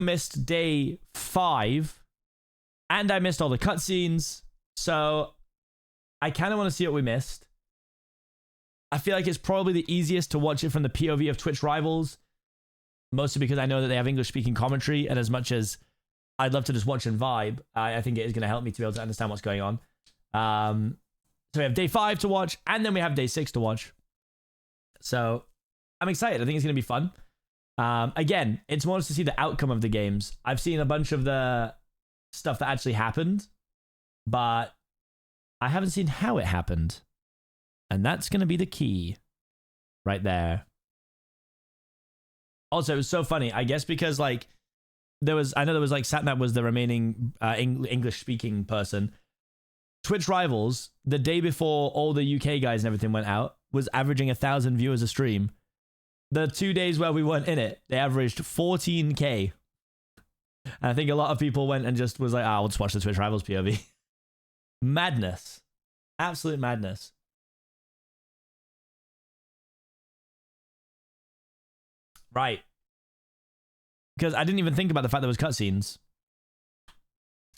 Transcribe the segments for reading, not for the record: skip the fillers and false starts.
missed day 5, and I missed all the cutscenes. So I kind of want to see what we missed. I feel like it's probably the easiest to watch it from the POV of Twitch rivals, mostly because I know that they have English-speaking commentary, and as much as I'd love to just watch and vibe, I think it is going to help me to be able to understand what's going on. So we have day 5 to watch, and then we have day 6 to watch. So I'm excited. I think it's going to be fun. Again, it's more to see the outcome of the games. I've seen a bunch of the stuff that actually happened, but I haven't seen how it happened. And that's going to be the key right there. Also, it was so funny. I guess because like I know there was like Satnap was the remaining English speaking person. Twitch Rivals, the day before all the UK guys and everything went out, was averaging 1,000 viewers a stream. The 2 days where we weren't in it, they averaged 14K. And I think a lot of people went and just was like, I'll just watch the Twitch Rivals POV. Madness. Absolute madness. Right. Because I didn't even think about the fact there was cutscenes.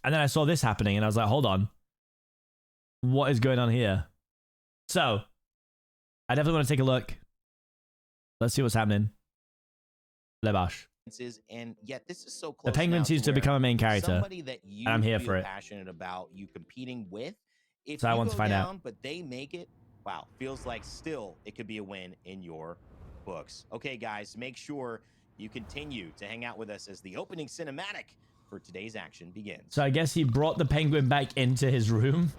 And then I saw this happening and I was like, hold on. What is going on here? So, I definitely want to take a look. Let's see what's happening. Lebash. And yet this is so close. The Penguin seems to become a main character. Somebody that you and I'm here for it. Passionate about you competing with. If so I want to find out. But they make it. Wow, feels like still it could be a win in your books. Okay, guys, make sure you continue to hang out with us as the opening cinematic for today's action begins. So I guess he brought the Penguin back into his room.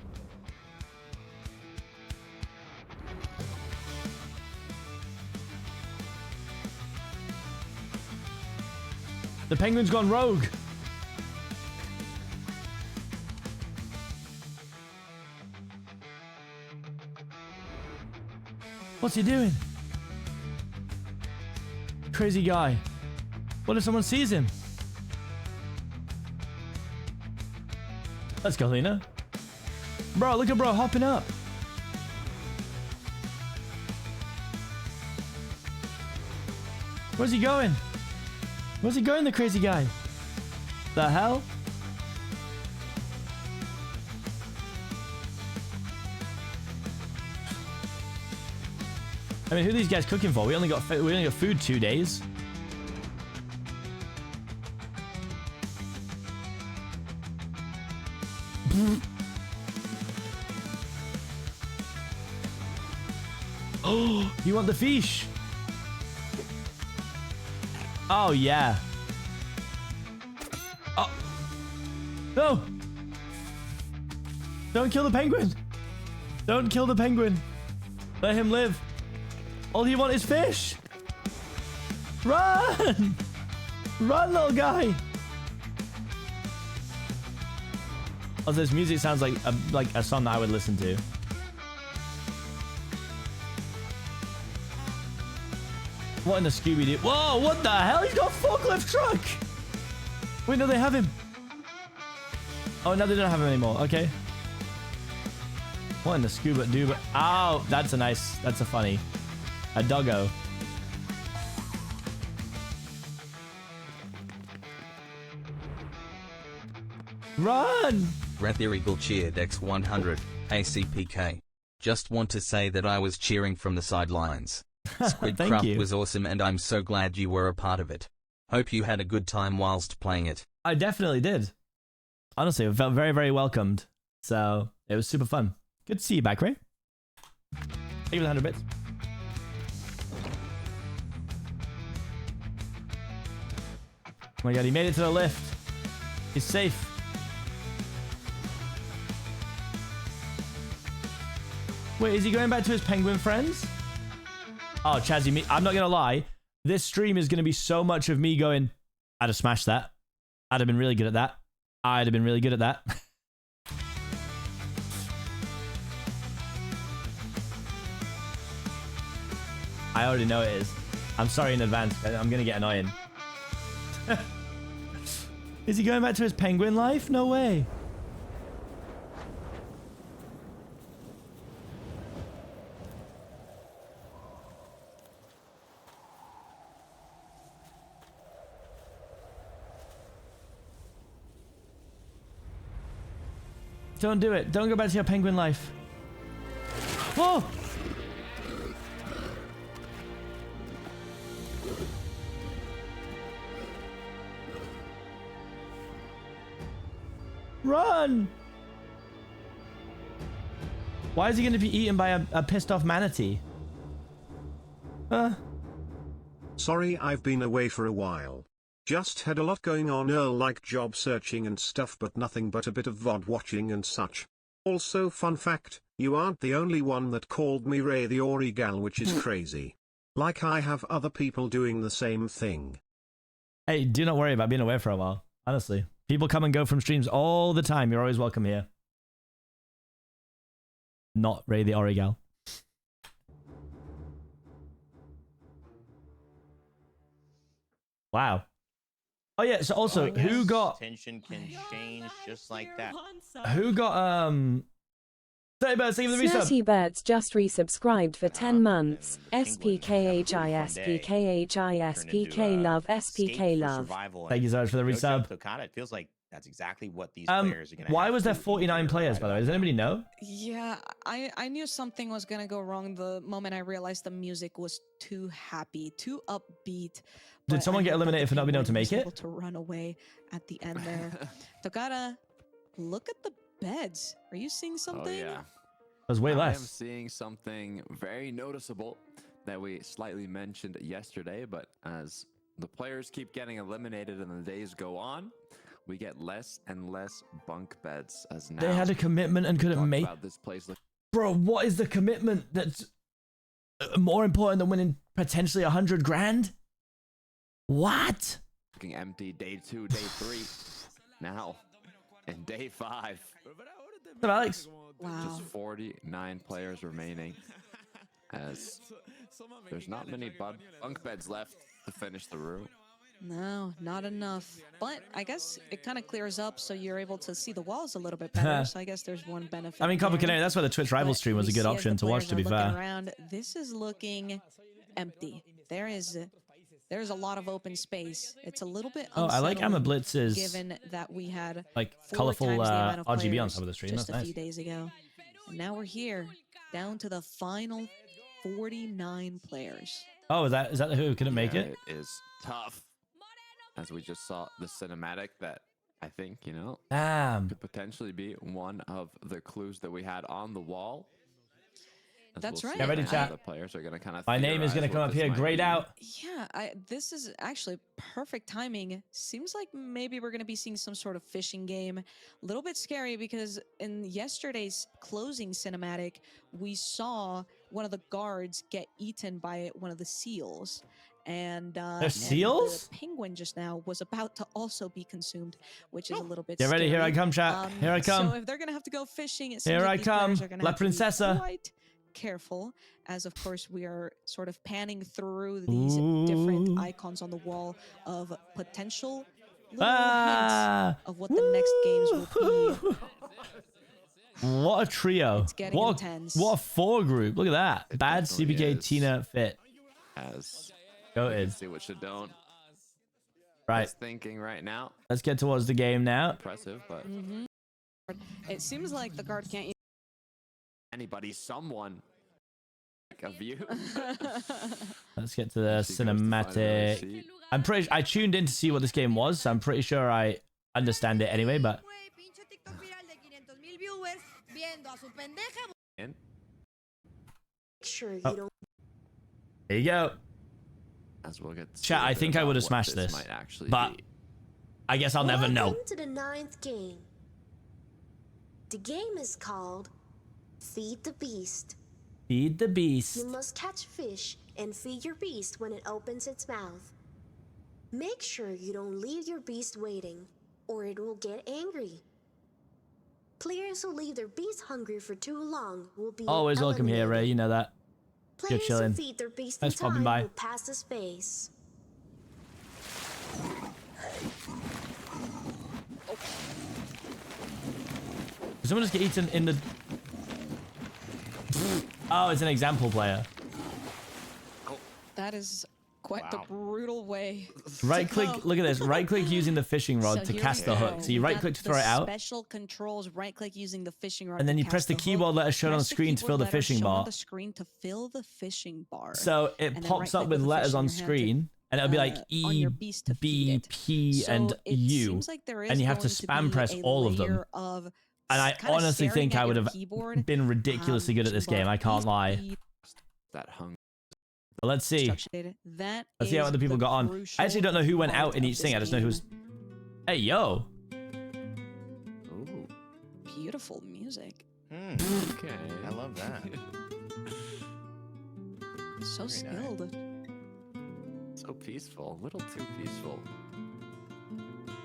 The Penguin's gone rogue. What's he doing? Crazy guy. What if someone sees him? Let's go, Lena. Bro, look at bro hopping up. Where's he going? Where's he going, the crazy guy? The hell? I mean, who are these guys cooking for? We only got food 2 days. Oh, you want the fish? Oh, yeah. Oh. No. Don't kill the penguin. Don't kill the penguin. Let him live. All he wants is fish. Run. Run, little guy. Oh, this music sounds like a song that I would listen to. What in the Scooby-Doo? Whoa, what the hell? He's got a forklift truck! Wait, no, they have him. Oh, no, they don't have him anymore. Okay. What in the Scooby-Doo? Oh, that's a funny. A doggo. Run! Rather Eagle cheered X100, ACPK. Just want to say that I was cheering from the sidelines. SQUID was awesome and I'm so glad you were a part of it. Hope you had a good time whilst playing it. I definitely did. Honestly, I felt very, very welcomed. So, it was super fun. Good to see you back, Ray. Thank you for the 100 bits. Oh my god, he made it to the lift. He's safe. Wait, is he going back to his penguin friends? Oh, Chazzy, I'm not going to lie. This stream is going to be so much of me going, I'd have smashed that. I'd have been really good at that. I'd have been really good at that. I already know it is. I'm sorry in advance. I'm going to get annoying. Is he going back to his penguin life? No way. don't do it. Don't go back to your penguin life. Whoa! Run! Why is he going to be eaten by a pissed off manatee? Sorry, I've been away for a while. Just had a lot going on, like job searching and stuff, but nothing but a bit of VOD watching and such. Also, fun fact, you aren't the only one that called me Ray the Origal, which is crazy. Like I have other people doing the same thing. Hey, do not worry about being away for a while. Honestly. People come and go from streams all the time. You're always welcome here. Not Ray the Origal. Wow. Oh yeah, so also, who got... Tension can change just like that. Who got, 30 birds, thank you for the resub. 30 birds just resubscribed for 10 months. SPKHI, SPKHI, SPK love, SPK love. Thank you so much for the resub. It feels like that's exactly what these players are going to Why was there 49 players, by the way? Does anybody know? Yeah, I knew something was going to go wrong the moment I realized the music was too happy, too upbeat. Did someone get eliminated for not being able to make it? Able to run away at the end there. Tokata, look at the beds. Are you seeing something? Oh, yeah. There's way less. I am seeing something very noticeable that we slightly mentioned yesterday, but as the players keep getting eliminated and the days go on, we get less and less bunk beds. As now they had a commitment and couldn't make. This place Bro, what is the commitment that's more important than winning potentially 100 grand? What? Looking empty. Day 2, day 3, now, and day 5. What's up, Alex? Wow. Just 49 players remaining, as there's not many bunk beds left to finish the room. No, not enough. But I guess it kind of clears up, so you're able to see the walls a little bit better. So I guess there's one benefit. I mean, Copper there. Canary, that's why the Twitch rival stream was a good option to watch, to be fair. Around, this is looking empty. There's a lot of open space. It's a little bit I like Amma Blitz's given that we had like colorful RGB on top of the stream. Just That's a few nice. days ago. And now we're here, down to the final 49 players. Oh, is that who couldn't make it? It is tough, as we just saw the cinematic that I think, Damn. could potentially be one of the clues that we had on the wall. That's right. Get ready, chat. The players are going to kind of. My name is going to come up here. Grayed out. Yeah, this is actually perfect timing. Seems like maybe we're going to be seeing some sort of fishing game. A little bit scary because in yesterday's closing cinematic, we saw one of the guards get eaten by one of the seals. And seals? The penguin just now was about to also be consumed, which is a little bit Get ready. scary. Here I come, chat. Here I come. So if they're going to have to go fishing, it seems Here like I these come. players are gonna La have to be Princesa. quite careful, as of course we are sort of panning through these different icons on the wall of potential little hints of what the next games will be. What a trio. It's getting intense. What a 4 group. Look at that. It Bad, definitely CPK, is. Tina, Fit. As Goated. see what you don't. Right. Thinking right now. Let's get towards the game now. Impressive, but It seems like the guard can't someone a view. Let's get to the cinematic. I tuned in to see what this game was, so I'm pretty sure I understand it anyway, but oh. There you go. As we'll get Chat, I think I would have smashed this, but I guess I'll never know. Welcome to the 9th game. The game is called Feed the Beast. Feed the beast. You must catch fish and feed your beast when it opens its mouth. Make sure you don't leave your beast waiting, or it will get angry. Players who leave their beast hungry for too long will be Always welcome here, Ray. You know that. Players who chilling. feed their beast Thanks in for popping time by. will pass the space. Did someone just get eaten in the... Oh, it's an example player. That is Quite the brutal way. Right click, look at this. Right click using the fishing rod to cast the hook. So you right click to throw it out. Special controls, right click using the fishing rod. And then you press the keyboard letter shown on the screen to fill the fishing bar. So it pops up with letters on screen. And it'll be like E, B, P, and U. And you have to spam press all of them. And I honestly think I would have been ridiculously good at this game. I can't lie. That hung. But let's see. Let's see how other people got on. I actually don't know who went out in each thing. I just know who's. Hey, yo. Ooh. Beautiful music. Okay. I love that. So skilled. So peaceful. A little too peaceful.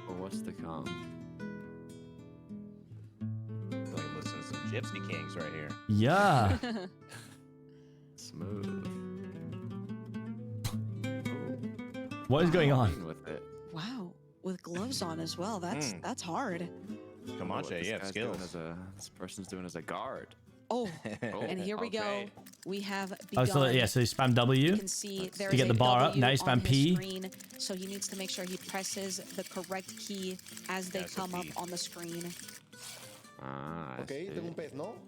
For what's to come. Like listen to some Gypsy Kings right here. Yeah. Smooth. What is going on? With it. Wow, with gloves on as well. That's hard. Comanche, you have skills. This person's doing as a guard. Oh, and here we go. We have begun. Oh, so yeah, so you spam W you can see to get the bar up. Now you spam P. Screen, so he needs to make sure he presses the correct key as they come up on the screen.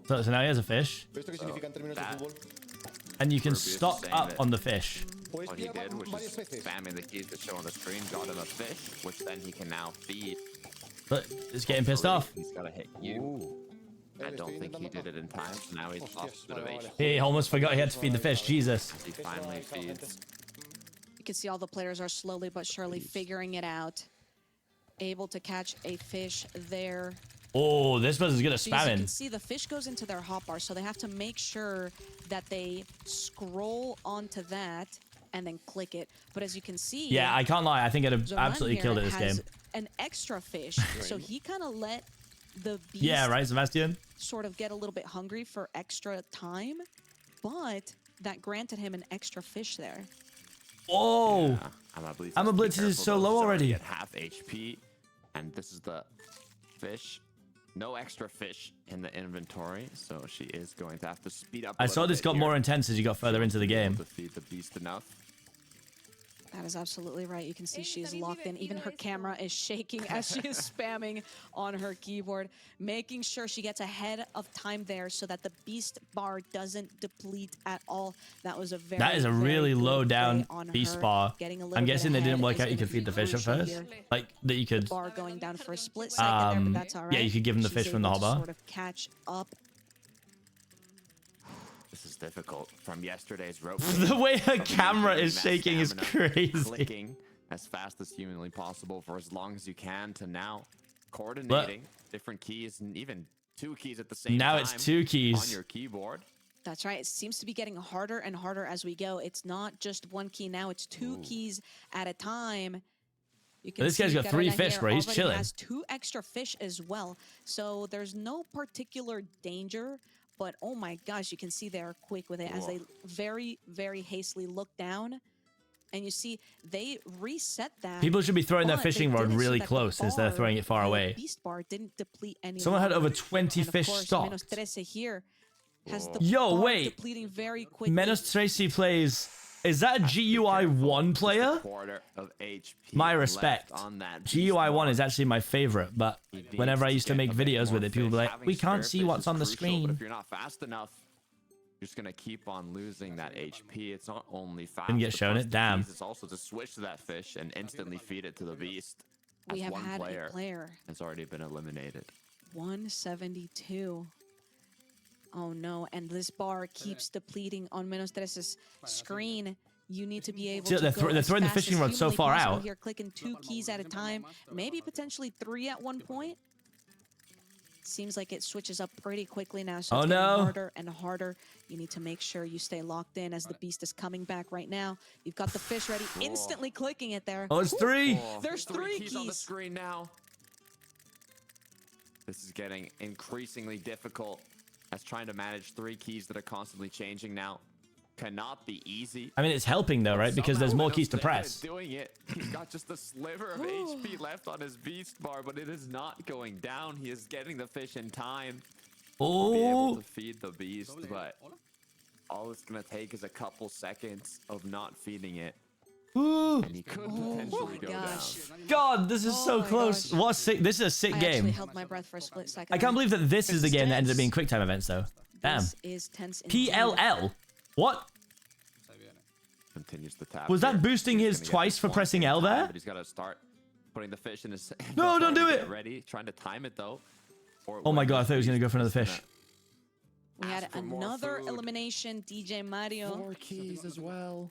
So now he has a fish. And you can stock up on the fish. What he did was just spamming the keys that show on the screen, got him a fish, which then he can now feed. But it's getting pissed off. He's got to hit you. Ooh. I don't think he did it in time, so now he's lost a bit of HP. He almost forgot he had to feed the fish. Jesus. He finally feeds. You can see all the players are slowly but surely figuring it out. Able to catch a fish there. Oh, this person's good at So spamming. you can see the fish goes into their hotbar, so they have to make sure that they scroll onto that and then click it. But as you can see, yeah, I can't lie. I think I'd have Zoran absolutely killed it this game. An extra fish, so he kind of let the beast yeah, right, Sebastian? Sort of get a little bit hungry for extra time, but that granted him an extra fish there. Oh, yeah, I'm a blitz is so low already. At half HP, and this is the fish. No extra fish in the inventory, so she is going to have to speed up. I saw this got more intense as you got further into the game. To feed the beast enough. That is absolutely right. You can see she's locked in. Even her camera is shaking as she is spamming on her keyboard, making sure she gets ahead of time there so that the beast bar doesn't deplete at all. That was a very That is a really low down beast bar. I'm guessing they didn't work out you could feed the fish at first. Like that you could bar going down for a split second there, but that's all right. Yeah, you could give him the fish from the hotbar. Sort of catch up. This is difficult from yesterday's rope. The way her camera is shaking is crazy. Clicking as fast as humanly possible for as long as you can to now coordinating different keys and even two keys at the same time. Now it's two keys on your keyboard. That's right. It seems to be getting harder and harder as we go. It's not just one key now. It's two keys at a time. You can this guy's got 3 fish, bro. He's chilling. Has 2 extra fish as well. So there's no particular danger. But oh my gosh, you can see they're quick with it as they very, very hastily look down. And you see they reset that. People should be throwing their fishing rod really close instead of throwing it far away. Beast bar didn't deplete any. Someone had over 20 fish stocked. Menos 13 here has the Yo, wait. depleting very quickly. Menos 13 plays. Is that a GUI 1 player? My respect. GUI 1 is actually my favorite, but whenever I used to make videos with it, people would be like, we can't see what's on the screen. But if you're not fast enough, you're just gonna keep on losing that HP. It's not only fast. Didn't get shown it. Damn. It's also to switch to that fish and instantly feed it to the beast. We have had a player has already been eliminated. 172. Oh no, and this bar keeps depleting on Menos 13's screen. You need to be able to they're throwing the fishing rod so far out. Here, clicking 2 keys at a time, maybe potentially 3 at one point. Seems like it switches up pretty quickly now, so it's getting harder and harder. You need to make sure you stay locked in as the beast is coming back right now. You've got the fish ready, instantly clicking it there. Oh, it's 3. There's 3 keys on the screen now. This is getting increasingly difficult. As trying to manage 3 keys that are constantly changing now cannot be easy. I mean, it's helping though, right? Because there's more keys to press. Doing it. He's got just a sliver of HP left on his beast bar, but it is not going down. He is getting the fish in time. Oh. Be able to feed the beast, but all it's gonna take is a couple seconds of not feeding it. Ooh. And he could potentially go down. God, this is so close. What a sick. This is a sick I game. actually held my breath for a split second. I can't believe that this is the game that ended up being quick time events, though. Damn. This is tense indeed. PLL? What? Continues the tap. Was that here. boosting He's his gonna get twice this for one pressing in L time, there? But he's got to start putting the fish in his. No, don't do Get it. Ready, trying to time it though. Oh my god, I thought he was going to go for another fish. We had Ask for more another food. elimination. DJ Mario. 4 keys as well.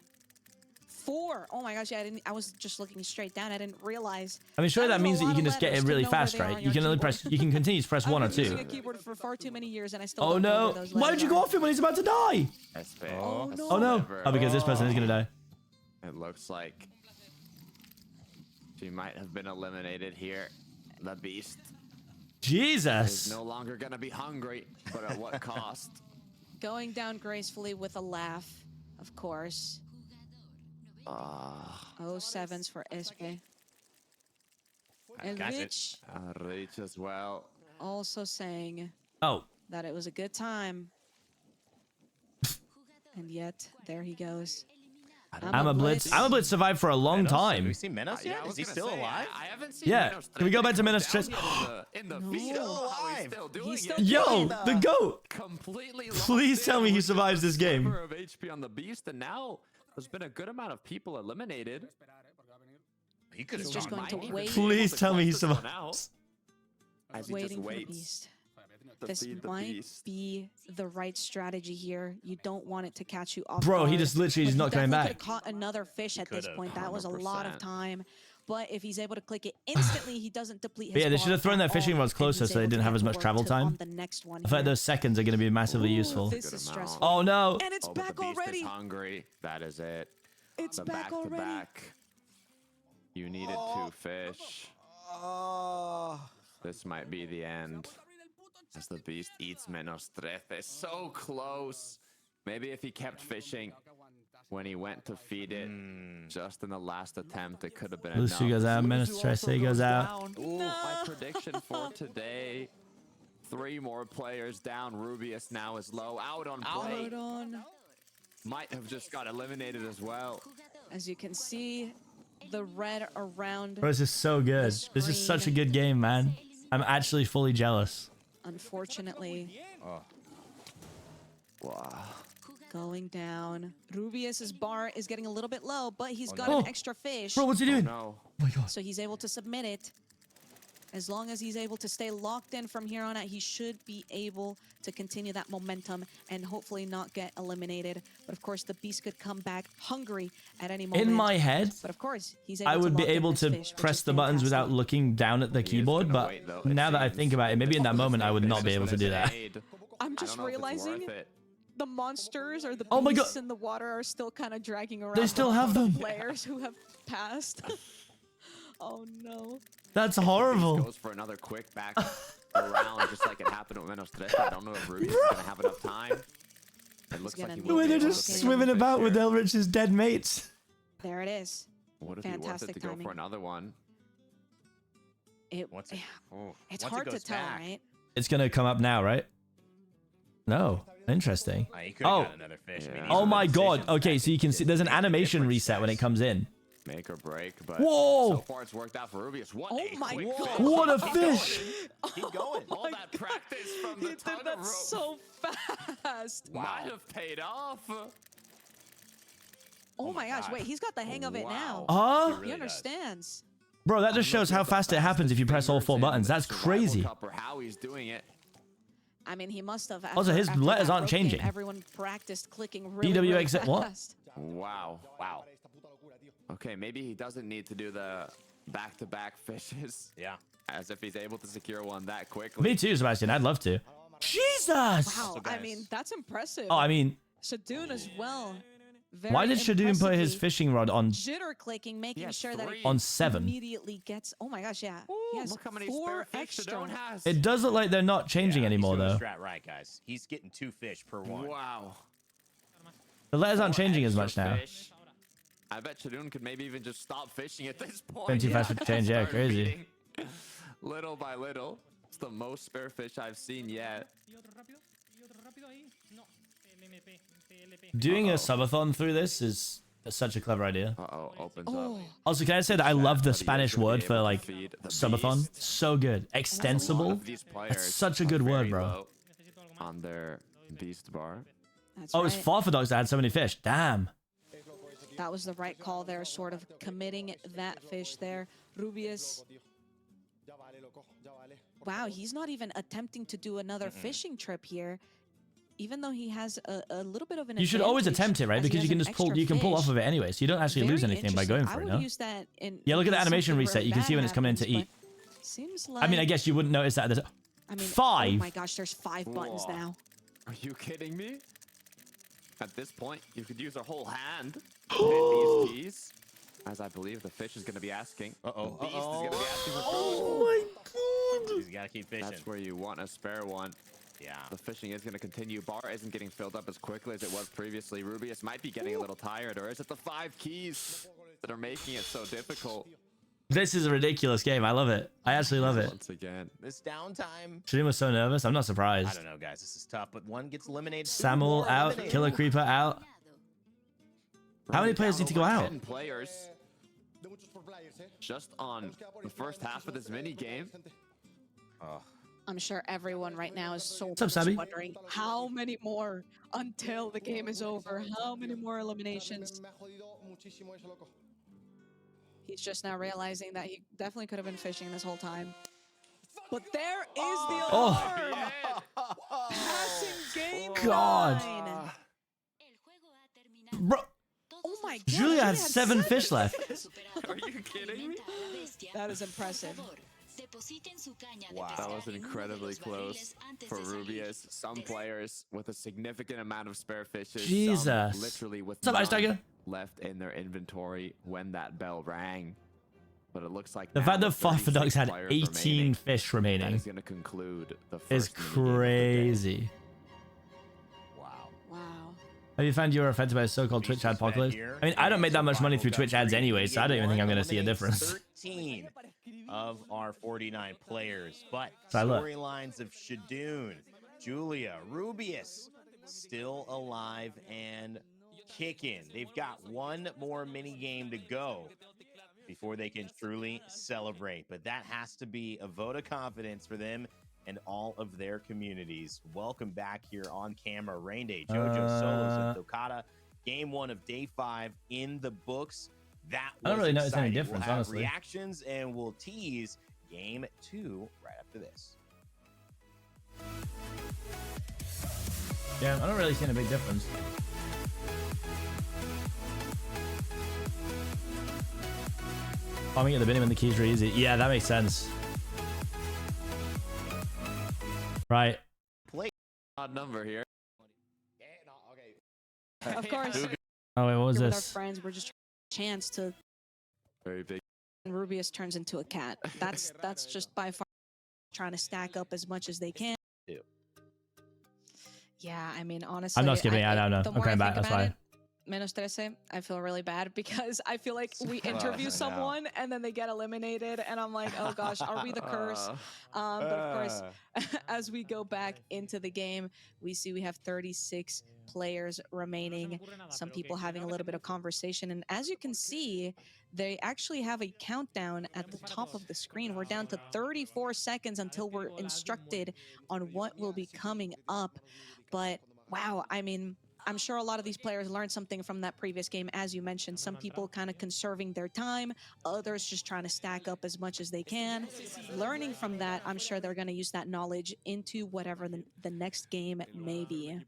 4. Oh my gosh, yeah, I was just looking straight down. I didn't realize. I mean, surely that don't know means a that you lot can of just get letters it to really know where fast, they are right? on You your can only keyboard. press. You can continue to press one or I've been two. using a keyboard for far too many years, and I still Oh don't know no! where those Why letters did you go are. off him when he's about to die? Oh, no. Oh no! Oh, because this person is going to die. It looks like she might have been eliminated here. The beast is Jesus! no longer gonna be hungry, but at what cost? Going down gracefully with a laugh, of course. 07s for SP. And Got it. Rich Reach as well. also saying Oh, that it was a good time. And yet, there he goes. I'm a Blitz. I'm a Blitz survived for a long Menos? Have time. we seen Menos yet? Is he still alive? I haven't seen Yeah. Menos Can we go back to come Menos down Stress? yet in the No. field. Still How he's alive. still doing He's still it. Yo, the goat! Completely Please locked tell in me he with survives just this a game. sliver of HP on the beast, and now there's been a good amount of people eliminated. He could have He's just gone going to mighty. wait. Please tell me he Clutch this one survives. out As he Waiting just for the waits beast. to This feed the might beast. be the right strategy here. You don't want it to catch you off Bro, he guard. just literally is But not coming definitely back. could've caught another fish at this could've, point. That was a lot of 100%. time. But if he's able to click it instantly, he doesn't deplete his Yeah, they should have bar thrown at their fishing all, rods and closer he's so they able didn't to have get as to much work travel to on time. the next one I feel like here. those seconds are going to be massively Ooh, useful. This Good is amount. stressful. Oh no! And it's Oh, but back the beast already. is hungry. That is it. It's The back back to already. back. You needed 2 fish. This might be the end. As the beast eats menos 13. So close. Maybe if he kept fishing when he went to feed it, just in the last attempt, it could have been enough. Lucy goes out, Menace Lucy Stress also goes out. down. Ooh, my prediction for today. 3 more players down. Rubius now is low. Out on play. Hold on. Might have just got eliminated as well. As you can see, the red around. Bro, this is so good. This is such a good game, man. I'm actually fully jealous. Unfortunately, Wow. going down. Rubius's bar is getting a little bit low, but he's got no. an extra fish. Bro, what's he doing? No. Oh my god. So he's able to submit it. As long as he's able to stay locked in from here on out, he should be able to continue that momentum and hopefully not get eliminated. But of course, the beast could come back hungry at any moment. In my head, But of course, he's able I would to be lock in able this to fish, which press is the buttons without fantastic. looking down at the He is keyboard, gonna but wait, though, it now that I seems. think about it, maybe in that moment I would not be able to do that. I'm I just don't know if it's realizing worth it. the monsters or the Oh my God. beasts in the water are still kind of dragging around. still the have them. Players who have passed. Oh no. That's Beast horrible. goes for another quick back around, just like it happened with Menos 13. I don't know if Rubius is gonna have enough time. It looks like gonna he need The will way be they're able to just pick up swimming the fish about with here. Elrich's dead mates. There it is. Would it be worth it Fantastic to go timing. for another one? Once it, oh, It's once it hard to goes tell, back, right? It's gonna come up now, right? No. Interesting. He could have Oh. got another fish. I mean, Yeah. these Oh are my the god. decisions Okay, that so you can see there's an make the animation difference, reset when it guys. comes in. Make or break, but Whoa! so far it's worked out for Rubius. What Oh a my quick God. finish. What a fish! Keep going. All that practice from He the did tug that of rope so fast. might have paid off. Oh my gosh, God. wait, he's got the hang of it now. Huh? really He does. understands. Bro, that just shows how fast it happens if you press all 4 buttons. That's crazy. Or how he's doing it. I mean, he must have. Also, his after letters that aren't rope game, changing. Everyone practiced clicking really, DWX really what? fast. Wow. Wow. Okay, maybe he doesn't need to do the back-to-back fishes. Yeah. As if he's able to secure one that quickly. Me too, Sebastian. I'd love to. Jesus! Wow, I guys- mean, that's impressive. Oh, I mean, Shadoon as well. Very why did Shadoon put his impressively fishing rod on jitter clicking, making has sure that 3. it on 7? immediately gets. Oh my gosh, yeah. He has Look how many 4 spare fish extra. Shadoon has. It does look like they're not changing anymore, He's doing though. the strat right, guys. He's getting 2 fish per one. Wow. The letters aren't changing as much Extra now. fish. I bet Shadoon could maybe even just stop fishing at this point. Been too fast for change, yeah, Start crazy. feeding little by little. It's the most spare fish I've seen yet. Doing a subathon through this is That's such a clever idea. Opens up. Also, can I say that I love the Spanish word for like subathon? So good. Extensible. That's such a good word, bro. On their beast bar. That's Oh, it's right. Farfadox that had so many fish. Damn. That was the right call there, sort of committing that fish there. Rubius. Wow, he's not even attempting to do another fishing trip here, even though he has a little bit of an. You should always advantage attempt it, right? as he Because you has can an just pull. extra You can pull fish. off of it anyway, so you don't actually lose Very anything by going for it. interesting. No. I would use that in Yeah, look at the case animation something reset. really You can see when bad it's coming in to happens, eat. but Seems like. I mean, I guess you wouldn't notice that. I mean, 5. Oh my gosh, there's 5 buttons Whoa. now. Are you kidding me? At this point, you could use a whole hand to hit these keys. As I believe the fish is going to be asking. Uh-oh. The beast is going to be asking for Oh my god. He's got to keep fishing. That's where you want a spare one. Yeah. The fishing is going to continue. Bar isn't getting filled up as quickly as it was previously. Rubius might be getting a little tired, or is it the 5 keys that are making it so difficult? This is a ridiculous game. I love it. I actually love it. Once again. This downtime. Shreem was so nervous. I'm not I surprised. don't know, guys. This is tough, but one gets eliminated. two Samuel more out. eliminated. Killer Creeper out. How many players need to go out? 10 players just on the first half of this mini game. Oh. I'm sure everyone right now is so up, Sabby? wondering how many more until the game is over. How many more eliminations? He's just now realizing that he definitely could have been fishing this whole time. But there is the alarm! Passing game God. 9. Bro, Oh my god. Julia had 7 fish left. Are you kidding me? That is impressive. Wow. That was incredibly close for Rubius. Some players with a significant amount of spare fishes. Jesus. Some literally with What's up, Ice none Tiger? left in their inventory when that bell rang. But it looks like The now fact that with 36 Farfadox had players 18 remaining, fish that remaining is going to conclude the first is minigame of the day. crazy. Wow. Wow. Have you found you were affected by a so-called Twitch ad apocalypse? I mean, I don't make that much money through Twitch ads anyway, so I don't even think I'm going to see a difference. 13 of our 49 players, but So look. storylines of Shadoon, Julia, Rubius, still alive and kicking. They've got one more mini game to go before they can truly celebrate, but that has to be a vote of confidence for them and all of their communities. Welcome back here on camera, Rain Day, JoJo Solos and Tokata. Game 1 of day 5 in the books. That was I don't really notice any exciting. difference, we'll have honestly. reactions and we'll tease game 2 right after this. Yeah, I don't really see a big difference. Farming at the beginning when the keys are easy. Yeah, that makes sense. Right. Odd number here. Of course. Oh, wait, what was Here with our this? friends, we're just trying a chance to. Very big. And Rubius turns into a cat. That's just by far trying to stack up as much as they can. Ew. Yeah, I mean, honestly, I'm not skipping it. I don't know. the I'm more coming I back. think That's about fine. it, menos 13, I feel really bad because I feel like we interview no. someone and then they get eliminated, and I'm like, oh gosh, are we the curse? But of course, as we go back into the game, we see we have 36 players remaining. Some people having a little bit of conversation, and as you can see, they actually have a countdown at the top of the screen. We're down to 34 seconds until we're instructed on what will be coming up. But wow, I mean, I'm sure a lot of these players learned something from that previous game. As you mentioned, some people kind of conserving their time, others just trying to stack up as much as they can. Learning from that, I'm sure they're going to use that knowledge into whatever the next game may be.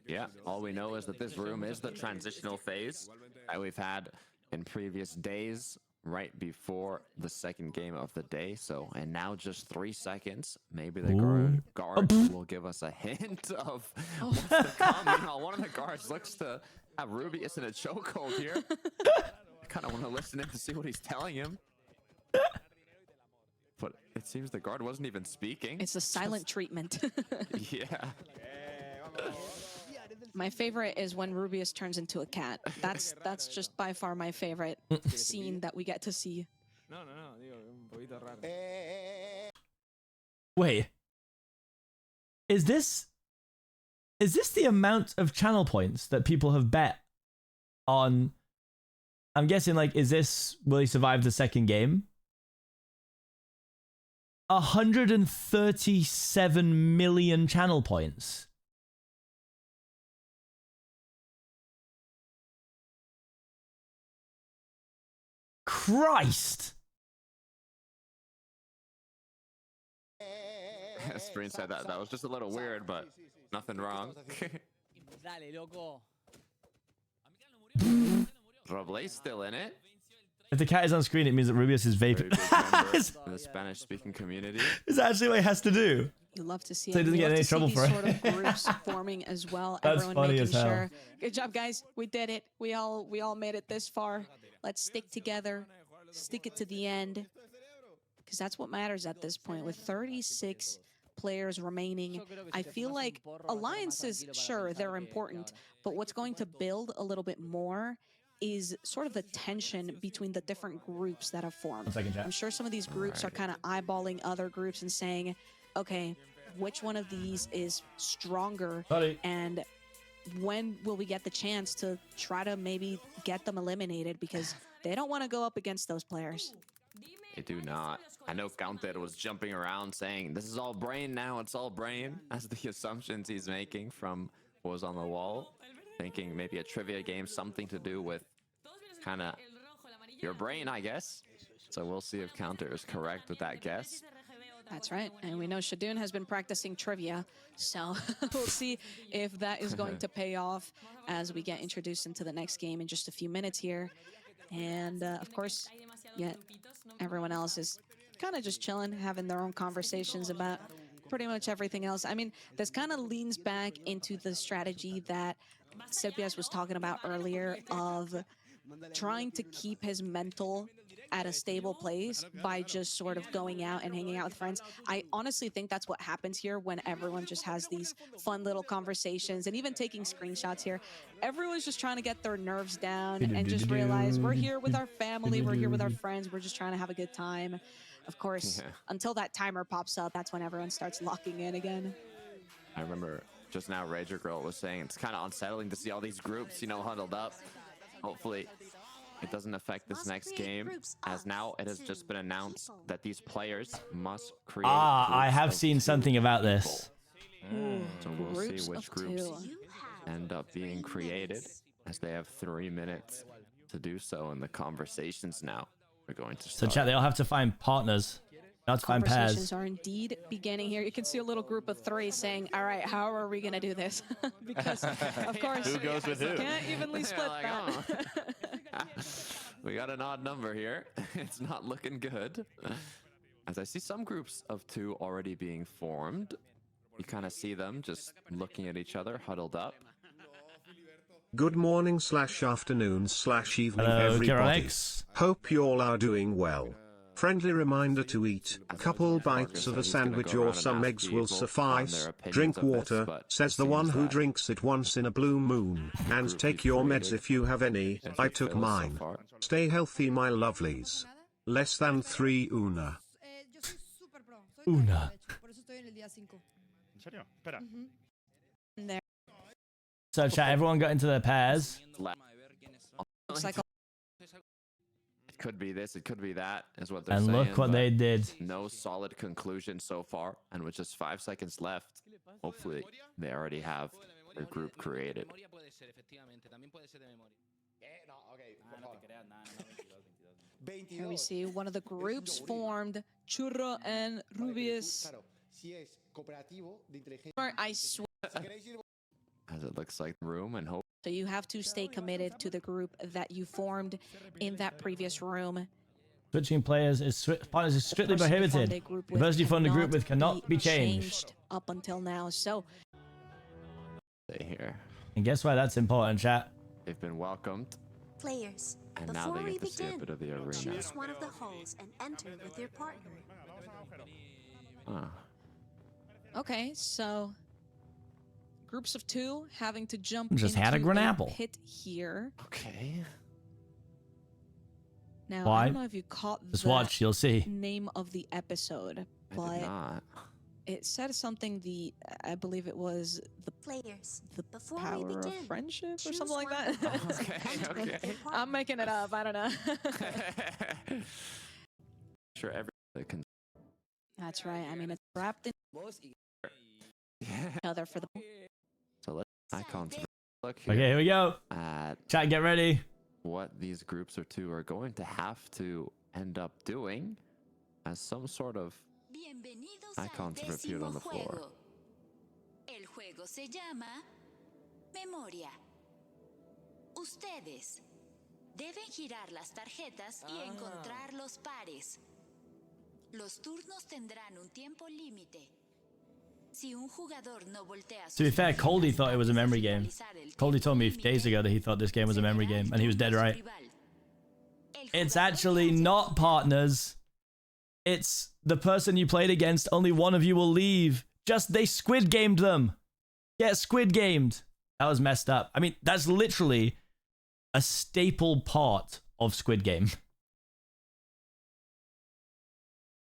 Yeah, all we know is that this room is the transitional phase that we've had in previous days, right before the second game of the day. So, and now just 3 seconds. Maybe the guard will give us a hint of what's to come. Meanwhile, one of the guards looks to have Rubius in a chokehold here. I kind of want to listen in to see what he's telling him. But it seems the guard wasn't even speaking. It's a silent treatment. Yeah. My favorite is when Rubius turns into a cat. That's just by far my favorite scene that we get to see. Wait. Is this the amount of channel points that people have bet on I'm guessing, like, will he survive the second game? 137 million channel points. Christ! Spreen said that was just a little weird, but nothing wrong. Roblay's still in it. If the cat is on screen, it means that Rubius is vaping. In the Spanish-speaking community. Is that actually what he has to do? You love to see So he doesn't get any trouble for it. Sort of groups forming as well. That's Everyone funny making as hell. sure. Good job, guys. We did it. We all made it this far. Let's stick together. Stick it to the end. Because that's what matters at this point. With 36 players remaining, I feel like alliances, sure, they're important. But what's going to build a little bit more is sort of the tension between the different groups that have formed. 1 second, chat. I'm sure some of these groups are kind of eyeballing other groups and saying, okay, which one of these is stronger? Sorry. And when will we get the chance to try to maybe get them eliminated? Because they don't want to go up against those players. They do not. I know Counter was jumping around saying, this is all brain now, it's all brain. That's the assumptions he's making from what was on the wall. Thinking maybe a trivia game, something to do with kind of your brain, I guess. So we'll see if Counter is correct with that guess. That's right. And we know Showdown has been practicing trivia. So we'll see if that is going to pay off as we get introduced into the next game in just a few minutes here. And of course, yeah, everyone else is kind of just chilling, having their own conversations about pretty much everything else. I mean, this kind of leans back into the strategy that Seapeekay was talking about earlier of trying to keep his mental at a stable place by just sort of going out and hanging out with friends. I honestly think that's what happens here when everyone just has these fun little conversations and even taking screenshots here. Everyone's just trying to get their nerves down and just realize we're here with our family, we're here with our friends, we're just trying to have a good time. Of course, until that timer pops up, that's when everyone starts locking in again. I remember just now Rager Girl was saying it's kind of unsettling to see all these groups, you know, huddled up. Hopefully it doesn't affect this next game, as now it has just been announced that these players must create I have seen something about this. So we'll see which groups end up being created, as they have 3 minutes to do so in the conversations now. We're going to start. So chat, they all have to find partners. Not to find pairs. Conversations are indeed beginning here. You can see a little group of 3 saying, all right, how are we going to do this? Because, of course, who goes with who? Can't evenly split like, that. We got an odd number here. It's not looking good. As I see some groups of 2 already being formed. You kind of see them just looking at each other, huddled up. Good morning / afternoon / evening, Hello, everybody. Keronix. Hope you all are doing well. Friendly reminder to eat a couple bites of a sandwich or some eggs will suffice. Drink water, says the one who drinks it once in a blue moon. And take your meds if you have any. I took mine. Stay healthy, my lovelies. Less than 3 Una. Una. There. So chat, everyone got into their pairs. Looks like It could be this, it could be that, is what they're And saying. look what they did. No solid conclusion so far, and with just 5 seconds left, hopefully they already have their group created. Here we see one of the groups formed, Churro and Rubius. I swear. As it looks like room and hope. So you have to stay committed to the group that you formed in that previous room. Switching players partners is strictly prohibited. The person you formed a group with cannot be changed. Up until now, so. Stay here. And guess why that's important, chat? They've been welcomed. Players, And now before they we get to see a begin, bit of the arena. choose one of the halls and enter with your partner. Okay, so groups of 2 having to jump Just into had a green apple. pit here. Okay. Now, Why? I don't know if you caught Just the watch, you'll see. name of the episode, I did but not. it said something, I believe it was the players. The Before we power of begin, friendship or choose something like one that. Okay. I'm making it up. I don't know. Sure, everybody can. That's right. I mean, it's wrapped in each other for the. So let's icons look here. Okay, here we go. At Chat, get ready. what these groups of two are going to have to end up doing as some sort of icons have appeared on the floor. El juego se llama Memoria. Ustedes deben girar las tarjetas y encontrar los pares. Los turnos tendrán un tiempo límite. Si un jugador no voltea To be fair, Coldy thought it was a memory game. Coldy told me days ago that he thought this game was a memory game, and he was dead right. It's actually not, partners. It's the person you played against. Only one of you will leave. Just they squid gamed them. Get squid gamed. That was messed up. I mean, that's literally a staple part of Squid Game.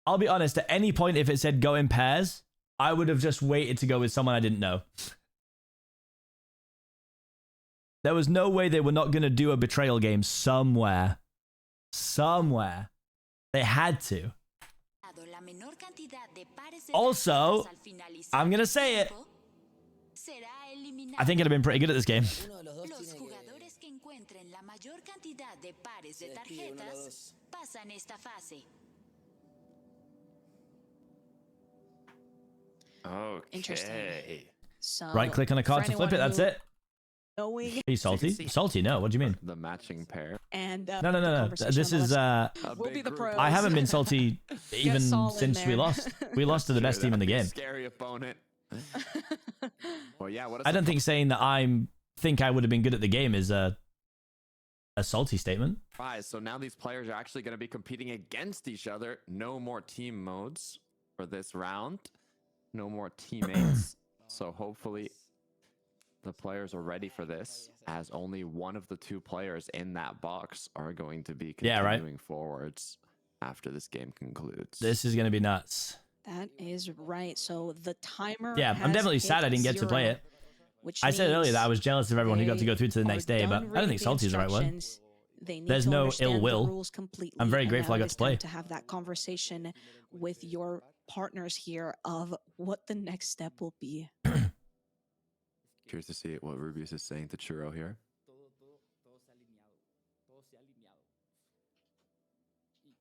I'll be honest, at any point if it said go in pairs, I would have just waited to go with someone I didn't know. There was no way they were not going to do a betrayal game somewhere. Somewhere. They had to. Also, I'm going to say it. I think I'd have been pretty good at this game. Okay. Interesting. So, Right click on a card to flip it, that's it. Knowing Are you salty? Salty? No, what do you mean? The matching pair. and No. This is we'll be the pros. I haven't been salty even Saul in since we there. lost. We lost to the best team in the game. Scary opponent. Well, yeah. What I don't think saying that think I would have been good at the game is a salty statement. So now these players are actually going to be competing against each other. No more team modes for this round. No more teammates. So hopefully the players are ready for this, as only one of the two players in that box are going to be continuing forwards after this game concludes. This is going to be nuts. That is right. So the timer. Yeah, I'm definitely sad I didn't get to play it. I said earlier that I was jealous of everyone who got to go through to the next day, but I don't think salty is the right word. There's no ill will. I'm very grateful I got to play. To have that conversation with your partners here of what the next step will be. Curious to see what Rubius is saying to Churro here.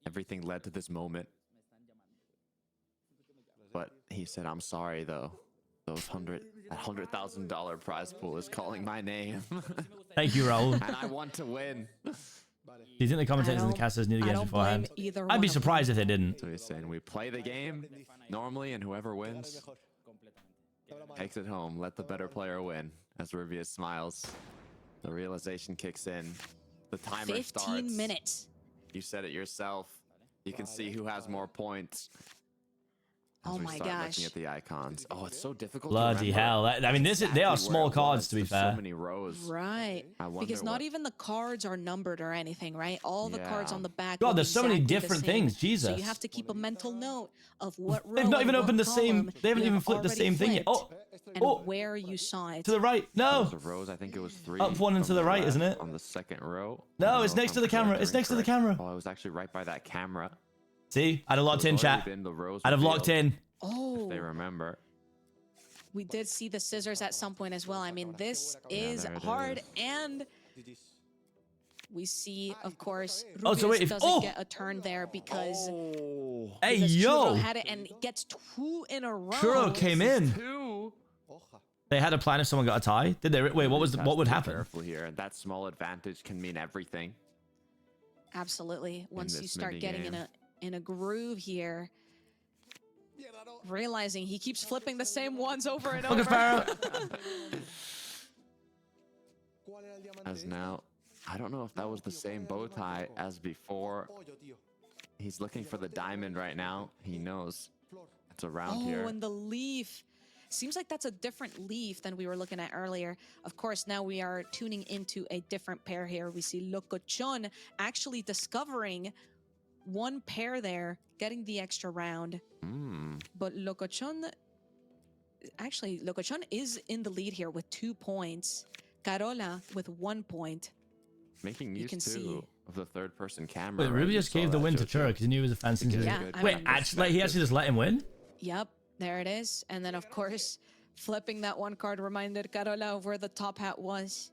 Everything led to this moment. But he said, I'm sorry though. That $100,000 prize pool is calling my name. Thank you, Raul. And I want to win. Do you think the commentators and the casters knew the games beforehand? I'd be surprised if they didn't. So he's saying we play the game normally, and whoever wins takes it home. Let the better player win. As Rubius smiles, the realization kicks in. The timer starts. 15 minutes. You said it yourself. You can see who has more points. Oh my gosh. Looking at the icons. Oh, it's so difficult. Bloody hell. I mean, they are small cards, to be fair. So many rows. Right. Because not even the cards are numbered or anything, right? All the cards on the back. God, there's so many different things. Jesus. So you have to keep a mental note of what row. They've not even opened the same. They haven't even flipped the same thing yet. And where you saw it. To the right. No. The rows, I think it was 3. Up one and to the right, isn't it? On the second row. No, it's next to the camera. It's next to the camera. Oh, I was actually right by that camera. See? I'd have locked in, chat. I'd have locked in. Oh, if they remember. We did see the scissors at some point as well. I mean, this is hard, and we see, of course, Rubius doesn't get a turn there because Churro had it and gets 2 in a row. Churro came in. They had a plan if someone got a tie. Did they? Wait, what would happen? Careful here. That small advantage can mean everything. Absolutely. Once you start getting in a groove here. Realizing he keeps flipping the same ones over and over. As now, I don't know if that was the same bow tie as before. He's looking for the diamond right now. He knows it's around here. Oh, and the leaf. Seems like that's a different leaf than we were looking at earlier. Of course, now we are tuning into a different pair here. We see Locochon actually discovering one pair there, getting the extra round. But Locochon actually, Locochon is in the lead here with 2 points. Carola with 1 point. Making use too of the third-person camera. Wait, Ruby just gave the win to Churro because he knew he was a fan since Yeah, wait, actually, he actually just let him win? Yep, there it is. And then, of course, flipping that one card reminded Carola of where the top hat was.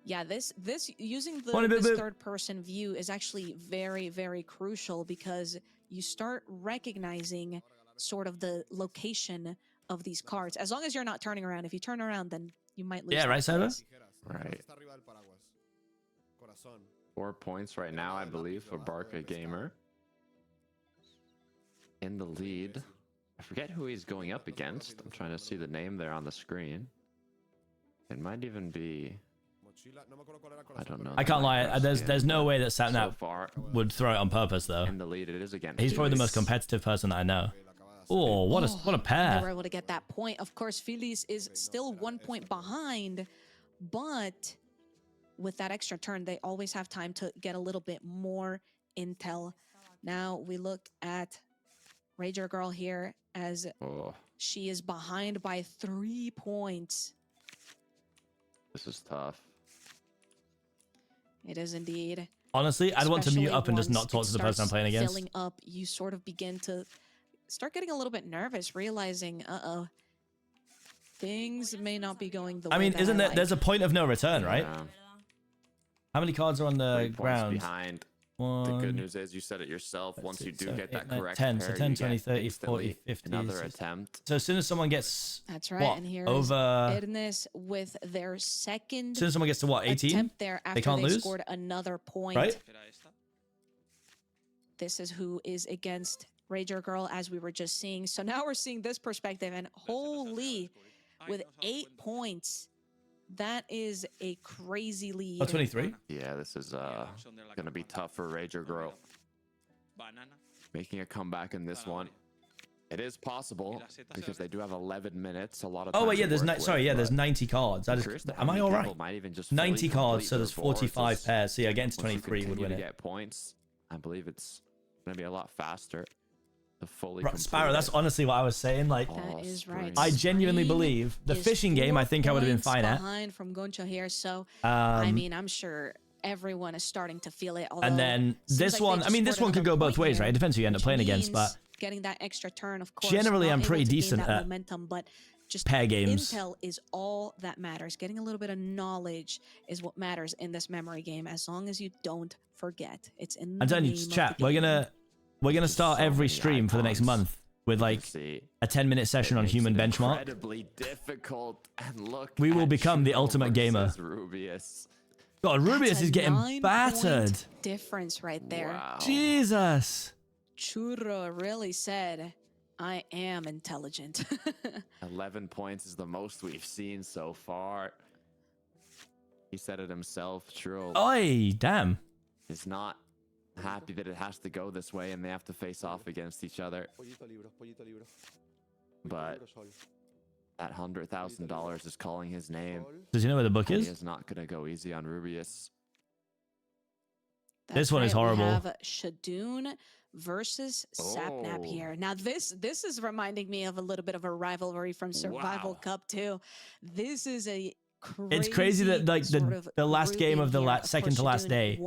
Yeah, this using this third-person view is actually very, very crucial because you start recognizing sort of the location of these cards. As long as you're not turning around. If you turn around, then you might lose. Yeah, right, Cyber? Right. 4 points right now, I believe, for Barca Gamer. In the lead. I forget who he's going up against. I'm trying to see the name there on the screen. It might even be... I don't know. I can't lie. There's no way that Sapnap would throw it on purpose, though. In the lead, it is against He's probably the most competitive person that I know. Oh, what a pair. They were able to get that point. Of course, Feliz is still 1 point behind, but with that extra turn, they always have time to get a little bit more intel. Now we look at Rager Girl here as she is behind by 3 points. This is tough. It is indeed. Honestly, I'd want to mute up and just not talk to the person I'm playing against. Filling up, you sort of begin to start getting a little bit nervous, realizing, things may not be going the way I mean, isn't there? like. There's a point of no return, right? Yeah. How many cards are on the ground? Behind. One, the good news is you said it yourself. Once you do get that correct 10, pair, so 10, you 20, get 30, 40, 50. another attempt. So as soon as someone gets That's right, what, and here over Ernest with their second as soon as someone gets to what, 18? attempt there after they can't lose? scored another point. Right? This is who is against Rager Girl, as we were just seeing. So now we're seeing this perspective, and holy, with 8 points, that is a crazy lead. Oh, 23? Yeah, this is gonna be tough for Rager Girl. Making a comeback in this one. It is possible because they do have 11 minutes. A lot of. Oh wait, yeah. There's there's 90 cards. Am I all right? 90 cards, so there's 45 pairs. So yeah, getting to 23 would win it. Get points. I believe it's gonna be a lot faster. Sparrow, that's honestly what I was saying. Like, that is right. I genuinely believe the fishing game. I think I would have been fine at. Behind from Goncho here, so I mean, I'm sure everyone is starting to feel it. And then this one, I mean, this one could go both ways, right? It depends who you end up playing against, but getting that extra turn, of course. Generally, I'm pretty decent at momentum, but just pair games. Intel is all that matters. Getting a little bit of knowledge is what matters in this memory game. As long as you don't forget, it's in. I'm telling you, chat. We're gonna start every stream for the next month with like a 10-minute session on human benchmark. Incredibly difficult, and look. We will become the ultimate gamer. Rubius. God, Rubius is getting battered. Difference right there. Wow. Jesus. Churro really said, "I am intelligent." 11 points is the most we've seen so far. He said it himself. Churro. Oi, damn. Is not happy that it has to go this way and they have to face off against each other. But that $100,000 is calling his name. Does he know where the book is? He is not going to go easy on Rubius. This one is horrible. We have Shadoon versus Sapnap here. Now this is reminding me of a little bit of a rivalry from Survival Cup too. This is a it's crazy that like the last game of the second to last day,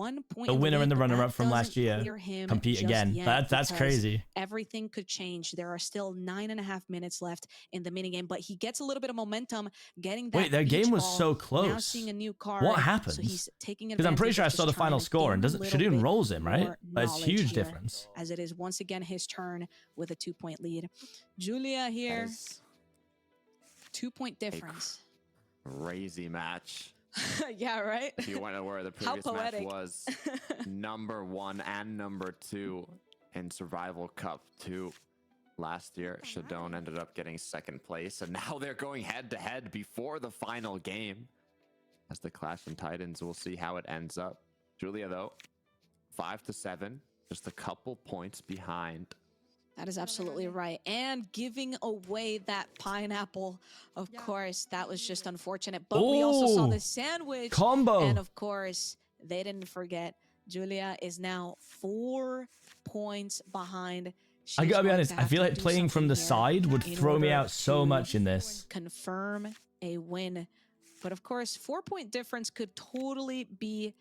the winner and the runner-up from last year compete again. That's crazy. Everything could change. There are still 9.5 minutes left in the minigame, but he gets a little bit of momentum getting that. Wait, their game was so Now close. seeing a new card. What happened? So he's taking because I'm pretty sure I saw the final score and doesn't Shadoon rolls him, right? That's huge here, difference. As it is once again his turn with a 2-point lead. Julia here, 2-point difference. Crazy match. Yeah, right? If you want to know where the previous match was, number 1 and number 2 in Survival Cup 2 last year. Shadoon ended up getting 2nd place, and now they're going head-to-head before the final game. As the Clash in Titans, we'll see how it ends up. Julia, though, 5-7, just a couple points behind. That is absolutely right. And giving away that pineapple, of course, that was just unfortunate. But we also saw the sandwich. Combo. And of course, they didn't forget. Julia is now 4 points behind I gotta be going honest, to I have feel to like do playing from the something here side would in throw me order out so to much in this. confirm a win. But of course, 4-point difference could totally be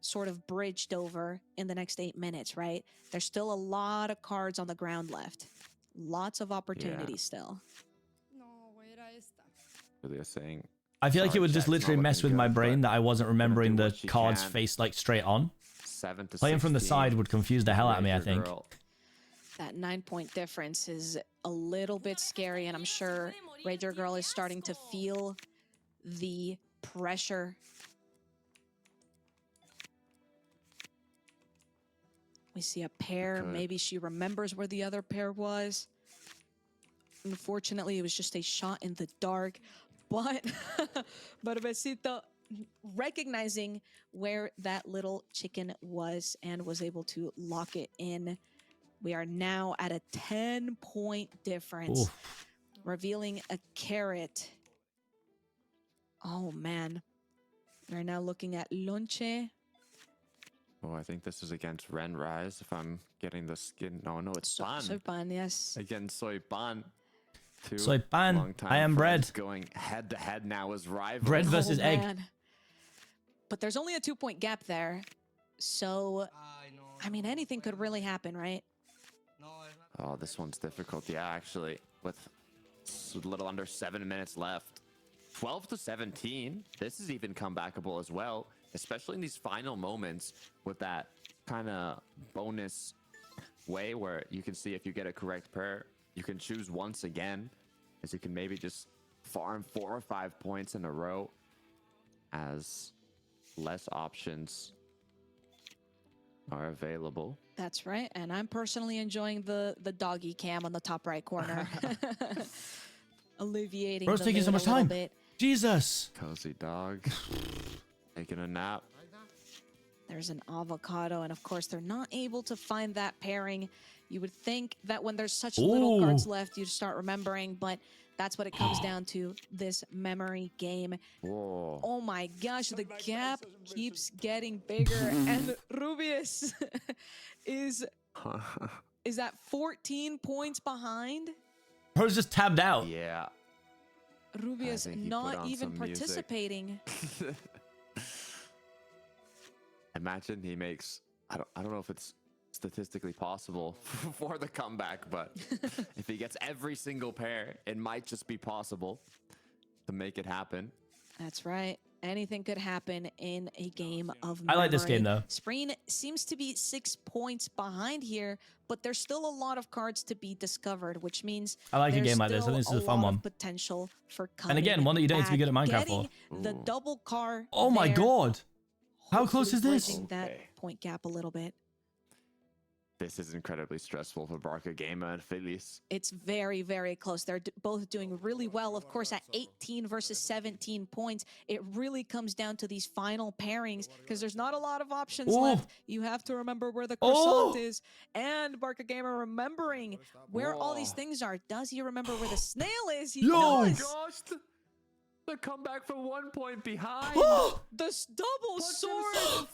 sort of bridged over in the next 8 minutes, right? There's still a lot of cards on the ground left. Lots of opportunities still. They're saying, I feel like it would just Jack's not literally mess with looking my good, brain but that I wasn't gonna do remembering the what she cards can. faced like straight on. 7 to Playing from the 16. side would confuse the hell out of me, I Raise your think. girl. That 9-point difference is a little bit scary, and I'm sure Rager Girl is starting to feel the pressure. We see a pair. Good. Maybe she remembers where the other pair was. Unfortunately, it was just a shot in the dark. But Besito recognizing where that little chicken was and was able to lock it in. We are now at a 10-point difference, Oof. revealing a carrot. Oh, man. We're now looking at Lonche. Oh, I think this is against Ren Rise. If I'm getting the skin. No, it's Pan. Soy Pan, yes. Against Soy Pan. Two Soy Pan, longtime I am friends bread. Going head to head now as rivals. Bread versus egg. Man. But there's only a 2-point gap there. So, I mean, anything could really happen, right? Oh, this one's difficult. Yeah, actually, with a little under 7 minutes left. 12 to 17. This is even comebackable as well, especially in these final moments with that kind of bonus way where you can see if you get a correct pair, you can choose once again, as you can maybe just farm 4 or 5 points in a row as less options are available. That's right. And I'm personally enjoying the doggy cam on the top right corner. Alleviating Bro's the taking so mood much a little time. bit. Jesus. Cozy dog. Taking a nap. There's an avocado, and of course, they're not able to find that pairing. You would think that when there's such little cards left, you'd start remembering, but that's what it comes down to, this memory game. Whoa. Oh my gosh, the gap keeps getting bigger, and Rubius is at 14 points behind. Bro's just tabbed out. Yeah. Rubius think he put not on even some music. participating. Imagine he makes, I don't know if it's statistically possible for the comeback, but if he gets every single pair, it might just be possible to make it happen. That's right. Anything could happen in a game of memory. I like this game, though. Spreen seems to be 6 points behind here, but there's still a lot of cards to be discovered, which means I like a there's game like this. I think this is a fun lot one. of potential for And again, one that you don't need to be good at Minecraft Getting for. the double car. Oh my there, god. How close is hopefully this? bridging that Okay. point gap a little bit. This is incredibly stressful for Barca Gamer and Feliz. It's very, very close. They're both doing really well. Of course, at 18 versus 17 points, it really comes down to these final pairings because there's not a lot of options left. You have to remember where the croissant is. And Barca Gamer remembering where all these things are. Does he remember where the snail is? He does. Gosh, the comeback from 1 point behind. The double sword.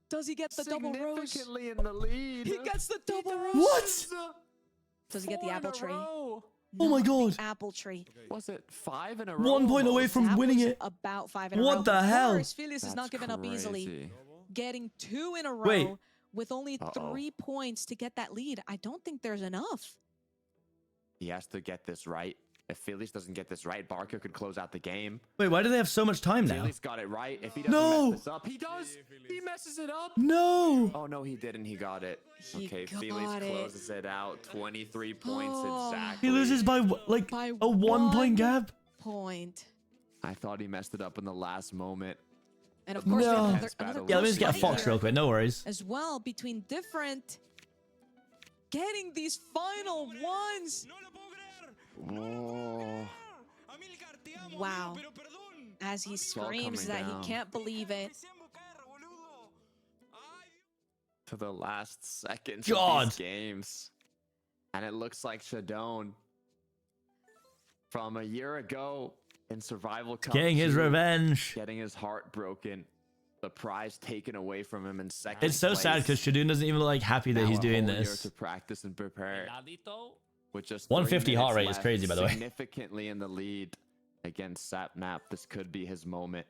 Does he get the double rose? Significantly in the lead. He gets the double rose. What? Does he get the apple tree? Oh my god. Apple tree. Was it 5 in a row? 1 point away from That winning was it. About 5 in a row. What the Of hell? course, Feliz is not giving up easily. Crazy. Getting 2 in a row Wait. with only 3 points to get that lead. I don't think there's enough. He has to get this right. If Feliz doesn't get this right, Barca could close out the game. Wait, why do they have so much time now? Feliz got it right. If he doesn't No. mess this up, he does. He messes it up. No. Oh no, he didn't. He got it. He Okay, got Feliz it. closes it out. 23 points Oh. exactly. He loses by like By a 1 point gap. Point. I thought he messed it up in the last moment. And of course, we No. have Intense another battle. Yeah, let me close just get a fight fox here real quick. No worries. as well between different. Getting these final ones. Oh, Wow. As he all screams coming that down. he can't believe it. to the last seconds God. of these games. And it looks like Showdown from a year ago in Survival Cup Getting his 2, revenge. getting his heart broken the prize taken away from him in second It's so sad because Showdown doesn't even look like happy that now he's doing a whole year this. to practice and prepare. With just 150 heart rate is left, crazy, by the way. Significantly in the lead against Sapnap. This could be his moment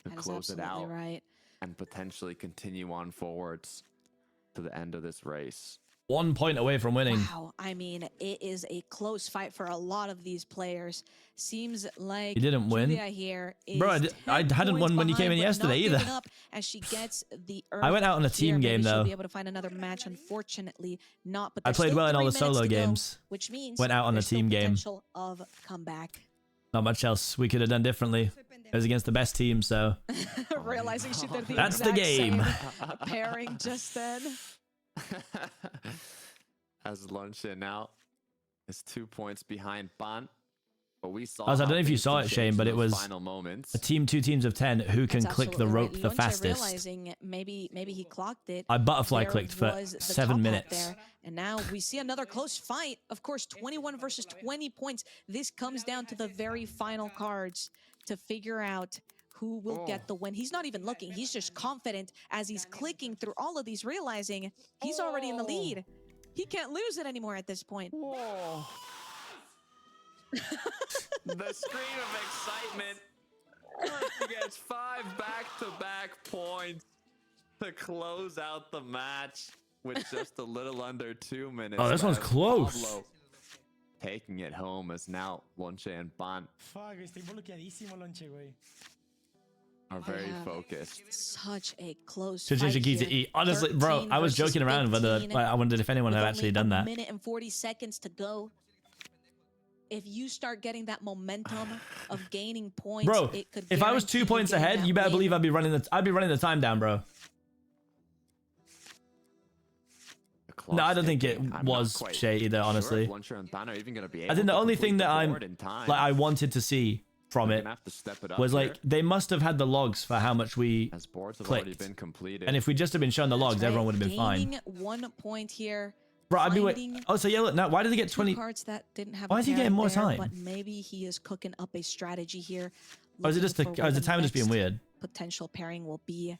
to close it out and potentially continue on forwards to the end of this race. 1 point away from winning. Wow, I mean, it is a close fight for a lot of these players. Seems like He didn't win. Julia here is Bro, I hadn't won when you came in yesterday either. As she gets the I went out on a team game though. She'll be able to find another match. Unfortunately, not. But I played well in all the 3 solo minutes to go, games. which means went out on a team game. Potential of comeback. Not much else we could have done differently. It was against the best team, so Realizing she did the that's the exact game. same pairing just then. As Lunshin now is 2 points behind Ban. But we saw I don't know if you saw it, Shane, but it was final moments. a team, 2 teams of 10 who can That's click the absolutely rope right. the Luncha fastest. Realizing maybe he clocked it. I butterfly There clicked for was the 7 top hat minutes. there, and now we see another close fight. Of course, 21 versus 20 points. This comes down to the very final cards to figure out who will get the win. He's not even looking. He's just confident as he's clicking through all of these, realizing he's already in the lead. He can't lose it anymore at this point. Whoa. The scream of excitement. He gets 5 back-to-back points to close out the match with just a little under 2 minutes. Oh, this one's left. close. Pablo taking it home as now Lonche and Ban Fuck, estoy bloqueadísimo, Lonche, güey. are very focused. Such a close Should fight to here. eat. Honestly, bro, 13 I was versus joking around, but 15 I wondered if anyone with had only actually done that. A minute and 40 seconds to go. If you start getting that momentum of gaining points, Bro, it could if I was 2 guarantee points getting ahead, that you better win. believe I'd be running the time down, bro. No, I don't think it was Shay either, honestly. I think the only thing that I wanted to see from it was like they must have had the logs for how much we clicked, and if we just had been shown the logs, That's right. everyone would have been fine. Gaining 1 point here. Bro, I'd be finding oh, so yeah, look, now why did they get 2 20? cards that didn't have Why a is he pair getting more there, time? But maybe he is cooking up a strategy here. Or is it just the time just being next weird? Potential pairing will be.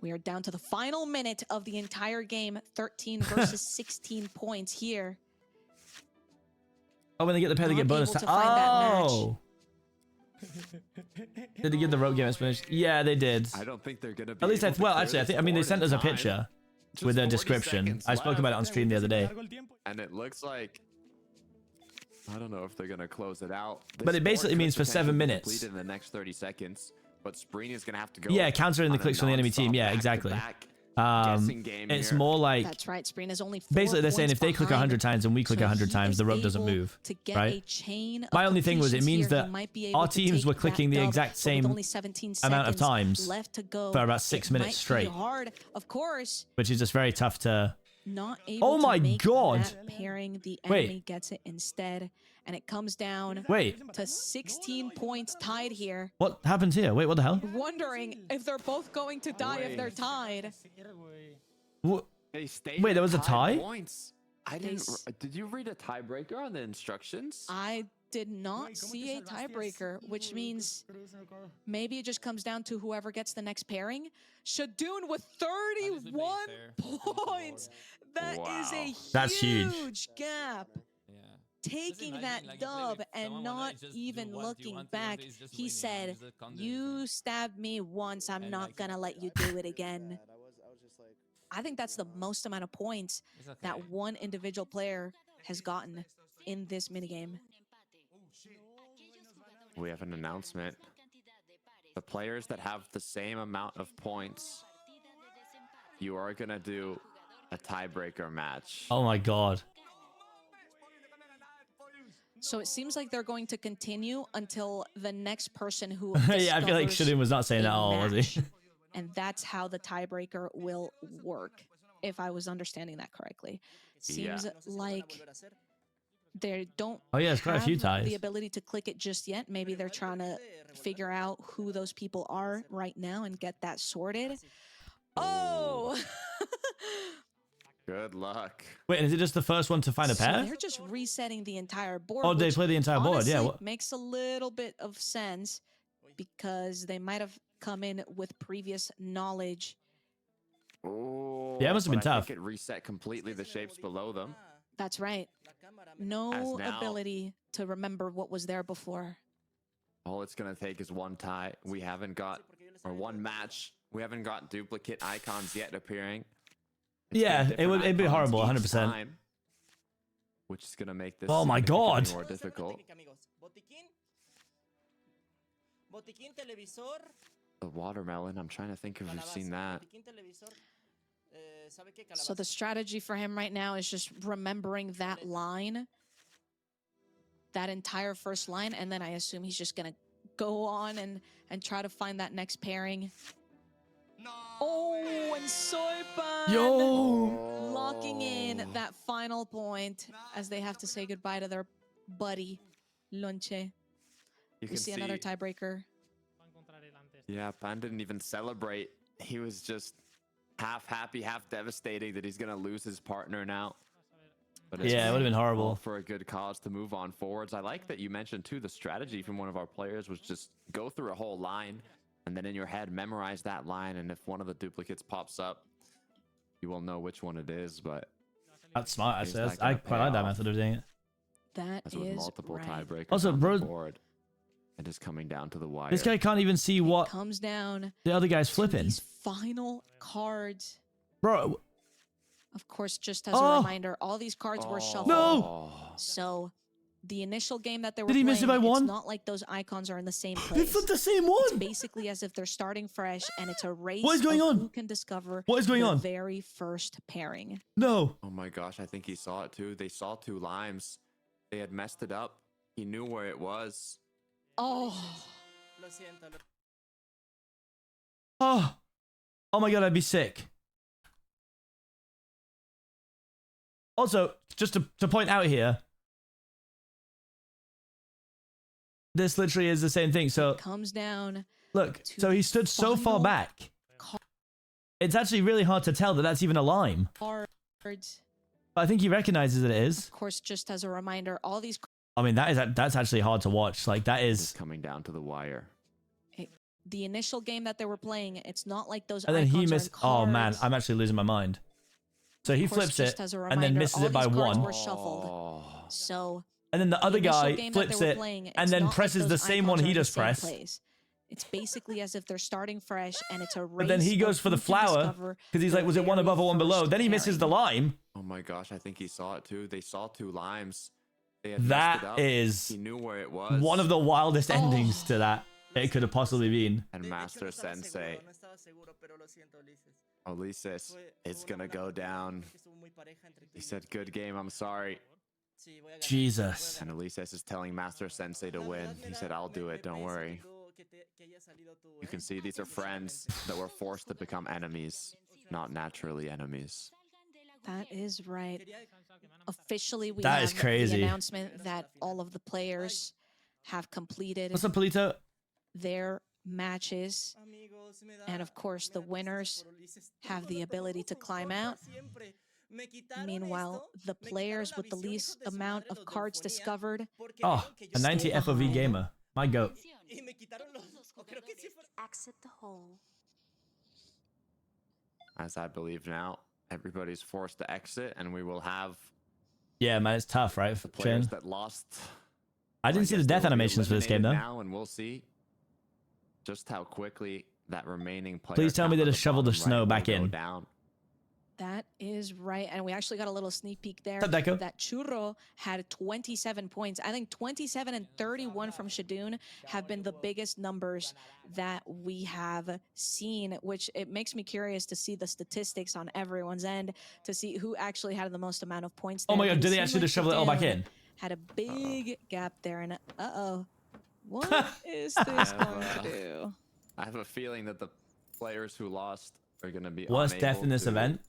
We are down to the final minute of the entire game. 13 versus 16 points here. Oh, when they get the pair, they get Not bonus able time. to find that match. Oh. Did they give the rope game explanation? Yeah, they did. I don't think they're gonna be At least able to well, clear actually, this they board sent in us a time. picture Just with their 40 description. seconds I spoke about it on left. stream the other day. And it looks like I don't know if they're gonna close it out. But it basically means for 7 minutes. Complete in the next 30 seconds. But Spring is gonna have to go. Yeah, countering the on a clicks from the enemy team. nonstop Yeah, exactly. back-to-back guessing game It's here. more like That's right. Spreen is only 4 basically they're saying points if they click behind, 100 times and we click so 100 he times, is the rope doesn't able move, to get right? a chain of My only thing was it completions means here. He that might be able our to teams take were that clicking the dub, exact but with same only 17 amount of seconds times left to go. for about 6 It minutes might be straight, hard, of course. which is just very tough to. Not able Oh my to make God. that pairing. The Wait. enemy gets it instead, and it comes down Wait, to 16 points tied here. what happened here? Wait, what the hell? Wondering if they're both going to die if they're tied. They stayed Wait, there at was a tie? Points. I didn't. Did you read a tiebreaker on the instructions? I did not see a tiebreaker, which means maybe it just comes down to whoever gets the next pairing. Shadoon with 31 points. That is a That's huge. huge gap. Taking that dub and not even looking back, he said, "You stabbed me once, I'm not gonna let you do it again." I think that's the most amount of points that one individual player has gotten in this minigame. We have an announcement. The players that have the same amount of points, you are gonna do a tiebreaker match. Oh my God. So it seems like they're going to continue until the next person who Yeah, I feel like discovers Shadoon was not saying that at a all, was match. he? And that's how the tiebreaker will work, if I was understanding that correctly. Seems like they don't Oh yeah, it's quite a few have ties. the ability to click it just yet. Maybe they're trying to figure out who those people are right now and get that sorted. Oh! Good luck. Wait, and is it just the first one to find a So pair? they're just resetting the entire board. Oh, they which play the entire board. Yeah. honestly What? makes a little bit of sense because they might have come in with previous knowledge. Oh, Yeah, it must have been but I tough. think it reset completely the shapes below them. That's right. No ability to remember what was there before. All it's going to take is one tie. We haven't got, or one match. We haven't got duplicate icons yet appearing. Yeah, it'd be horrible, 100%. Which is going to make this oh my god more difficult. The watermelon, I'm trying to think if we've seen that. So the strategy for him right now is just remembering that line, that entire first line, and then I assume he's just gonna go on and try to find that next pairing. Oh, and Soyban locking in that final point as they have to say goodbye to their buddy Lonche. We see another tiebreaker. Yeah, Pan didn't even celebrate. He was just half happy, half devastating that he's gonna lose his partner now. But yeah, it would have been horrible. For a good cause to move on forwards. I like that you mentioned too, the strategy from one of our players was just go through a whole line and then in your head memorize that line, and if one of the duplicates pops up, you will know which one it is. But that's smart, actually. I quite like that method of doing it. That is with multiple tiebreakers also, bro, board. And is coming down to the wire. This guy can't even see what comes down the other guy's flipping. These final cards. Bro. Of course, just as a reminder, all these cards were shuffled. No! So the initial game that they were Did he playing, miss it by one? It's not like those icons are in the same place. They flipped the same one! It's basically as if they're starting fresh, and it's a race what is going on? Who can discover what is going the on? very first pairing. No. Oh my gosh, I think he saw it too. They saw two limes. They had messed it up. He knew where it was. Oh. Oh my god, I'd be sick. Also, just to point out here, this literally is the same thing. So it comes down. Look, so he stood so far back. It's actually really hard to tell that that's even a lime. Cards. But I think he recognizes that it is. Of course, just as a reminder, all these. I mean, that's actually hard to watch. Like that is coming down to the wire. The initial game that they were playing, it's not like those. And then he missed. Oh man, I'm actually losing my mind. So he flips it and then misses it by one. Were shuffled. So. And then the other guy flips it and then presses the same one he just pressed. It's basically as if they're starting fresh, and it's a race. But then he goes for the flower because he's like, was it one above or one below? Then he misses the lime. Oh my gosh, I think he saw it too. They saw two limes. That is he knew where it was. One of the wildest endings to that it could have possibly been. And Master Sensei, Ulises, it's gonna go down. He said, "Good game. I'm sorry." Jesus. And Ulises is telling Master Sensei to win. He said, "I'll do it. Don't worry." You can see these are friends that were forced to become enemies, not naturally enemies. That is right. Officially, we that have is crazy. The announcement that all of the players have completed. What's up, Polito? Their matches, and of course, the winners have the ability to climb out. Meanwhile, the players with the least amount of cards discovered. Oh, a 90 FOV gamer. My goat. Exit the hole. As I believe now, everybody's forced to exit, and we will have. Yeah, man, it's tough, right? The players that lost. I didn't see the death animations for this game, though. Now, and we'll see just how quickly that remaining player. Please tell me they just shoveled the snow back in. Down. That is right. And we actually got a little sneak peek there. That Churro had 27 points. I think 27 and 31 from Shadoon have been the biggest numbers that we have seen, which it makes me curious to see the statistics on everyone's end to see who actually had the most amount of points there. Oh my god, did they actually just shovel it all back in? Had a big gap there, and what is this going to do? I have a feeling that the players who lost are going to be worst death in this event.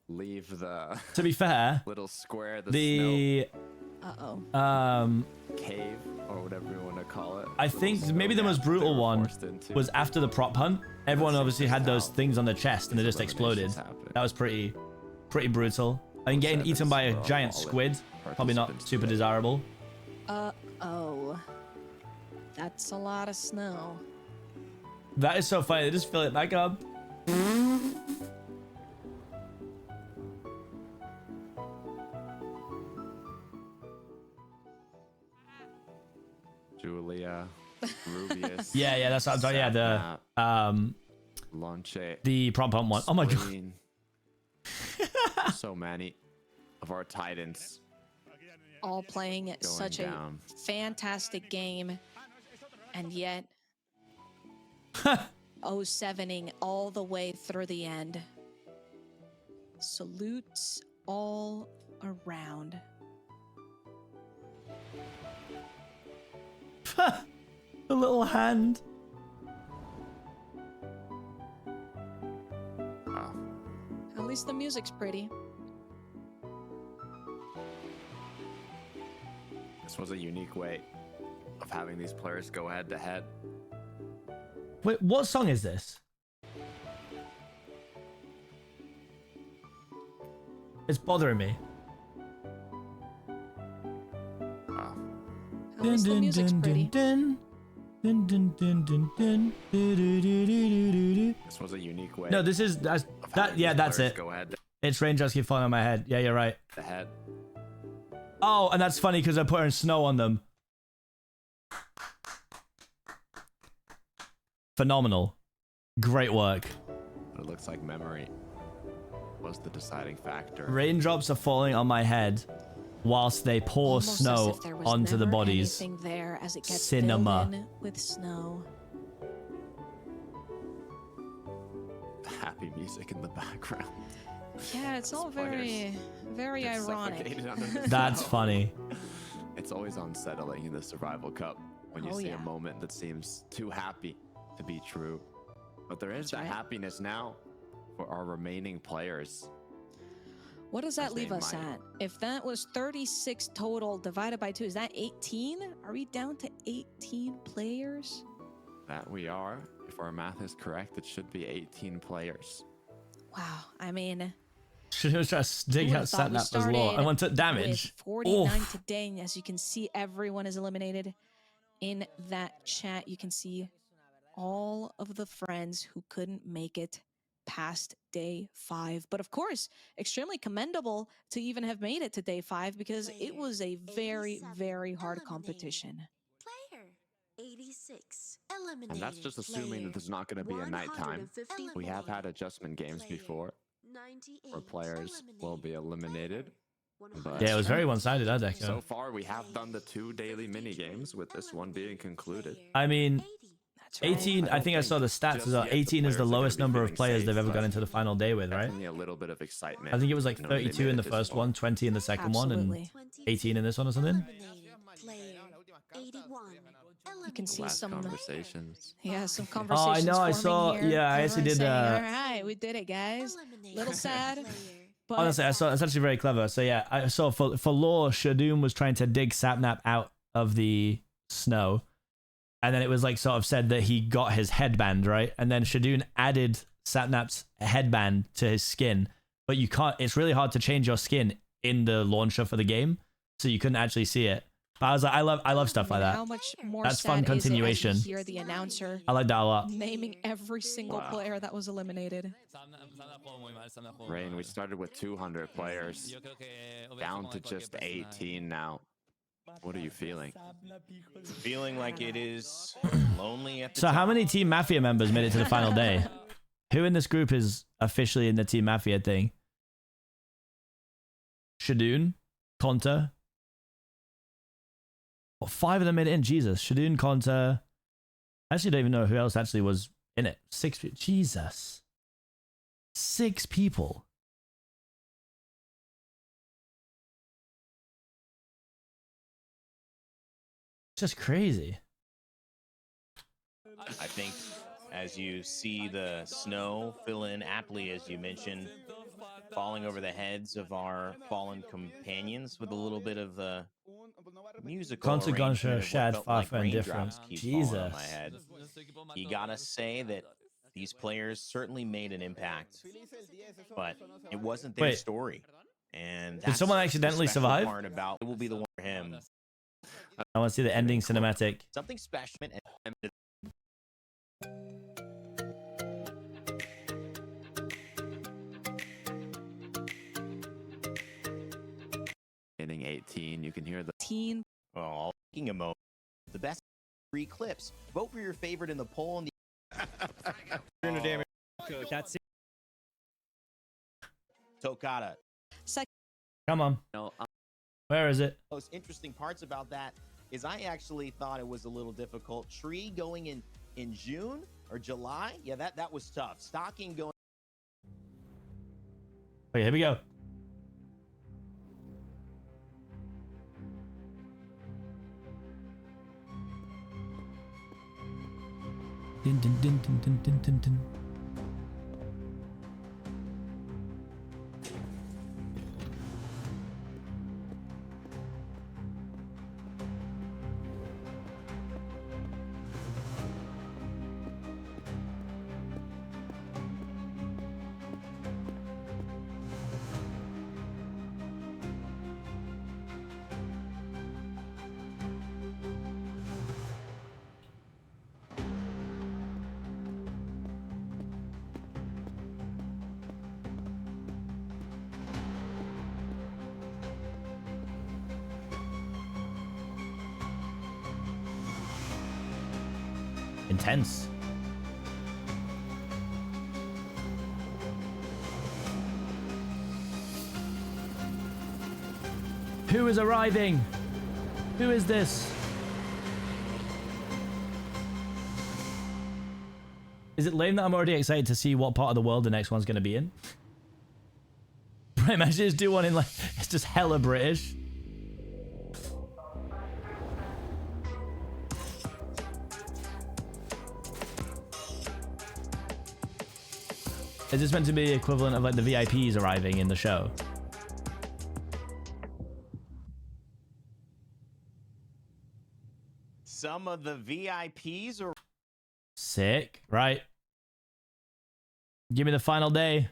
Leave the. To be fair, little square. The cave or whatever you want to call it. I think maybe the most brutal one was after the prop hunt. Everyone obviously had those things on their chest and they just exploded. That was pretty brutal. I mean, getting eaten by a giant squid, probably not super desirable. That's a lot of snow. That is so funny. They just fill it back up. Julia, Rubius. Yeah, that's what I'm talking. Yeah, the prompt pump one. Oh my god. So many of our Titans all playing such a fantastic game, and yet 0-7ing all the way through the end. Salutes all around. The little hand. Wow. At least the music's pretty. This was a unique way of having these players go head to head. Wait, what song is this? It's bothering me. Wow. At least the music's pretty. This was a unique way. No, this is that. Yeah, that's it. It's raindrops keep falling on my head. Yeah, you're right. The head. Oh, and that's funny because they're putting snow on them. Phenomenal. Great work. It looks like memory was the deciding factor. Raindrops are falling on my head whilst they pour Almost snow onto the bodies. There as it gets Cinema. filled in with snow. Happy music in the background. Yeah, it's all very ironic. That's funny. It's always unsettling in the Survival Cup when you see a moment that seems too happy to be true. But there is that happiness now for our remaining players. What does that leave us at? If that was 36 total divided by 2, is that 18? Are we down to 18 players? That we are. If our math is correct, it should be 18 players. Wow, I mean... Should have just dig out Satnap as well. I want to damage. 49 today, and as you can see, everyone is eliminated. In that chat, you can see all of the friends who couldn't make it past day 5. But of course, extremely commendable to even have made it to day 5 because it was a very, very hard competition. Player 86. And that's just assuming that there's not going to be a nighttime. We have had adjustment games before where players will be eliminated. But yeah, it was very one-sided, I think. So far, we have done the 2 daily mini games, with this one being concluded. I mean, 18, I think I saw the stats as well. 18 is the lowest number of players they've ever gone into the final day with, right? A little bit of excitement. I think it was like 32 in the first one, 20 in the second one, and 18 in this one or something. You can see some conversations. Yeah, some conversations. Oh, I know. I saw. Here. Yeah, I actually did. All right, we did it, guys. Little sad. But honestly, I saw. It's actually very clever. So yeah, I saw for lore, Shadoon was trying to dig Sapnap out of the snow, and then it was like sort of said that he got his headband right, and then Shadoon added Sapnap's headband to his skin, but you can't. It's really hard to change your skin in the launcher for the game, so you couldn't actually see it. But I was like, I love stuff like that. How much more That's sad fun is it as you continuation. hear the announcer I like that a lot. naming every single player that was eliminated. Rain, we started with 200 players, down to just 18 now. What are you feeling? Feeling like it is lonely at the So top. how many Team Mafia members made it to the final day? Who in this group is officially in the Team Mafia thing? Shadoon, Conta. Well, 5 of them made it in. Jesus. Shadoon, Conta. I actually don't even know who else actually was in it. 6 people. Jesus. 6 people. Just crazy. I think as you see the snow fill in aptly, as you mentioned, falling over the heads of our fallen companions with a little bit of the musical Conta, arrangement of Shad, what felt like Fafa, and raindrops Different. keep falling on Jesus. my head. You gotta say that these players certainly made an impact, but it wasn't their Wait. story. And Did that's someone the accidentally special survive? part about it will be the one for him. I want to see the ending cinematic. Something special. hitting 18. You can hear the teen. Oh, speaking of mo, the best 3 clips. Vote for your favorite in the poll. In the That's it. Tokata. Come on. no, Where is it? Most interesting parts about that is I actually thought it was a little difficult. Tree going in June or July. Yeah, that was tough. Stocking going. Okay, here we go. Dun, dun, dun, dun, dun, dun, dun, dun. Intense. Who is arriving? Who is this? Is it lame that I'm already excited to see what part of the world the next one's going to be in? Imagine just do one in like, it's just hella British. Is this meant to be the equivalent of like the VIPs arriving in the show? Some of the VIPs are Sick, right? Give me the final day.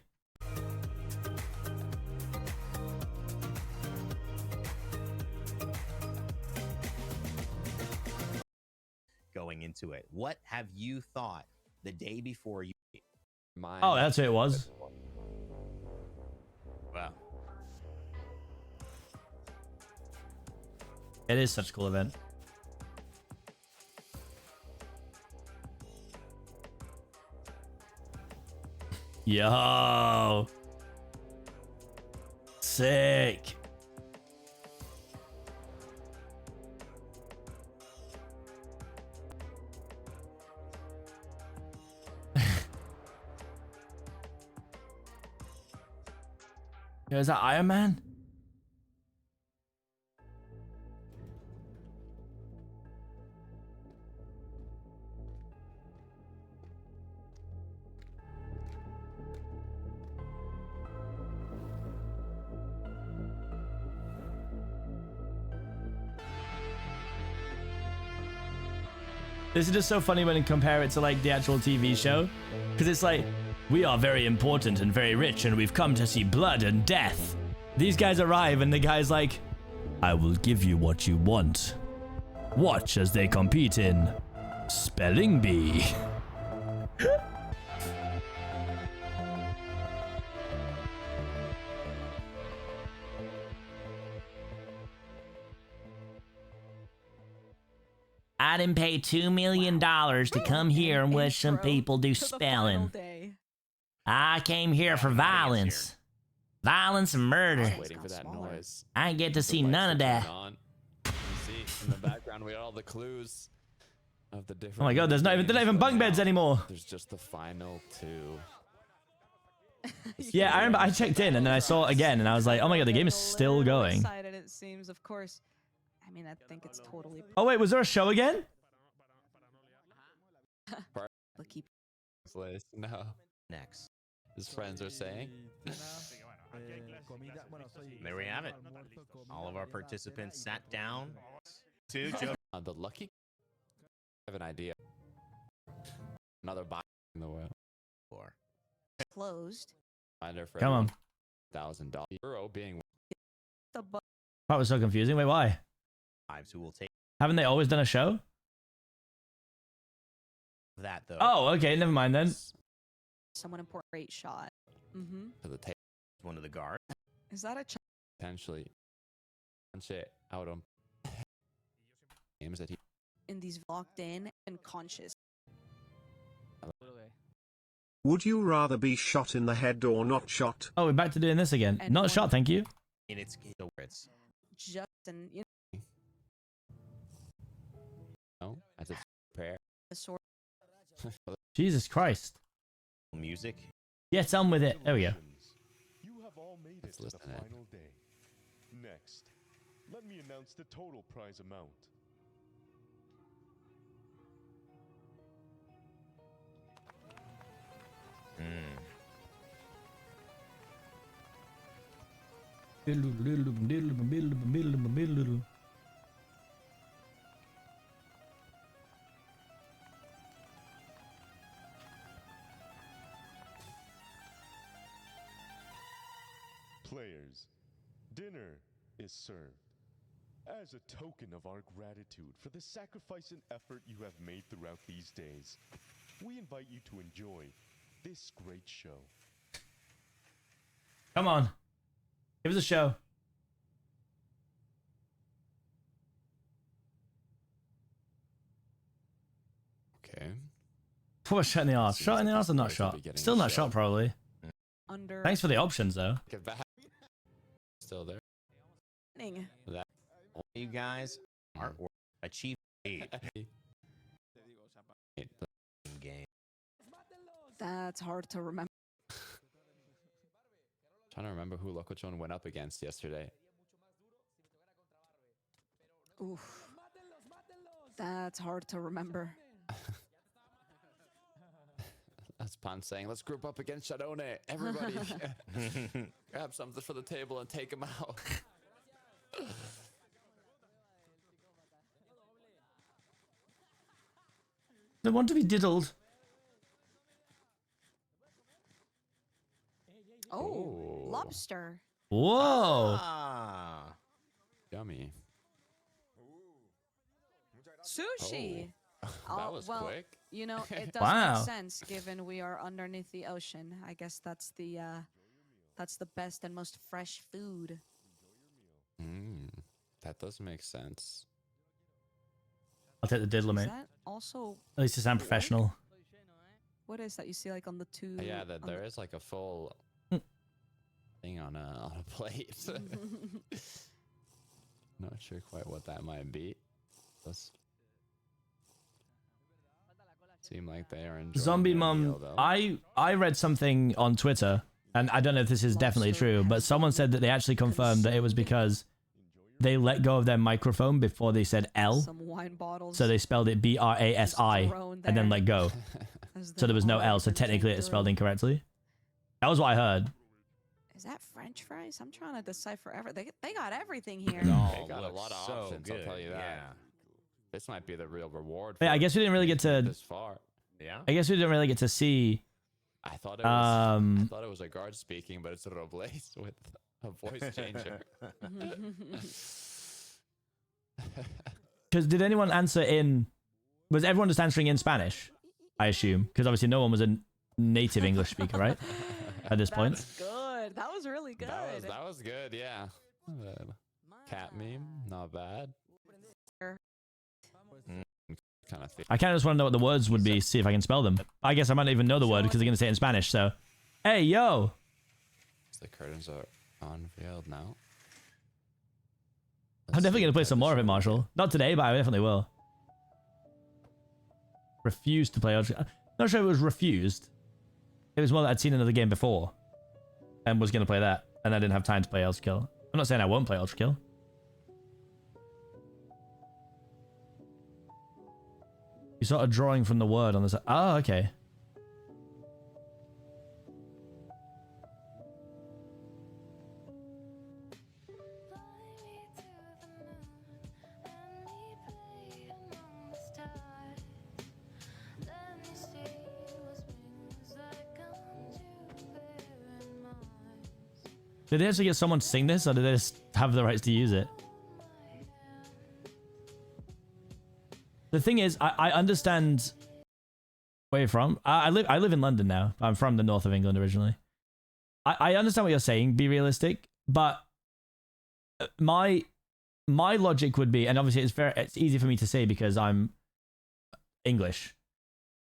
going into it. What have you thought the day before you? Oh, that's who it was. Wow. It is such a cool event. Yo. Sick. Yo, is that Iron Man? This is just so funny when you compare it to like the actual TV show, because it's like, we are very important and very rich and we've come to see blood and death. These guys arrive and the guy's like, I will give you what you want. Watch as they compete in Spelling Bee. I didn't pay $2 million to come here and watch some people do spelling. I came here for violence. Violence and murder. Waiting for that noise. I didn't get to see none of that. You see in the background we got all the clues of the different. Oh my god, they're not even bunk beds anymore. There's just the final two. Yeah, I remember I checked in and then I saw it again and I was like, oh my god, the game is still going. Excited, it seems, of course. I mean, I think it's totally. Oh wait, was there a show again? No. Next. His friends are saying. There we have it. All of our participants sat down. Two jokes. The lucky. I have an idea. Another buy in the world. Closed. Finder for Come on. $1,000 euro being. The That was so confusing. Wait, why? Who will take Haven't they always done a show? that though? Oh, okay, never mind then. someone important. Great shot. To the table. One of the guards. Is that a Potentially shit out on games that he. In these locked in and conscious. Would you rather be shot in the head or not shot? Oh, we're back to doing this again. And Not one- shot, thank you. And it's Just and you No, as a prayer. the sword. Jesus Christ. music. Get on with it. There we go. You have all made it Let's to the listen to it. final day. Next, let me announce the total prize amount. Players, dinner is served. As a token of our gratitude for the sacrifice and effort you have made throughout these days, we invite you to enjoy this great show. Come on. Give us a show. Okay. Poor shot in the arse. Seems Shot in the like arse or the not players will shot? be getting Still a not show. shot, probably. Under Thanks for the options, though. Get back. Still there. You guys are achieving game. That's hard to remember. Trying to remember who Locochon went up against yesterday. Oof. That's hard to remember. That's Pan saying, let's group up against Shadone. Everybody grab something for the table and take him out. They want to be diddled. Oh, lobster. Whoa. Ah. Yummy. Sushi. That was well, quick. You know, it does Wow. make sense given we are underneath the ocean. I guess that's the best and most fresh food. That does make sense. I'll take the diddler, Is mate. that also At least it sound professional. what is that you see like on the two? Yeah, on there is like a full thing on a plate. Not sure quite what that might be. Does seem like they are enjoying Zombie their Mum, meal, though. I read something on Twitter, and I don't know if this is definitely true, but someone said that they actually confirmed that it was because they let go of their microphone before they said L, some wine bottles. so they spelled it B-R-A-S-I, thrown and then there. let go. as So there was no they're L, so already technically it's spelled good. incorrectly. That was what I heard. Is that French fries? I'm trying to decipher everything. They got everything here. They got a looks lot of so options, good. I'll tell you that. Yeah. This might be the real reward. Yeah, I for guess we didn't really get making it to. this far. Yeah. I guess we didn't really get to see. I thought it was. I thought it was a guard speaking, but it's Robles with a voice changer. Because did anyone answer in? Was everyone just answering in Spanish? I assume, because obviously no one was a native English speaker, right? At this point. That's good. That was really good. That was good, yeah. Cat meme, not bad. Kind of thing. I kind of just want to know what the words would be, see if I can spell them. I guess I might not even know the word because they're going to say it in Spanish, so. Hey, yo! The curtains are unveiled now. I'm definitely going to play some more of it, Marshall. Not today, but I definitely will. Refused to play Ultra. Not sure if it was refused. It was more that I'd seen another game before and was going to play that, and I didn't have time to play Ultra Kill. I'm not saying I won't play Ultra Kill. You saw a drawing from the word on the side. Oh, okay. Did they actually get someone to sing this, or did they just have the rights to use it? The thing is, I understand where you're from. I live in London now. I'm from the north of England originally. I understand what you're saying. Be realistic, but my my logic would be, and obviously it's easy for me to say because I'm English,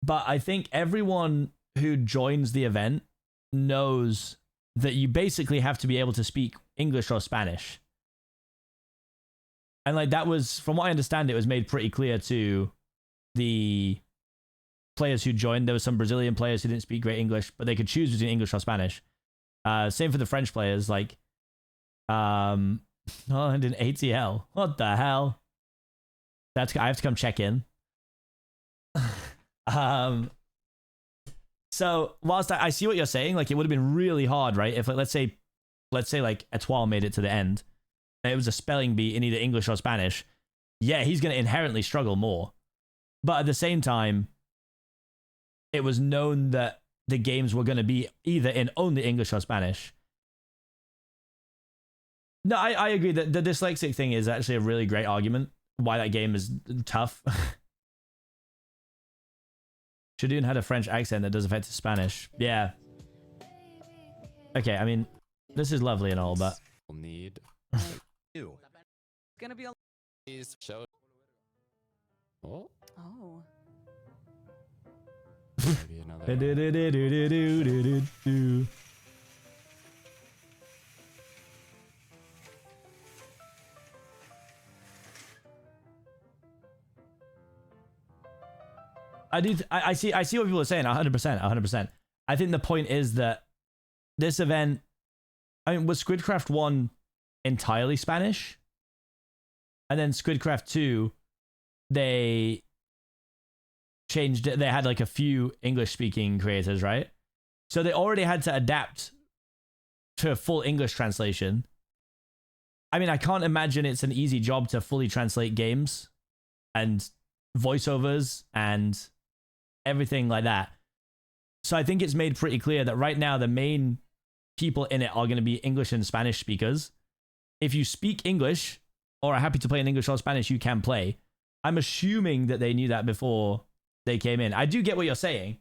but I think everyone who joins the event knows that you basically have to be able to speak English or Spanish. And like that was, from what I understand, it was made pretty clear to the players who joined. There were some Brazilian players who didn't speak great English, but they could choose between English or Spanish. Same for the French players, like oh, and an ATL. What the hell? I have to come check in. So whilst I see what you're saying, like it would have been really hard, right? If like, let's say like Etoile made it to the end, and it was a spelling bee in either English or Spanish. Yeah, he's going to inherently struggle more. But at the same time, it was known that the games were going to be either in only English or Spanish. No, I agree that the dyslexic thing is actually a really great argument why that game is tough. Showdown had a French accent that does affect his Spanish. Yeah. Okay, I mean, this is lovely and all, but... We'll need... It's gonna be a... Show... Oh. Oh. Maybe another... I see what people are saying. 100%. I think the point is that this event, I mean, was SquidCraft 1 entirely Spanish? And then SquidCraft 2, they changed it. They had like a few English speaking creators, right? So they already had to adapt to a full English translation. I mean, I can't imagine it's an easy job to fully translate games and voiceovers and everything like that. So I think it's made pretty clear that right now the main people in it are going to be English and Spanish speakers. If you speak English or are happy to play in English or Spanish, you can play. I'm assuming that they knew that before they came in. I do get what you're saying.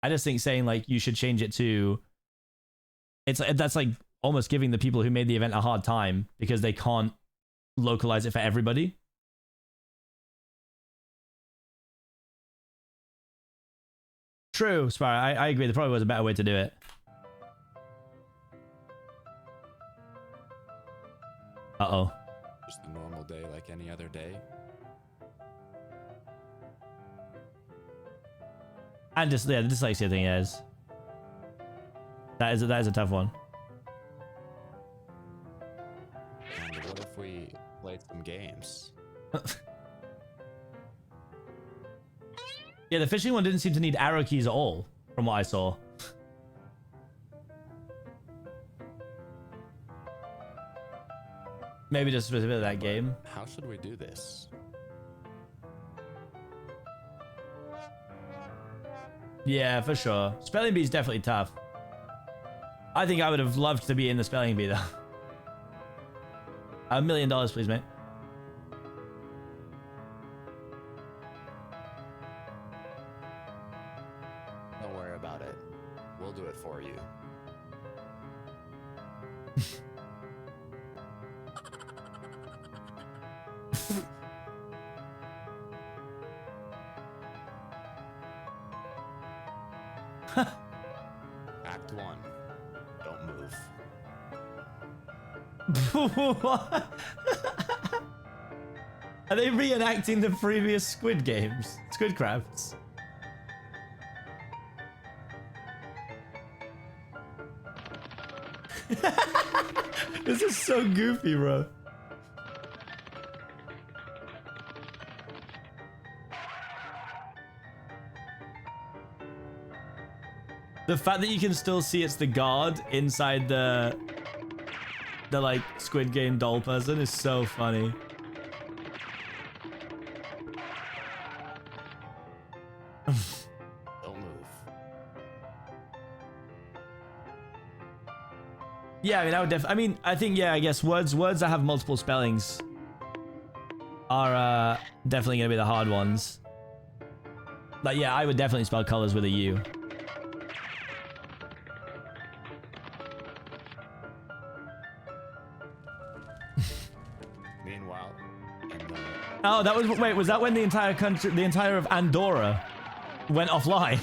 I just think saying like you should change it to, that's like almost giving the people who made the event a hard time because they can't localize it for everybody. True, Spire. I agree. There probably was a better way to do it. Uh-oh. Just a normal day like any other day. And just, yeah, the dyslexia thing is. That is a tough one. And what if we played some games? Yeah, the fishing one didn't seem to need arrow keys at all, from what I saw. Maybe just a bit of that game. How should we do this? Yeah, for sure. Spelling bee is definitely tough. I think I would have loved to be in the spelling bee, though. $1 million, please, mate. Don't worry about it. We'll do it for you. Act 1. Don't move. What? Are they reenacting the previous Squid games? Squid Crafts? This is so goofy, bro. The fact that you can still see it's the guard inside the like Squid Game doll person is so funny. Don't move. Yeah, I mean, I think, yeah, I guess words that have multiple spellings are definitely gonna be the hard ones. Like, yeah, I would definitely spell colors with a U. Meanwhile, Oh, that was... Wait, was that when the entire country... The entire of Andorra went offline?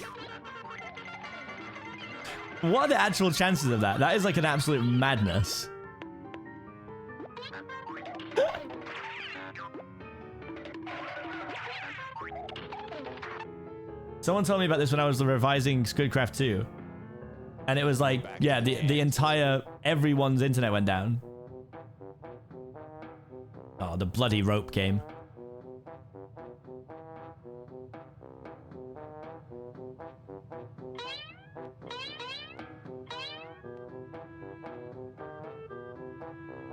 What are the actual chances of that? That is like an absolute madness. Someone told me about this when I was revising SQUIDcraft 2. And it was like, yeah, the entire... Everyone's internet went down. Oh, the bloody rope game.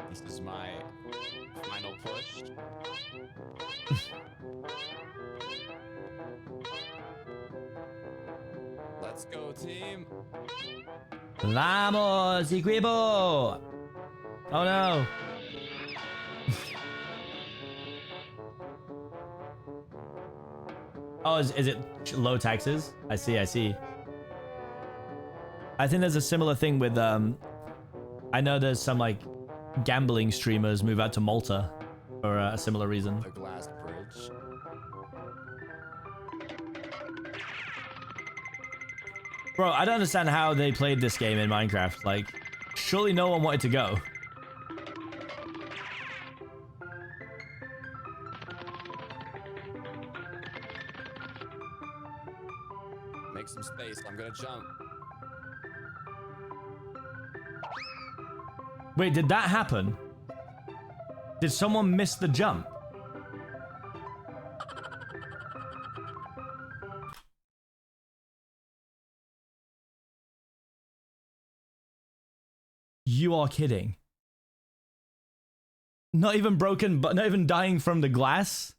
This is my final push. Let's go, team. Vamos, equipo! Oh no. Oh, is it low taxes? I see, I see. I think there's a similar thing with, I know there's some, like, gambling streamers move out to Malta for a similar reason. The glass bridge. Bro, I don't understand how they played this game in Minecraft. Like, surely no one wanted to go. Make some space. I'm gonna jump. Wait, did that happen? Did someone miss the jump? You are kidding. Not even broken, but not even dying from the glass?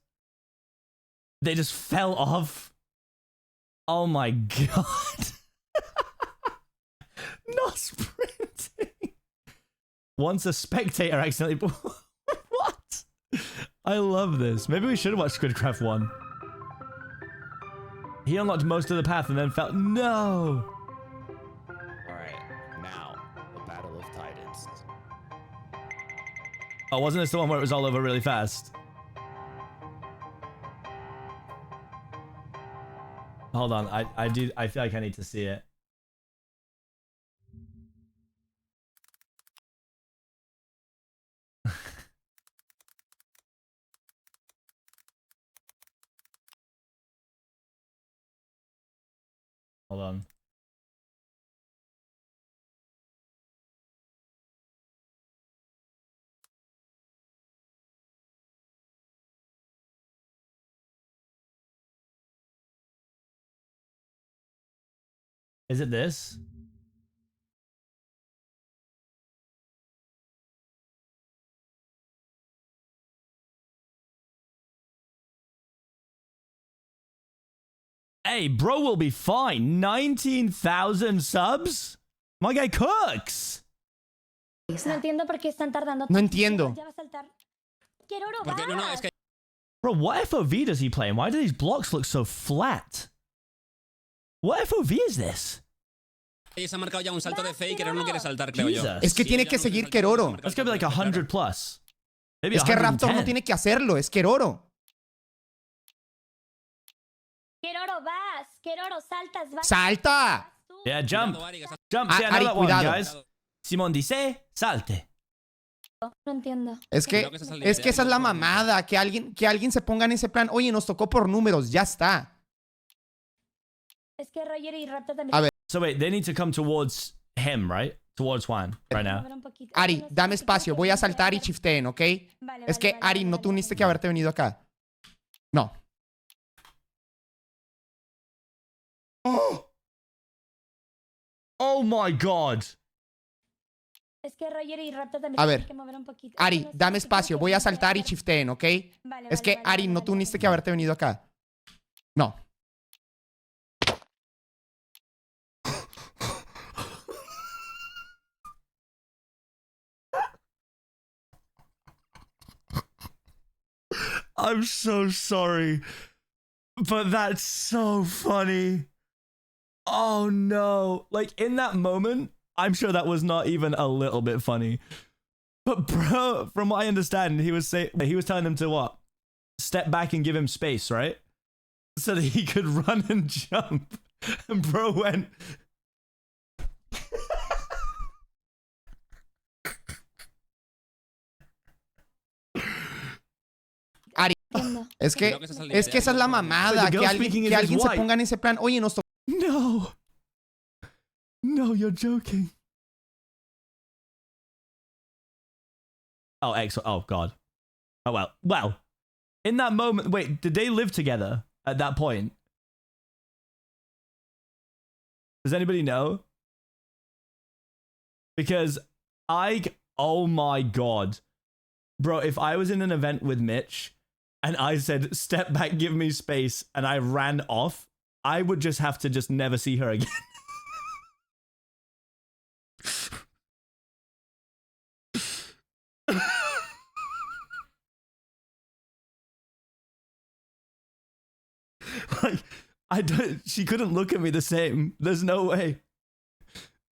They just fell off? Oh my god. Not sprinting. Once a spectator accidentally... What? I love this. Maybe we should watch SQUIDcraft 1. He unlocked most of the path and then fell... No! Alright, now, the Battle of Titans. Oh, wasn't this the one where it was all over really fast? Hold on, I feel like I need to see it. Hold on. Is it this? Hey, bro will be fine. 19,000 subs? My guy cooks. No entiendo por qué están tardando. No entiendo. Ya va a saltar. Quiero oro, No, es que... Bro, what FOV does he play? And why do these blocks look so flat? What FOV is this? Se ha marcado ya un salto de fake, pero no quiere saltar, creo yo. Es que tiene que seguir Keroro. That's gonna be like 100 plus. Maybe Es que 110. Raptor no tiene que hacerlo, es Keroro. Keroro, vas. Keroro, saltas, vas. ¡Salta! Yeah, jump. Jump. See, I know Ari, that one, cuidado. guys. Simón dice, salte. No entiendo. Es que esa es la mamada, que alguien se ponga en ese plan. Oye, nos tocó por números, ya está. Es que Roger y Raptor también. A ver. So wait, they need to come towards him, right? Towards Juan, right now. Ari, dame espacio, voy a saltar y chifteen, ¿ok? Es que, Ari, no tuviste que haberte venido acá. No. Oh! Oh my god. Es que Roger y Raptor también A ver, tienen que mover un poquito. Ari, dame espacio, voy a saltar y chifteen, ¿ok? Es que, Ari, no tuviste que haberte venido acá. No. I'm so sorry, but that's so funny. Oh no. Like in that moment, I'm sure that was not even a little bit funny. But bro, from what I understand, he was telling them to what? Step back and give him space, right? So that he could run and jump. And bro went. Ari, es que esa es la mamada, que alguien se ponga en ese plan. Oye, nos No. No, you're joking. Oh, excellent. Oh, God. Oh, well. Well, in that moment, wait, did they live together at that point? Does anybody know? Because oh my God. Bro, if I was in an event with Mitch and I said, step back, give me space, and I ran off, I would just have to just never see her again. Like, she couldn't look at me the same. There's no way.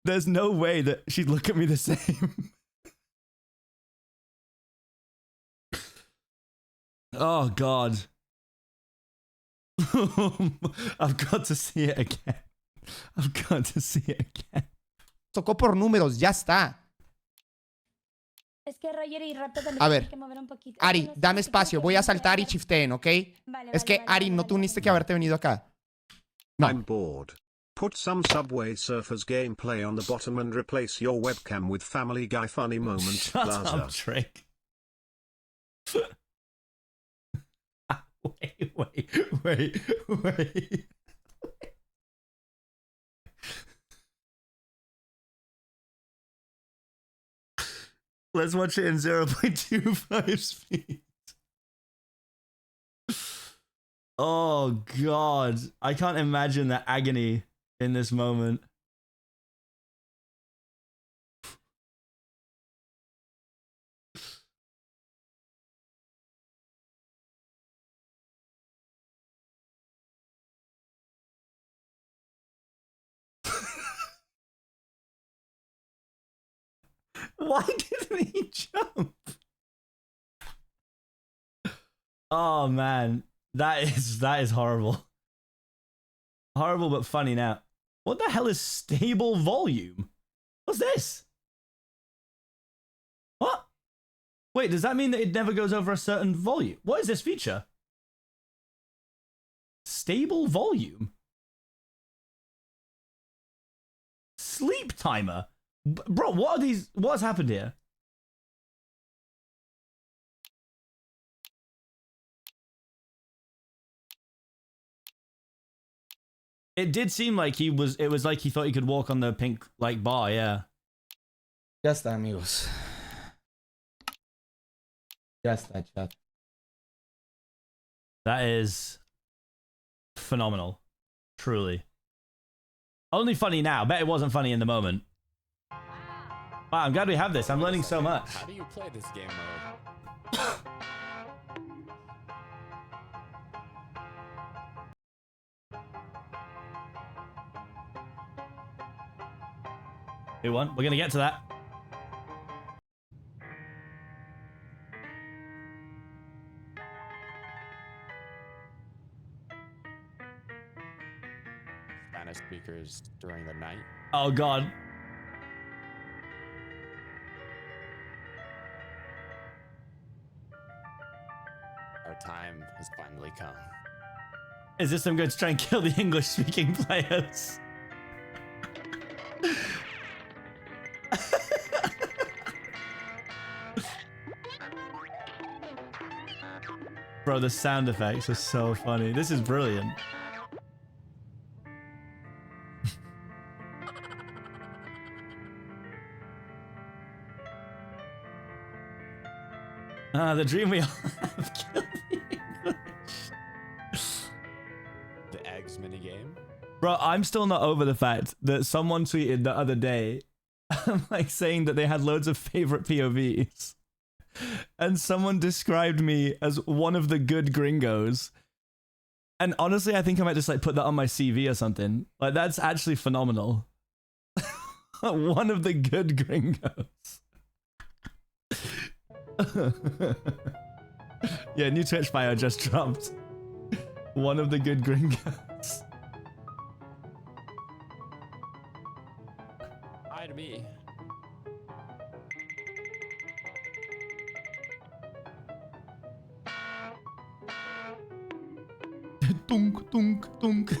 There's no way that she'd look at me the same. Oh, God. I've got to see it again. I've got to see it again. Tocó por números, ya está. Es que Roger y Raptor también A ver, tienen que mover un poquito. Ari, dame espacio, voy a saltar y chifteen, ¿ok? Es que, Ari, no tuviste que haberte venido acá. No. I'm bored. Put some Subway Surfers gameplay on the bottom and replace your webcam with Family Guy funny moment. Shut up, Drake. Wait. Let's watch it in 0.25 speed. Oh, God. I can't imagine the agony in this moment. Why didn't he jump? Oh, man. That is horrible. Horrible but funny now. What the hell is stable volume? What's this? What? Wait, does that mean that it never goes over a certain volume? What is this feature? Stable volume? Sleep timer? Bro, what are these? What's happened here? It did seem like it was like he thought he could walk on the pink like bar, yeah. Ya está, amigos. Ya está, chat. That is phenomenal. Truly. Only funny now. Bet it wasn't funny in the moment. Wow, I'm glad we have this. I'm learning so much. How do you play this game mode? Who won? We're gonna get to that. Spanish speakers during the night. Oh, God. Our time has finally come. Is this them going to try and kill the English-speaking players? Bro, the sound effects are so funny. This is brilliant. The dream we all have killed the English. The eggs minigame? Bro, I'm still not over the fact that someone tweeted the other day, like saying that they had loads of favorite POVs. And someone described me as one of the good gringos. And honestly, I think I might just like put that on my CV or something. Like, that's actually phenomenal. One of the good gringos. Yeah, new Twitch bio just dropped. One of the good gringos. Hi to me. Dunk, dunk, dunk.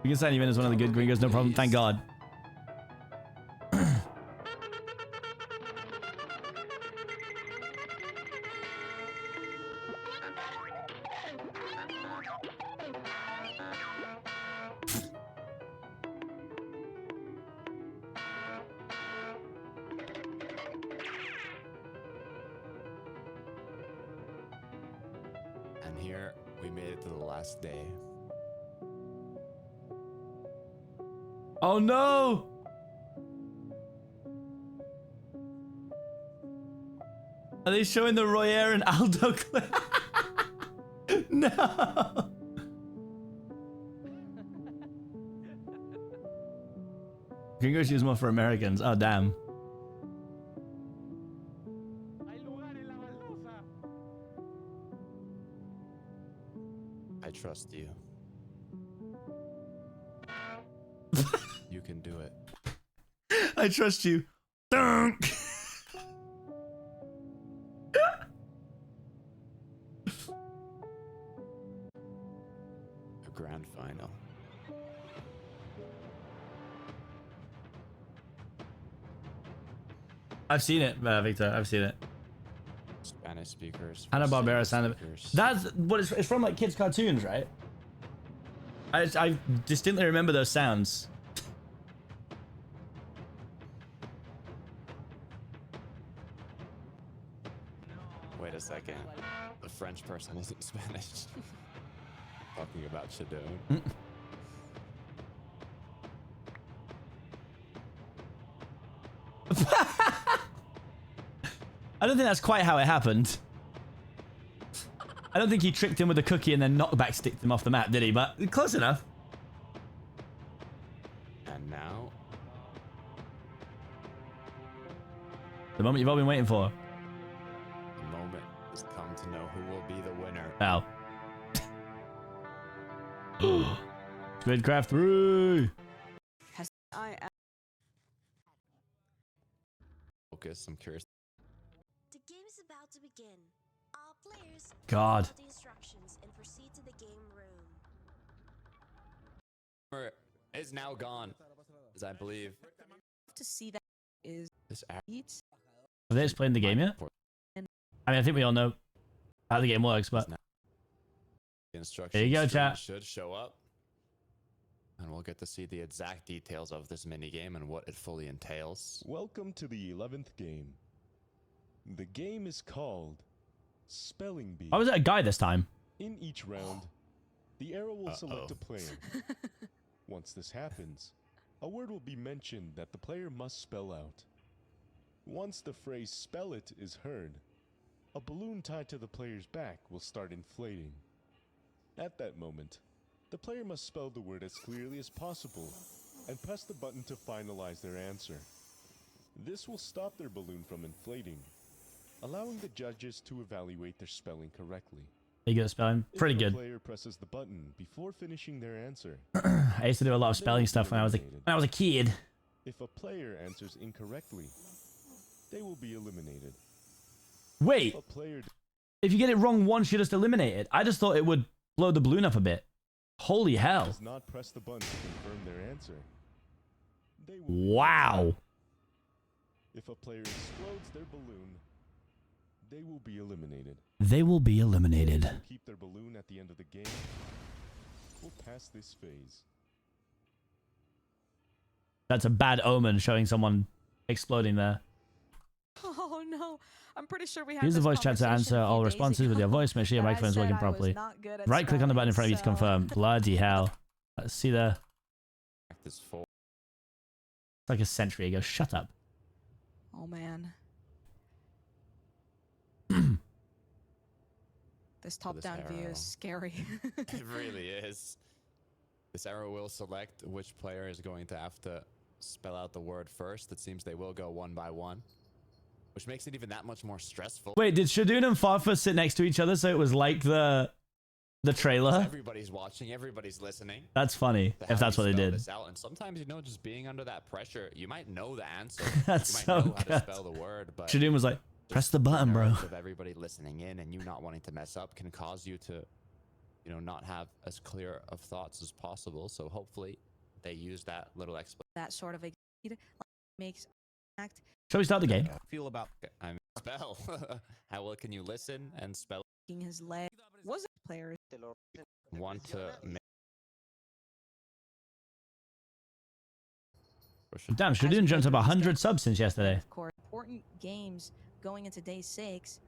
We can sign you in as one of the good gringos, no problem. Thank God. And here we made it to the last day. Oh no! Are they showing the Royer and Aldo clip? No! Gringos use more for Americans. Oh, damn. I trust you. You can do it. I trust you. Dunk! A grand final. I've seen it, Victor. I've seen it. Spanish speakers. Hanna-Barbera sound. That's what it's from, like kids' cartoons, right? I distinctly remember those sounds. Wait a second. The French person isn't Spanish. Talking about showdown. I don't think that's quite how it happened. I don't think he tricked him with a cookie and then knockback sticked him off the map, did he? But close enough. And now, The moment you've all been waiting for. the moment has come to know who will be the winner. Ow. Squidcraft 3! Focus, I'm curious. The game is about to begin. All players God. follow the instructions and proceed to the game room. Is now gone, as I believe. To see that is This eats. Have they explained the game yet? I mean, I think we all know how the game works, but... The instructions There you go, chat. should show up. And we'll get to see the exact details of this minigame and what it fully entails. Welcome to the 11th game. The game is called Spelling Bee. Why was it a guy this time? In each round, the arrow will select a player. Once this happens, a word will be mentioned that the player must spell out. Once the phrase "spell it" is heard, a balloon tied to the player's back will start inflating. At that moment, the player must spell the word as clearly as possible and press the button to finalize their answer. This will stop their balloon from inflating, allowing the judges to evaluate their spelling correctly. You good at spelling? Pretty If good. the player presses the button before finishing their answer, I used to do a lot of spelling stuff when I was a kid. if a player answers incorrectly, they will be eliminated. Wait, If a player if you get it wrong once, you're just eliminated. I just thought it would blow the balloon up a bit. Holy hell. does not press the button to confirm their answer, they will Wow. If a player explodes their balloon, they will be eliminated. They will be eliminated. Those who keep their balloon at the end of the game will pass this phase. That's a bad omen showing someone exploding there. Oh no, I'm pretty sure we have. Use the this voice chat to conversation answer a few all days responses with your ago voice. Make sure your that I microphone's said working I was properly. not good at Right click on the button in front of you to spelling, confirm. Bloody hell. Let's see there. Practice 4. It's like a century ago. Shut up. Oh man. This top-down view arrow. is scary. It really is. This arrow will select which player is going to have to spell out the word first. It seems they will go one by one, which makes it even that much more stressful. Wait, did Showdown and Farfa sit next to each other so it was like the trailer? Everybody's watching, everybody's listening. That's funny, if that's what they did. This out. And sometimes, you know, just being under that pressure, you might know the answer. That's you might so know how good. to spell the word, but Showdown was like, press the button, bro. Of everybody listening in and you not wanting to mess up can cause you to, you know, not have as clear of thoughts as possible. So hopefully they use that little explanation. That sort of makes act. Shall we start the game? Feel about I mean, spell. How well can you listen and spell? His leg was a player. Want to make Damn, Showdown jumped up 100 subs since yesterday. Of course, important games going into day 6.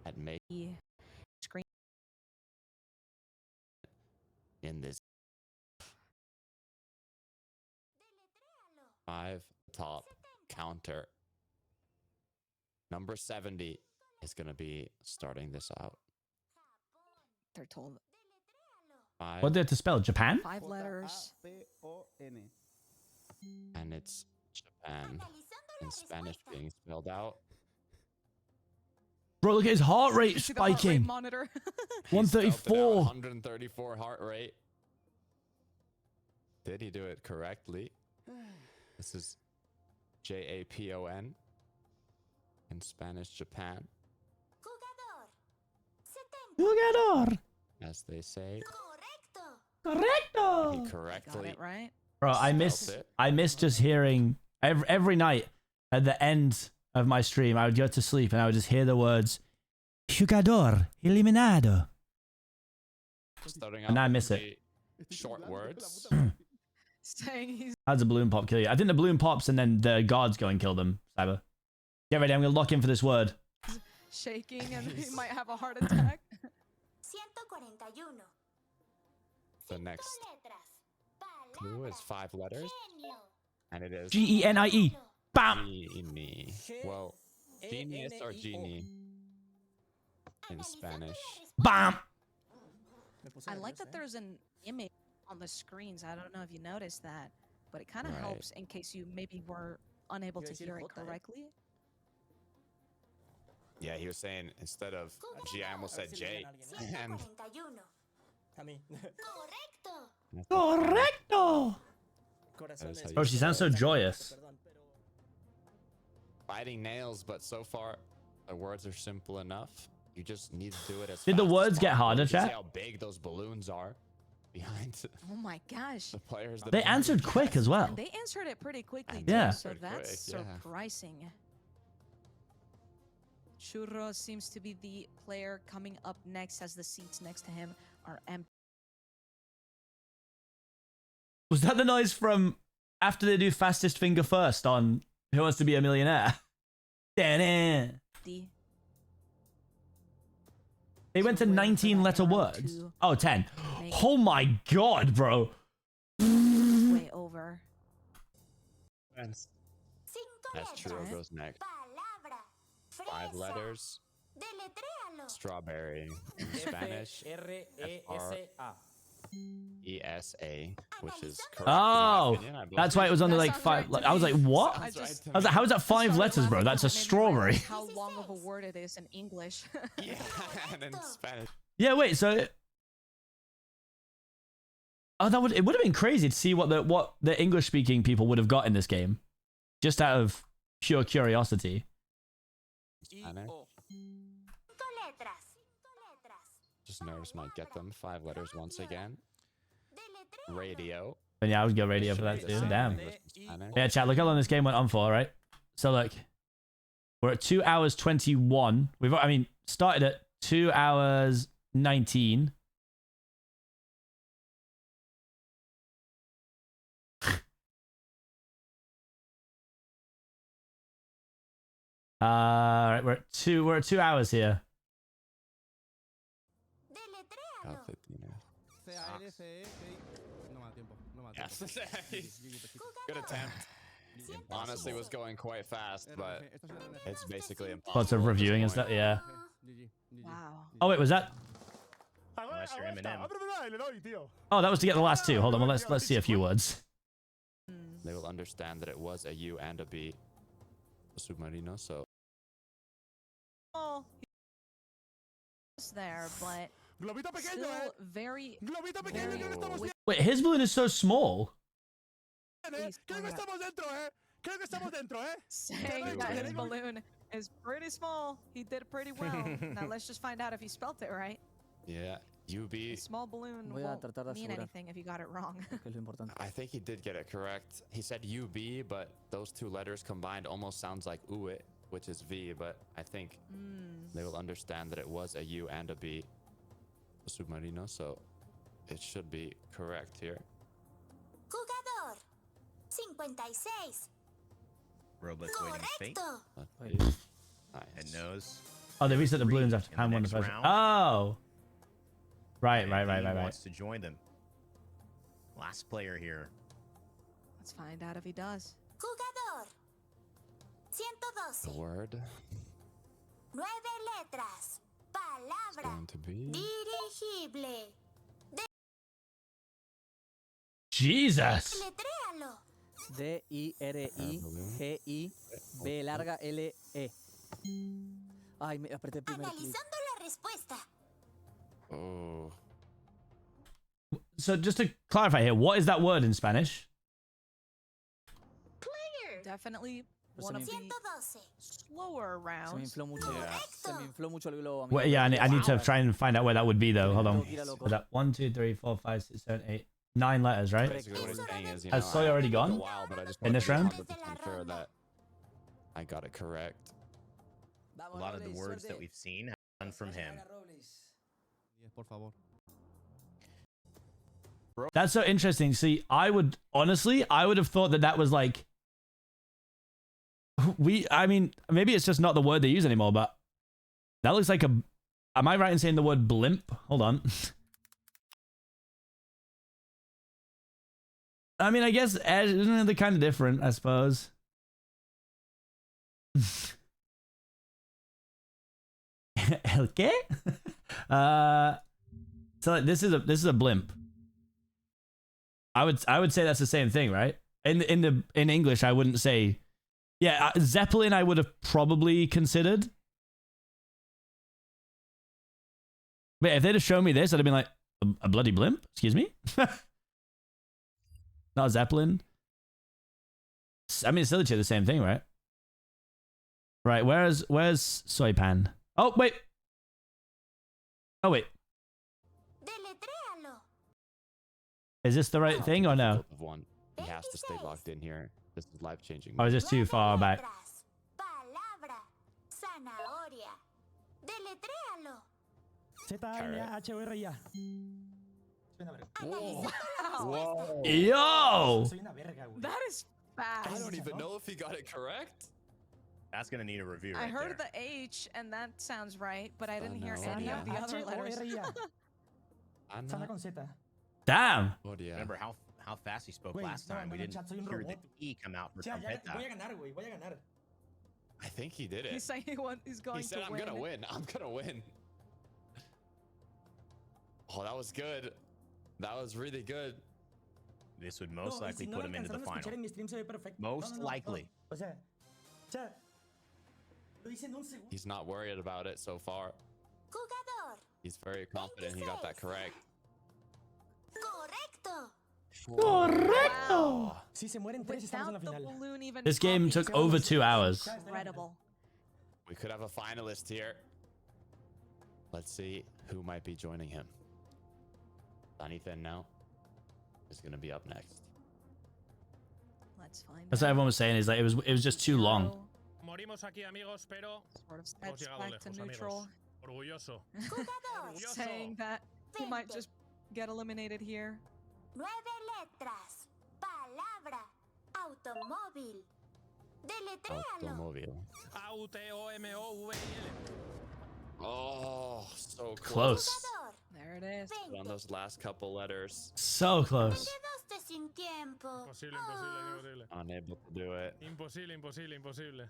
at make Screen in this 5 top counter. Number 70 is going to be starting this out. They're told 5, What did they have to spell? Japan? 5 letters. and it's Japan in Spanish being spelled out. Bro, look at his heart rate See the heart rate spiking. monitor. 134. 134 heart rate. Did he do it correctly? This is Japon in Spanish, Japan, Jugador. as they say. Correcto. He correctly. Got it right. Bro, I miss just hearing every night at the end of my stream, I would go to sleep and I would just hear the words Jugador eliminado. Starting And I out miss with it. the short words. Saying he's How does a balloon pop kill you? I think the balloon pops and then the guards go and kill them. Cyber. Get ready, I'm gonna lock in for this word. shaking and he might have a heart attack. The next clue is 5 letters, and it is Genie. Bam. Genie. Well, genius or genie in Spanish. Bam. I like that there's an image on the screens. I don't know if you noticed that, but it kind of Right. helps in case you maybe were unable to hear it correctly. Yeah, he was saying instead of G, I almost said J. And Correcto. that is how Oh, you she sounds so joyous. biting nails, but so far the words are simple enough. You just need to do it as Did the fast as words get possible. harder, You can see chat? how big those balloons are behind Oh my gosh. the players. that They answered quick as well. And they answered it pretty quickly And too, Yeah. so pretty that's quick, yeah. surprising. Churro seems to be the player coming up next as the seats next to him are empty. Was that the noise from after they do fastest finger first on Who Wants to Be a Millionaire? Da-na. They went to 19 letter words. Oh, 10. Oh my god, bro. Way over. As Churro goes next. 5 letters. Strawberry in Spanish. F-R-E-S-A, which is correct. in my Oh, opinion, I believe. that's why it was only That like sounds 5. right to Like, I was me. like, what? I I just was like, how is that 5 started letters, bro? laughing, That's a but it made me realize strawberry. How long of a word it is in English. Yeah, and in Spanish. Yeah, wait, so oh, it would have been crazy to see what the English speaking people would have got in this game. Just out of pure curiosity. Spanish. Just nerves might get them. 5 letters once again. Radio. And yeah, I would go radio for Should that be the too. same Damn. English and Spanish. Yeah, chat, look how long this game went on for, right? So look, we're at 2 hours 21. We've started at 2 hours 19. Right, we're at 2 hours here. Yes. Good attempt. Honestly, was going quite fast, but it's basically impossible. Lots of reviewing and stuff, yeah. Wow. Oh wait, was that? Unless you're Eminem. Oh, that was to get the last two. Hold on, well, let's see a few words. They will understand that it was a U and a B submarino, so. Oh, there, but still very. Wait, his balloon is so small. Saying that his balloon is pretty small. He did pretty well. Now let's just find out if he spelt it right. Yeah, UB. A small balloon won't mean anything if you got it wrong. I think he did get it correct. He said UB, but those two letters combined almost sounds like UIT, which is V, but I think they will understand that it was a U and a B submarino, so it should be correct here. Jugador 56. Robot's waiting fate. Nice. And knows. Oh, they reset the balloons after time one. Oh. Right. Wants to join them. Last player here. Let's find out if he does. Jugador 112. The word 9 letras. is Palabra. going to be. Dirigible. Jesus. Letréalo. D-I-R-I-G-I-B-L-E. Ay, me apreté el primer clic. Analizando la respuesta. Oh. So just to clarify here, what is that word in Spanish? Player. Definitely one of the 112. slower Se me rounds. infló mucho. Se me infló mucho el globo. Well, yeah, I need to try and find out where that would be though. Hold on. Tira loco. Is that 1, 2, 3, 4, 5, 6, 7, 8, 9 letters, right? Basically what he's saying is, Has Soy already gone in this round? Sure that I got it correct. A lot of the words that we've seen have come from him. That's so interesting. See, I would have thought that was like I mean, maybe it's just not the word they use anymore, but that looks like am I right in saying the word blimp? Hold on. I mean, I guess they're kind of different, I suppose. Okay. So like, this is a blimp. I would say that's the same thing, right? In English, I wouldn't say. Yeah, Zeppelin I would have probably considered. But if they'd have shown me this, I'd have been like, a bloody blimp? Excuse me? Not Zeppelin. I mean, it's literally the same thing, right? Right, where's Soypan? Oh, wait. Oh, wait. Deletréalo. Is this the right thing or no? One. He has to stay locked in here. This is life changing. Or is this too far back? Palabra. Zanahoria. Deletréalo. Z-A-N-H-O-R-I-A. Whoa. Yo! That is fast. I don't even know if he got it correct. That's gonna need a review. I heard the H, and that sounds right, but I didn't hear any of the other letters. Damn. Remember how fast he spoke last time? We didn't hear the E come out for trompeta. I think he did it. He's saying he's going He said, to I'm win. gonna win. I'm gonna win. Oh, that was good. That was really good. This would most likely put him into the final. Most likely. He's not worried about it so far. Jugador. He's very confident he got that correct. Correcto. Correcto. Without the balloon even This game took over 2 hours. Incredible. We could have a finalist here. Let's see who might be joining him. Donny Thin now is going to be up next. Let's find That's what everyone was saying. Is like it was just too long. Morimos aquí, amigos, pero sort of steps back to neutral. Orgulloso. Saying that he might just get eliminated here. 9 letras. Palabra. Automóvil. Deletréalo. Automóvil. A-U-T-O-M-O-V-I-L. Oh, so Close. There it is. On those last couple letters. So close. Quedaste sin tiempo. Imposible, imposible, imposible. Unable to do it. Imposible, imposible, imposible.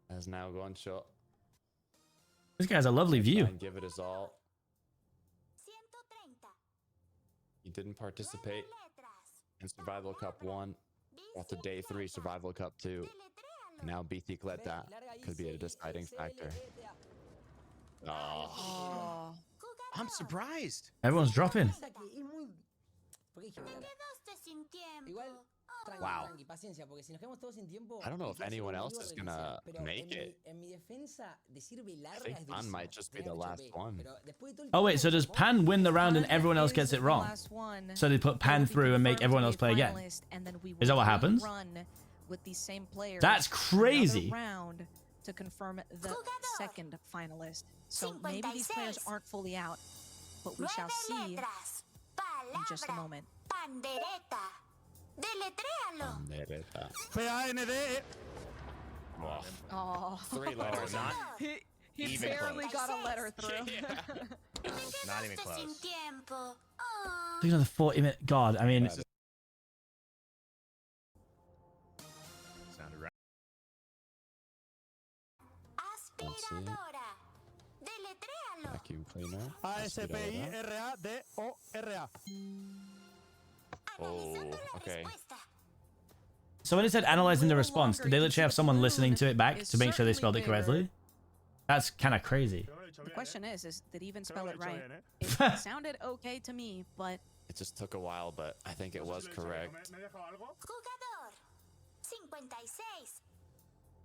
Has now gone shot. This guy has a lovely view. And give it his all. He didn't participate in Survival Cup 1. Got to day 3 Survival Cup 2. Now Bicicleta could be a deciding factor. Oh. I'm surprised. Everyone's dropping. Wow. I don't know if anyone else is gonna make it. I think Pan might just be the last one. Oh wait, so does Pan win the round and everyone else gets it wrong? So they put Pan through and make everyone else play again? Is that what happens? That's crazy. Round to confirm the second finalist. So maybe these players aren't fully out, but we shall see in just a moment. P-A-N-D-E. Oh. 3 letters. Not He even barely close. got a letter through. Not even close. Look at the 40-minute. God, I mean. Sounded right. Let's see. Vacuum cleaner. A-S-P-I-R-A-D-O-R-A. Oh, okay. So when it said analyzing the response, did they literally have someone listening to it back to make sure they spelled it correctly? That's kind of crazy. The question is did he even spell it right? It sounded okay to me, but It just took a while, but I think it was correct.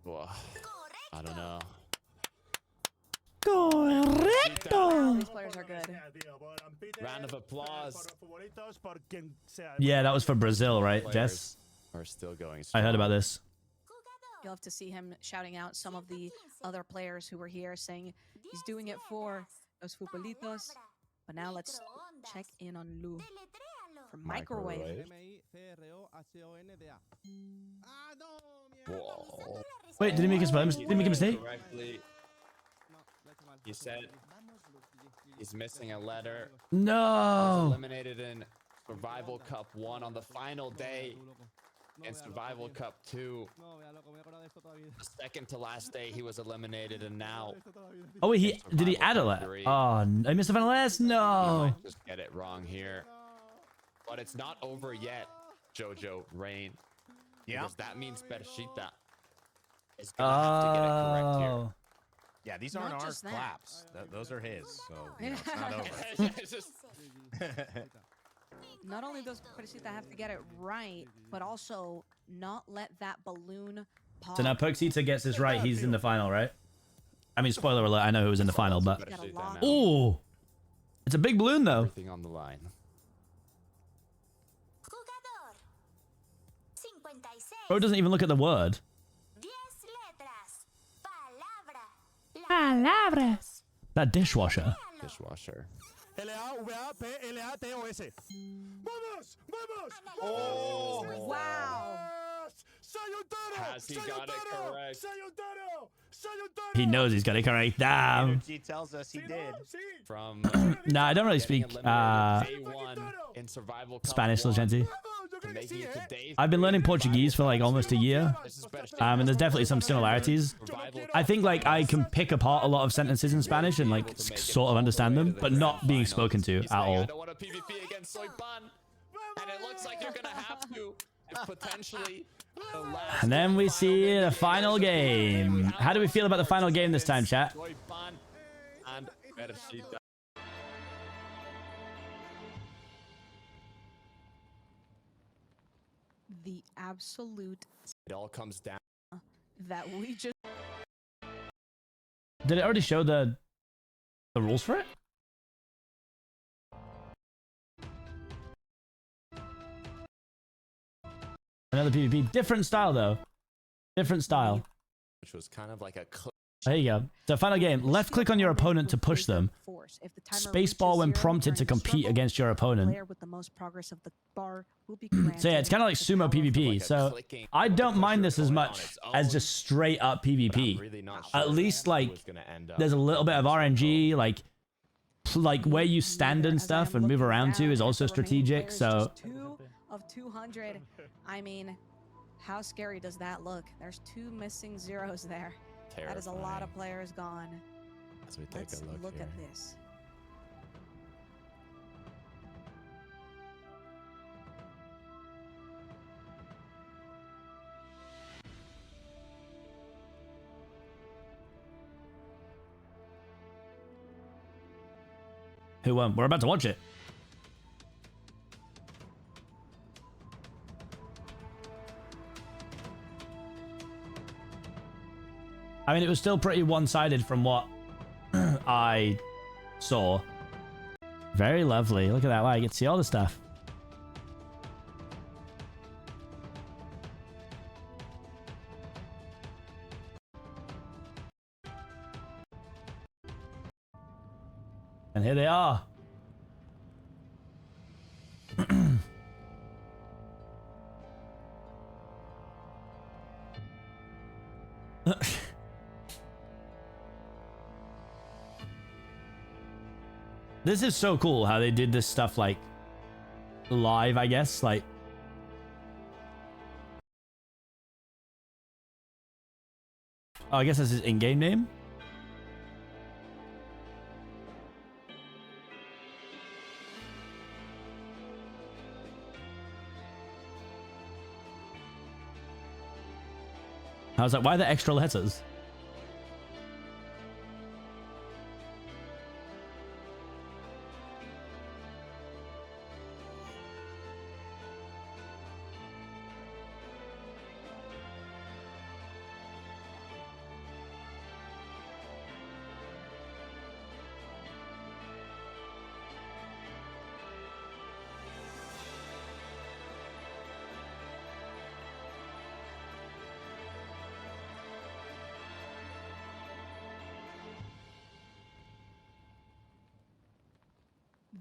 Well, I don't know. Correcto. these players are good. Round of applause. Yeah, that was for Brazil, right, Players Jess? are still going I heard strong. about this. You'll have to see him shouting out some of the other players who were here saying he's doing it for Los Futbolitos. But now let's check in on Lou for Microwave. Whoa. Wait, did he make a mistake? Correctly. He said he's missing a letter. No. Was eliminated in Survival Cup 1 on the final day. In Survival Cup 2, the second to last day, he was eliminated, and now. Oh wait, did he add a letter? Oh, I missed the final S. I No. might just get it wrong here, but it's not over yet, Jojo Rain. Yeah. Because that means Pershita is gonna have to get it correct here. Oh. Yeah, these aren't Not our just that. claps. Those are his, so you know, it's not over. It's just- Not only does Percita have to get it right, but also not let that balloon pop. So now Perksita gets this right. He's in the final, right? I mean, spoiler alert. I know who was in the final, but oh, it's a big balloon though. Everything on the line. Bro doesn't even look at the word. Palabras. That dishwasher. Dishwasher. L-A-V-A-P-L-A-T-O-S. ¡Vamos! ¡Vamos! Oh, wow. Has he got it correct? He knows he's got it correct. Damn. Energy tells us he did. From Nah, I don't really speak day 1 in Survival Cup Spanish, 1 Legenti. to making it to day I've been learning Portuguese for like almost a year. And there's definitely some similarities. I think like I can pick apart a lot of sentences in Spanish and like sort of understand them, but not being spoken to at all. I don't want a PvP against Soypan, and it looks like you're gonna have to. If potentially the last And then we see the final game. How do we feel about the final game this time, chat? Soypan and Pershita. The absolute It all comes down. that we just Did it already show the rules for it? Another PvP. Different style, though. Different style. Which was kind of like a There you go. So final game. Left click on your opponent to push them. Spacebar when prompted to compete against your opponent. with the most progress of the bar will be So yeah, it's kind of like sumo PvP. So I don't mind this as much as just straight up PvP. At least like there's a little bit of RNG, like where you stand and stuff and move around to is also strategic. So 2 of 200. I mean, how scary does that look? There's 2 missing zeros there. That is a lot of players gone. As we take Let's a look at here. this. Who won? We're about to watch it. I mean, it was still pretty one-sided from what I saw. Very lovely. Look at that. Wow, you can see all the stuff. And here they are. This is so cool how they did this stuff like live, I guess. Like, oh, I guess that's his in-game name. I was like, why are there extra letters?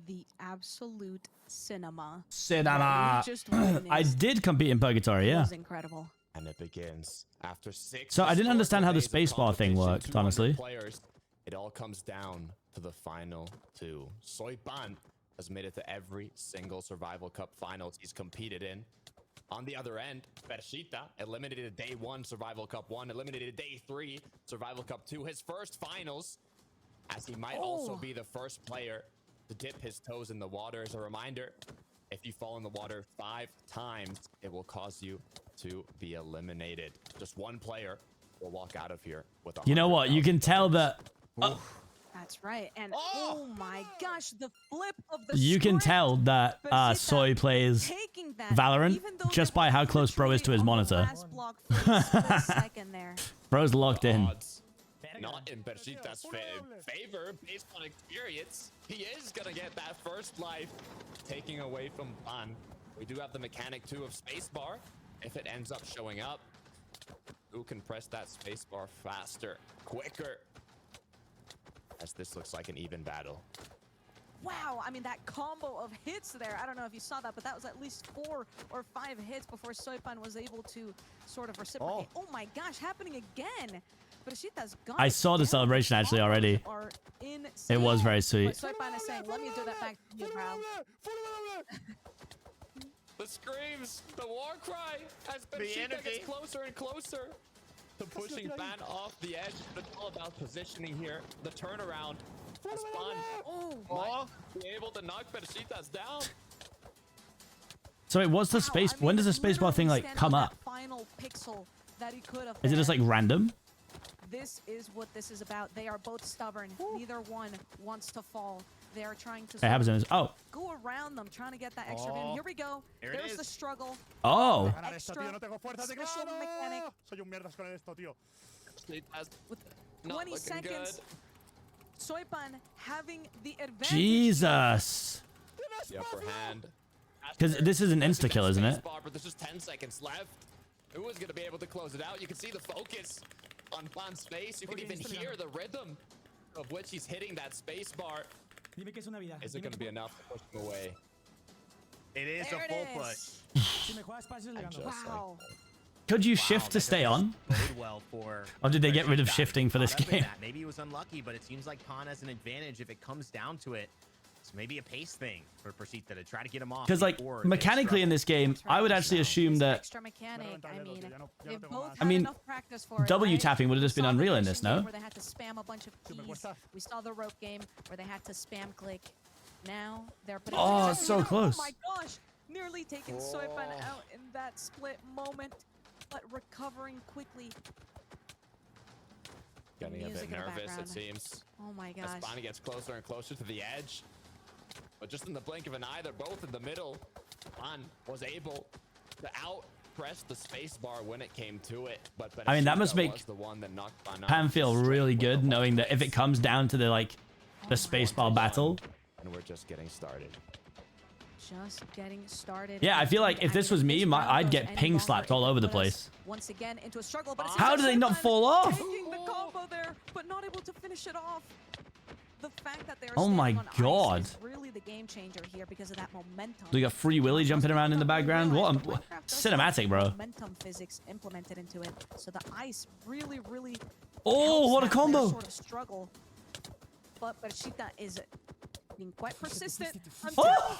The absolute cinema. Cinema. I did compete in Purgatory, yeah. It was incredible. And it begins after 6. So I didn't understand how the spacebar thing worked, 200 honestly. Players, it all comes down to the final 2. Soypan has made it to every single Survival Cup finals he's competed in. On the other end, Pershita eliminated Day 1 Survival Cup 1, eliminated Day 3 Survival Cup 2, his first finals, as he might also be the first player to dip his toes in the water. As a reminder, if you fall in the water 5 times, it will cause you to be eliminated. Just one player will walk out of here with a. You know what? You can tell that. That's right. And oh my gosh, the flip of the You can tell that Soy plays Valorant just by how close Bro is to his monitor. Bro's locked in. Not in Pershita's favor, based on experience. He is gonna get that first life, taking away from Pan. We do have the mechanic too of spacebar. If it ends up showing up, who can press that spacebar faster, quicker? As this looks like an even battle. Wow, I mean, that combo of hits there, I don't know if you saw that, but that was at least 4 or 5 hits before Soypan was able to sort of reciprocate. Oh my gosh, happening again. I saw the celebration actually already. It was very sweet. Soypan is saying, let me do that back to you, bro. The screams, the war cry, as Pershita gets closer and closer to pushing Ban off the edge. But it's all about positioning here. The turnaround is fun. Might be able to knock Pershita's down. So it was the space. When does the spacebar thing like come up? Is it just like random? This is what this is about. They are both stubborn. Neither one wants to fall. They are trying to go around them, trying to get that extra win. Here we go. There's the struggle. Oh. Extra special mechanic. With 20 seconds. Soypan having the advantage. Jesus. The upper hand. Because this is an insta kill, isn't it? But there's just 10 seconds left. Who is going to be able to close it out? You can see the focus on Plan's face. You can even hear the rhythm of which he's hitting that space bar. Is it going to be enough to push him away? It is a full push. Wow. Could you shift to stay on? Or did they get rid of shifting for this game? Maybe he was unlucky, but it seems like Pan has an advantage if it comes down to it. So maybe a pace thing for Persita to try to get him off. Because like mechanically in this game, I would actually assume that. Extra mechanic. They've both I mean, had enough practice for it, W right? tapping would have just been We saw the unreal in this, fishing game no? Where they had to spam a bunch of keys. We saw the rope game where they had to spam click. Now they're putting. Oh, it's so close. Oh my gosh! Nearly taking Soypan out in that split moment, but recovering quickly. Getting a bit nervous, it seems. Oh my gosh. As Bonnie gets closer and closer to the edge. But just in the blink of an eye, they're both in the middle. Ban was able to out-press the spacebar when it came to it. But I mean, that must make Pan feel really good, knowing that if it comes down to the spacebar battle. And we're just getting started. Just getting started. Yeah, I feel like if this was me, I'd get ping slapped all over the place. Once again into a struggle, but How do they not fall off? Taking the combo there, but not able to finish it off. The fact that they're Oh my god. is really the game changer here because of that momentum. We got Free Willy jumping around in the background. What cinematic, bro. Momentum physics implemented into it, so the ice really. Oh, what a combo! Sort of struggle, but Persita is being quite persistent. How?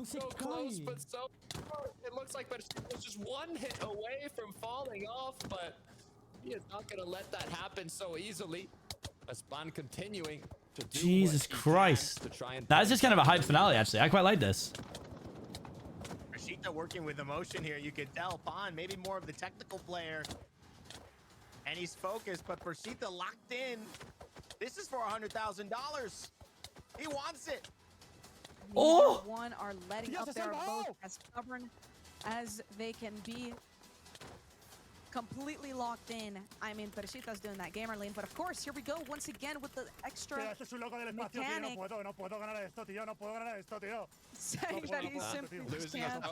So close, but so far. It looks like Persita was just one hit away from falling off, but he is not going to let that happen so easily. Ban continuing to do Jesus Christ. That's just kind of a hype finale, actually. I quite like this. Persita working with emotion here. You could tell Pan maybe more of the technical player. And he's focused, but Persita locked in. This is for $100,000. He wants it. Oh! One are letting up. They're both as stubborn as they can be. Completely locked in. I mean, Persita's doing that gamer lane, but of course, here we go once again with the extra mechanic. Saying that he simply can't.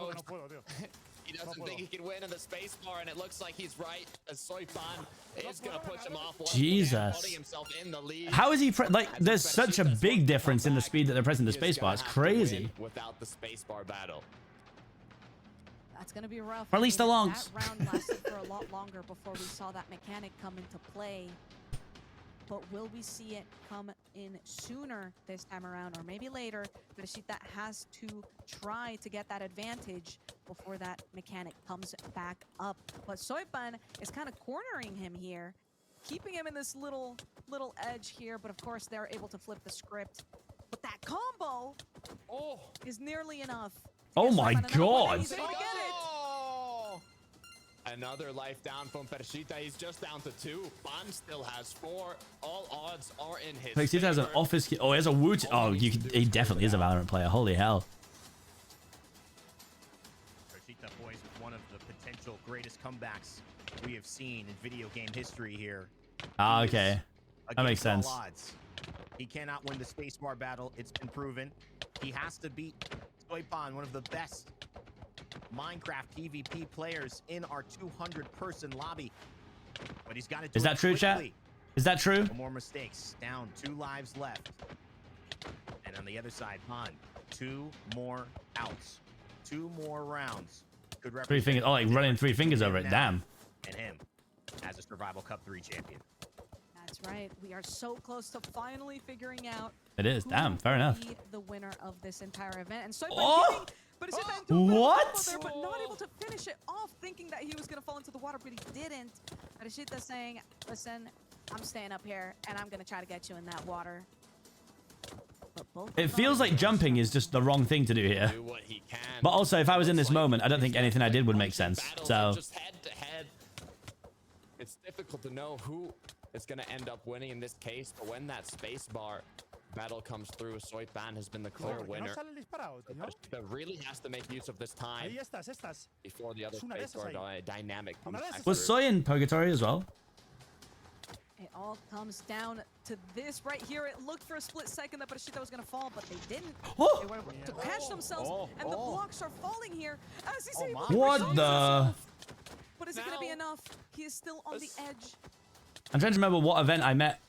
He doesn't think he can win in the space bar, and it looks like he's right. As Soypan is going to push him off. Jesus. Putting himself in the lead. How is he like? There's such a big difference in the speed that they're pressing the spacebar. It's crazy. Without the spacebar battle. That's going to be rough. Or at least the longs. That round lasted for a lot longer before we saw that mechanic come into play. But will we see it come in sooner this time around, or maybe later? Persita has to try to get that advantage before that mechanic comes back up. But Soypan is kind of cornering him here, keeping him in this little edge here. But of course, they're able to flip the script. But that combo is nearly enough. Oh my god. Another life down from Persita. He's just down to 2. Ban still has 4. All odds are in his Persita has an office key. Oh, he has a Woot. Oh, he definitely is a Valorant player. Holy hell. Persita poised with one of the potential greatest comebacks we have seen in video game history here. Ah, okay. That makes sense. Odds. He cannot win the spacebar battle. It's been proven. He has to beat Soypan, one of the best Minecraft PvP players in our 200-person lobby. But he's got to do Is that true, chat? Is that true? No more mistakes. Down 2 lives left. And on the other side, Pan, 2 more outs. 2 more rounds. Could 3 fingers. Oh, like running 3 fingers over it. Damn. And him as a Survival Cup 3 champion. That's right. We are so close to finally figuring out. It is. Damn. Fair enough. Be the winner of this entire event. And so what? There, but not able to finish it off, thinking that he was going to fall into the water, but he didn't. Persita saying, listen, I'm staying up here, and I'm going to try to get you in that water. It feels like jumping is just the wrong thing to do here. But also, if I was in this moment, I don't think anything I did would make sense. So. Just head to head. It's difficult to know who is going to end up winning in this case, but when that spacebar battle comes through, Soypan has been the clear winner. But really has to make use of this time before the other spacebar dynamic comes back. Was Soy in Purgatory as well? It all comes down to this right here. It looked for a split second that Persita was going to fall, but they didn't. They were able to catch themselves, and the blocks are falling here as he's able to What the? But is it going to be enough? He is still on the edge. I'm trying to remember what event I met.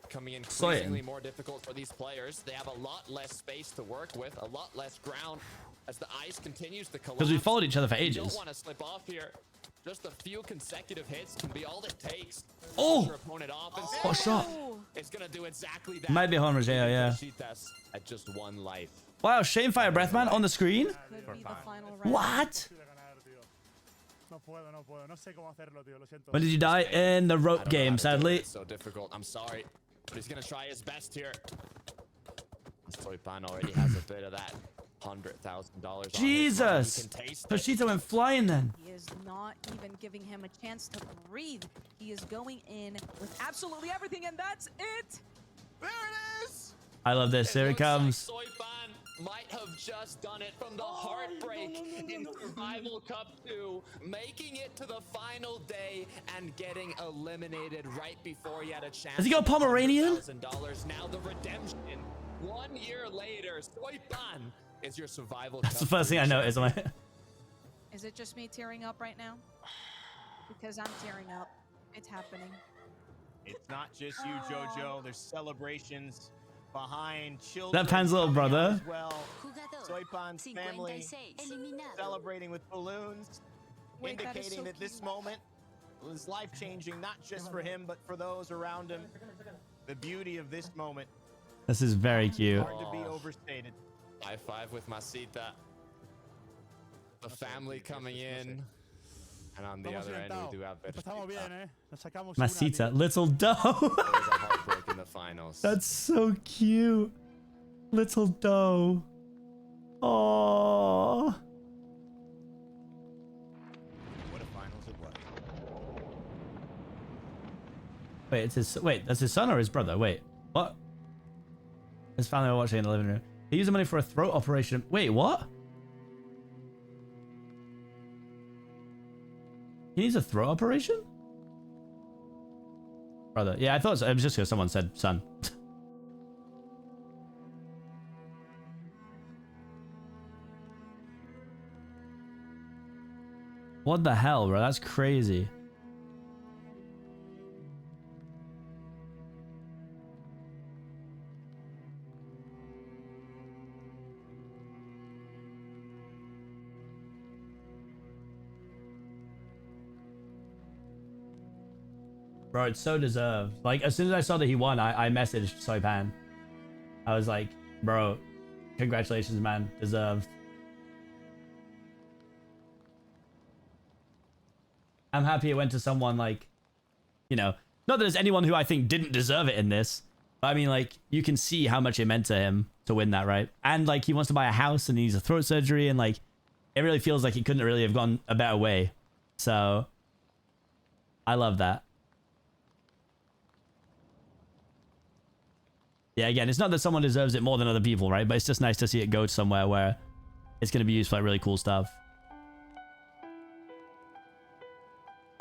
Coming increasingly more difficult for these players. They have a lot less space to work with, a lot less ground as the ice continues to collapse. Because we followed each other for ages. You don't want to slip off here. Just a few consecutive hits can be all it takes. Oh! Your opponent off and What shot? It's gonna do exactly that. Might be Homer's, yeah. At just one life. Wow, Shame Fire Breathman on the screen? Could be the final round. What? No puedo, no puedo. No sé cómo hacerlo, tío. Lo siento. When did you die? In the rope game, sadly. It's so difficult. I'm sorry. But he's gonna try his best here. Soipan already has a bit of that $100,000. Jesus! Toshito went flying then. He is not even giving him a chance to breathe. He is going in with absolutely everything, and that's it. There it is. I love this. Here it comes. Like Soipan might have just done it from the heartbreak in Survival Cup 2, making it to the final day and getting eliminated right before he had a chance. Has he got Pomeranian? $1,000. Now the redemption. 1 year later, Soipan is your survival. That's the first thing I noticed. Is it just me tearing up right now? Because I'm tearing up. It's happening. It's not just you, JoJo. There's celebrations behind children. That Pan's little brother. As well. Soipan's family celebrating with balloons, indicating that this moment was life-changing, not just for him, but for those around him. The beauty of this moment. This is very cute. Hard to be overstated. High five with Masita. The family coming in. And on the other end, we do have Masita, little doe. Heartbreak in the finals. That's so cute. Little doe. Oh. What a finals it was. Wait, it's his. Wait, that's his son or his brother? Wait, what? His family were watching in the living room. He used the money for a throat operation. Wait, what? He needs a throat operation? Brother. Yeah, I thought so. It was just because someone said son. What the hell, bro? That's crazy. Bro, it's so deserved. Like, as soon as I saw that he won, I messaged Soipan. I was like, bro, congratulations, man. Deserved. I'm happy it went to someone like, you know, not that there's anyone who I think didn't deserve it in this. But I mean, like, you can see how much it meant to him to win that, right? And, like, he wants to buy a house and he needs a throat surgery. And, like, it really feels like he couldn't really have gone a better way. So, I love that. Yeah, again, it's not that someone deserves it more than other people, right? But it's just nice to see it go to somewhere where it's going to be used for like really cool stuff.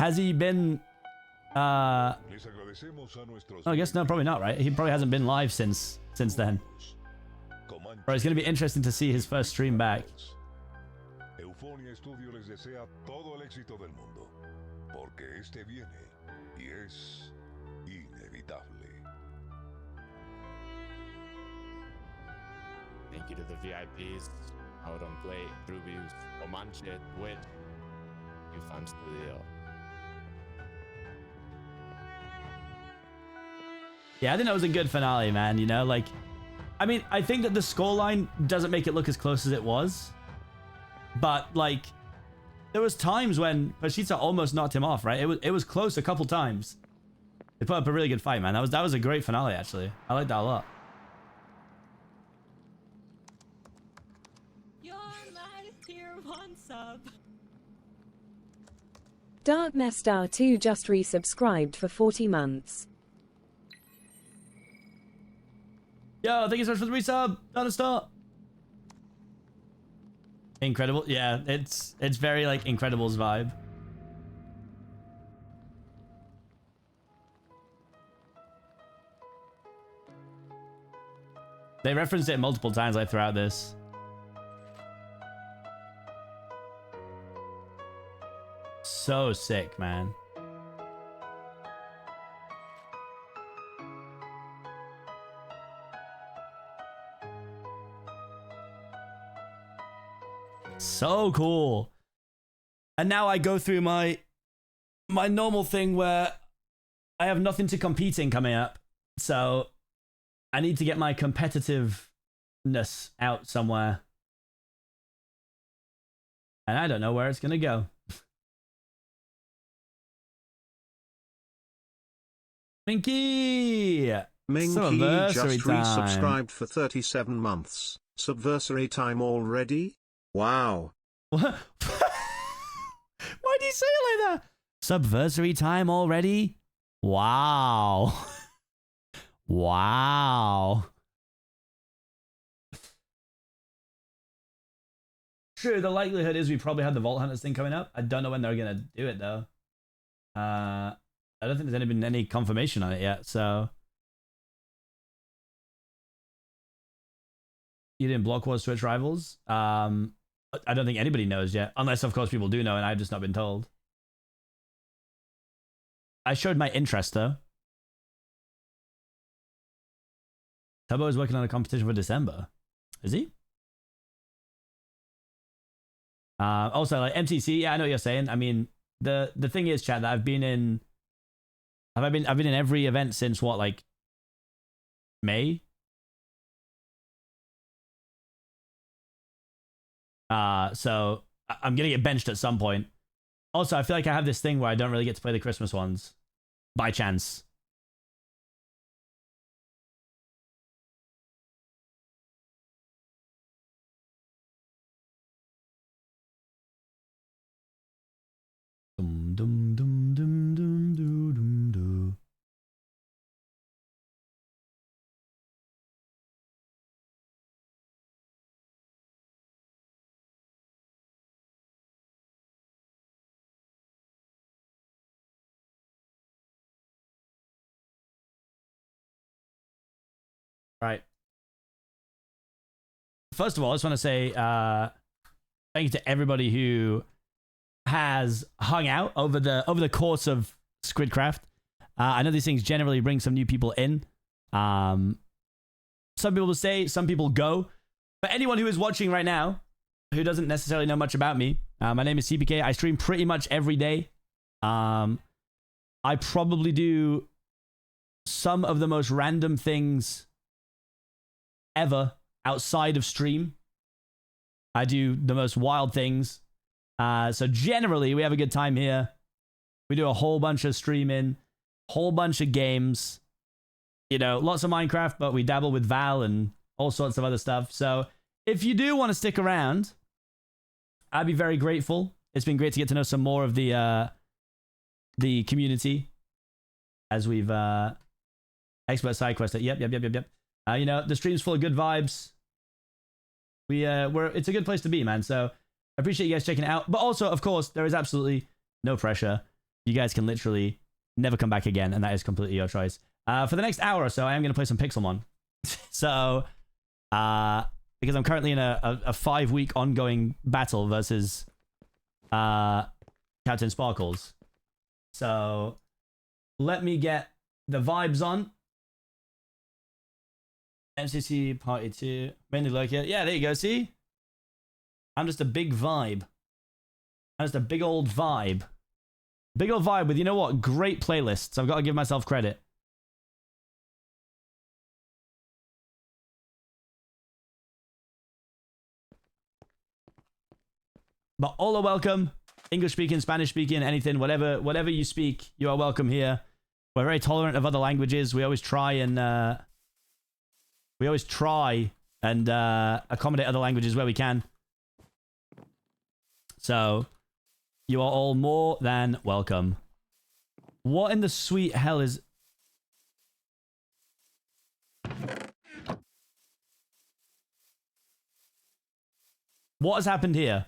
Has he been... I guess no, probably not, right? He probably hasn't been live since then. Bro, it's going to be interesting to see his first stream back. Eufonia Studio les desea todo el éxito del mundo, porque este viene y es inevitable. Thank you to the VIPs, Out on Play, Rubius, Comanche, Twitch, Fan Studio. Yeah, I think that was a good finale, man, you know? Like, I mean, I think that the scoreline doesn't make it look as close as it was. But, like, there was times when Pashita almost knocked him off, right? It was close a couple times. They put up a really good fight, man. That was a great finale, actually. I like that a lot. Darkness Star 2 just resubscribed for 40 months. Yo, thank you so much for the resub. Darkness Star. Incredible. Yeah, it's very like Incredibles vibe. They referenced it multiple times like throughout this. So sick, man. So cool. And now I go through my my normal thing where I have nothing to compete in coming up. So I need to get my competitiveness out somewhere. And I don't know where it's going to go. Minky! Minky just resubscribed for 37 months. Subversary time already? Wow. What? Why do you say it like that? Subversary time already? Wow. Wow. True, the likelihood is we probably had the Vault Hunters thing coming up. I don't know when they're going to do it, though. I don't think there's been any confirmation on it yet, so... You didn't block Wars Twitch Rivals? I don't think anybody knows yet. Unless, of course, people do know and I've just not been told. I showed my interest, though. Turbo is working on a competition for December. Is he? Also, like MCC, yeah, I know what you're saying. I mean, the thing is, chat, that I've been in every event since what, like May? So I'm gonna get benched at some point. Also, I feel like I have this thing where I don't really get to play the Christmas ones by chance. Dum dum dum dum dum dum dum dum. Right. First of all, I just want to say thank you to everybody who has hung out over the course of Squidcraft. I know these things generally bring some new people in. Some people stay, some people go. But anyone who is watching right now, who doesn't necessarily know much about me, my name is Seapeekay. I stream pretty much every day. I probably do some of the most random things ever outside of stream. I do the most wild things. So generally, we have a good time here. We do a whole bunch of streaming, whole bunch of games. You know, lots of Minecraft, but we dabble with Val and all sorts of other stuff. So if you do want to stick around, I'd be very grateful. It's been great to get to know some more of the community as we've expert side quest. Yep. You know, the stream's full of good vibes. It's a good place to be, man. So I appreciate you guys checking it out. But also, of course, there is absolutely no pressure. You guys can literally never come back again, and that is completely your choice. For the next hour or so, I am going to play some Pixelmon. So, because I'm currently in a 5-week ongoing battle versus Captain Sparkles. So, let me get the vibes on. MCC Party 2. Mainly like it. Yeah, there you go, see? I'm just a big vibe. I'm just a big old vibe. Big old vibe with, you know what? Great playlists. I've got to give myself credit. But all are welcome. English speaking, Spanish speaking, anything, whatever you speak, you are welcome here. We're very tolerant of other languages. We always try and accommodate other languages where we can. So, you are all more than welcome. What in the sweet hell is... What has happened here?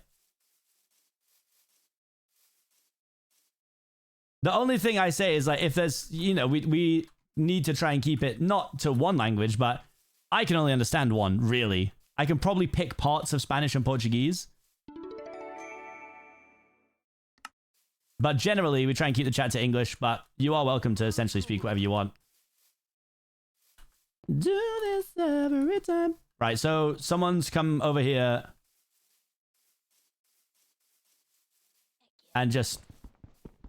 The only thing I say is, like, if there's, you know, we need to try and keep it not to one language, but I can only understand one, really. I can probably pick parts of Spanish and Portuguese. But generally, we try and keep the chat to English, but you are welcome to essentially speak whatever you want. Do this every time. Right, so someone's come over here and just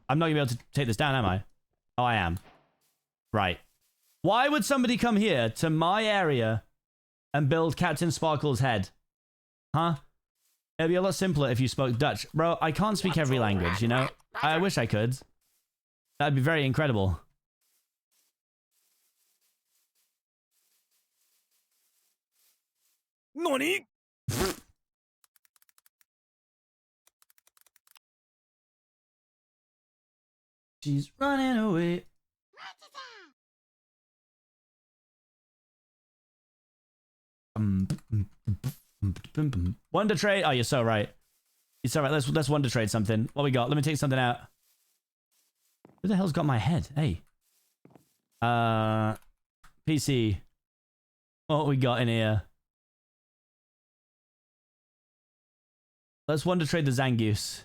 I'm not gonna be able to take this down, am I? Oh, I am. Right. Why would somebody come here to my area and build Captain Sparkle's head? Huh? It'd be a lot simpler if you spoke Dutch. Bro, I can't speak every language, you know? I wish I could. That'd be very incredible. Nani? She's running away. Wonder trade. Oh, you're so right. You're so right. Let's wonder trade something. What we got? Let me take something out. Who the hell's got my head? Hey. PC. What we got in here? Let's wonder trade the Zangoose.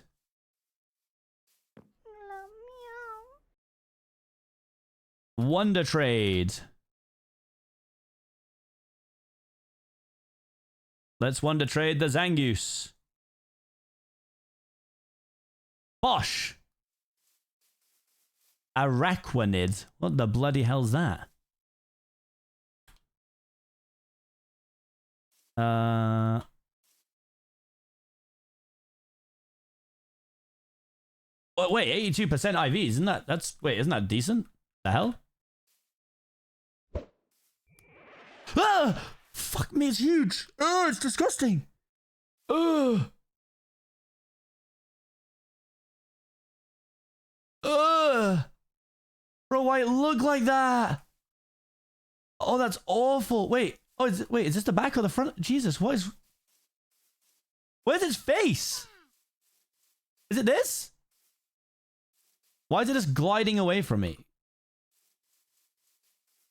Wonder trade. Let's wonder trade the Zangoose. Bosh. Araquanid. What the bloody hell's that? Oh, wait, 82% IVs. Isn't that isn't that decent? The hell? Ah! Fuck me, it's huge. Oh, it's disgusting. Oh. Bro, why it look like that? Oh, that's awful. Wait. Oh, is this the back or the front? Jesus, what is... Where's his face? Is it this? Why is it just gliding away from me?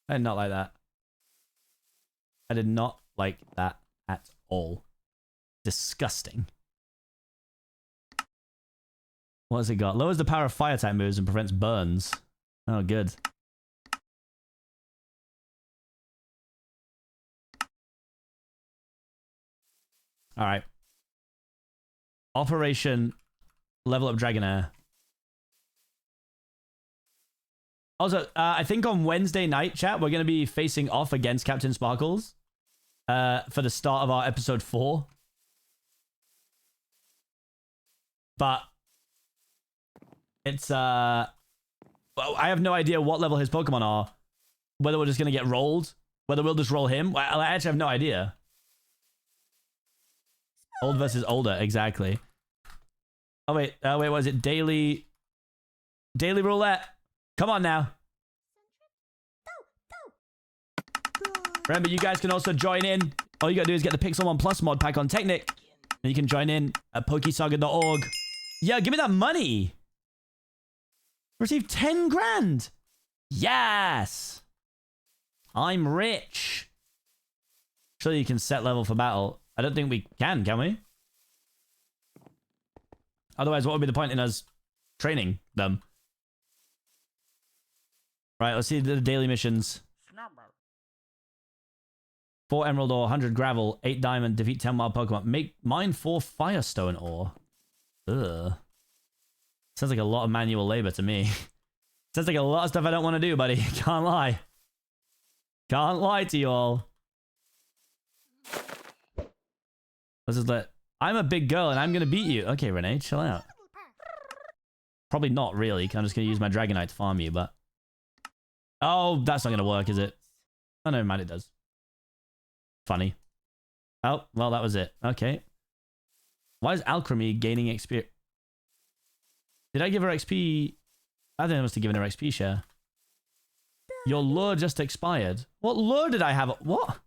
I did not like that. I did not like that at all. Disgusting. What has it got? Lowers the power of fire type moves and prevents burns. Oh, good. All right. Operation level up Dragonair. Also, I think on Wednesday night, chat, we're going to be facing off against Captain Sparkles for the start of our episode 4. But it's, well, I have no idea what level his Pokemon are. Whether we're just going to get rolled. Whether we'll just roll him. I actually have no idea. Old versus older, exactly. Oh, wait, what is it? Daily roulette. Come on now. Remember, you guys can also join in. All you gotta do is get the Pixel 1 Plus mod pack on Technic. And you can join in at pokesaga.org. Yeah, give me that money. Receive 10 grand. Yes. I'm rich. Surely you can set level for battle. I don't think we can we? Otherwise, what would be the point in us training them? Right, let's see the daily missions. 4 emerald ore, 100 gravel, 8 diamond, defeat 10 wild Pokemon. Mine 4 firestone ore. Ugh. Sounds like a lot of manual labor to me. Sounds like a lot of stuff I don't want to do, buddy. Can't lie. Can't lie to you all. Let's just let... I'm a big girl and I'm going to beat you. Okay, Renee, chill out. Probably not really, because I'm just going to use my Dragonite to farm you, but... Oh, that's not going to work, is it? Oh, never mind, it does. Funny. Oh, well, that was it. Okay. Why is Alchemy gaining XP? Did I give her XP? I think I must have given her XP share. Your lure just expired. What lure did I have? What?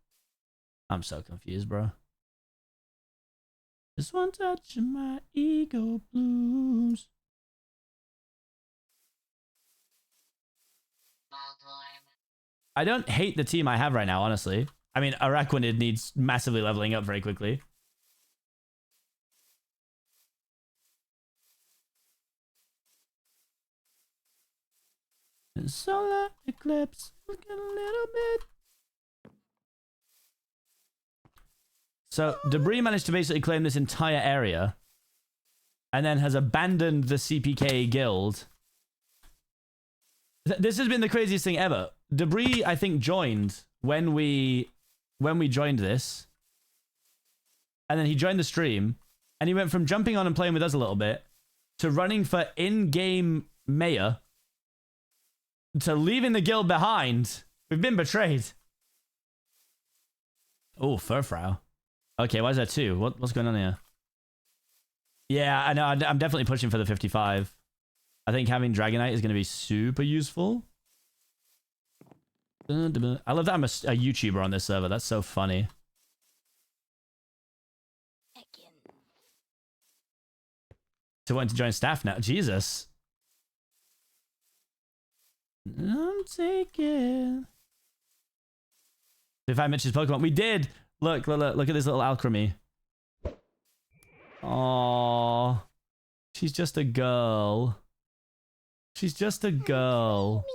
I'm so confused, bro. Just one touch of my ego blues. I don't hate the team I have right now, honestly. I mean, Araquanid needs massively leveling up very quickly. Solar eclipse, look at a little bit. So, Debris managed to basically claim this entire area. And then has abandoned the CPK guild. This has been the craziest thing ever. Debris, I think, joined when we joined this. And then he joined the stream. And he went from jumping on and playing with us a little bit to running for in-game mayor to leaving the guild behind. We've been betrayed. Oh, Furfrau. Okay, why is that 2? What's going on here? Yeah, I know. I'm definitely pushing for the 55. I think having Dragonite is going to be super useful. I love that I'm a YouTuber on this server. That's so funny. So wanting to join staff now. Jesus. I'm taking. If I mentioned Pokemon, we did. Look at this little alchemy. Aww. She's just a girl. She's just a girl.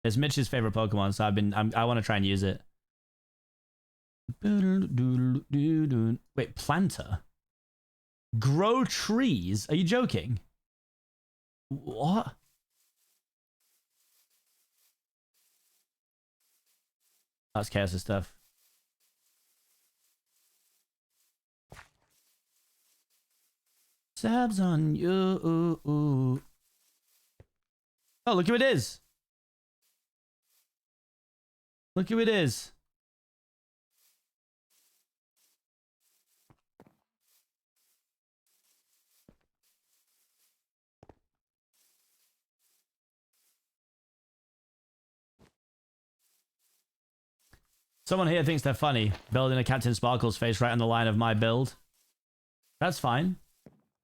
It's Mitch's favorite Pokemon, so I want to try and use it. Wait, planter? Grow trees? Are you joking? What? That's chaos stuff. Sabs on you. Oh, look who it is. Look who it is. Someone here thinks they're funny, building a Captain Sparkle's face right on the line of my build. That's fine.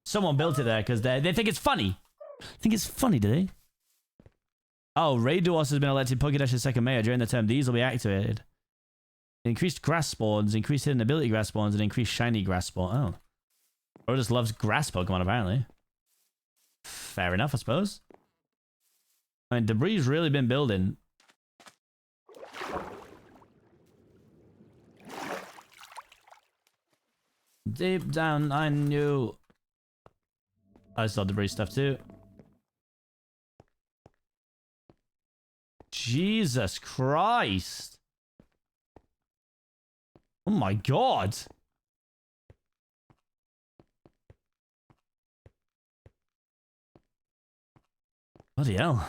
Someone built it there because they think it's funny. Think it's funny, do they? Oh, Rayduos has been elected Pokedash's second mayor. During the term, these will be activated. Increased grass spawns, increased hidden ability grass spawns, and increased shiny grass spawn. Oh. Bro just loves grass Pokemon, apparently. Fair enough, I suppose. I mean, Debris really been building. Deep down, I knew. I saw Debris stuff too. Jesus Christ. Oh my god. Bloody hell.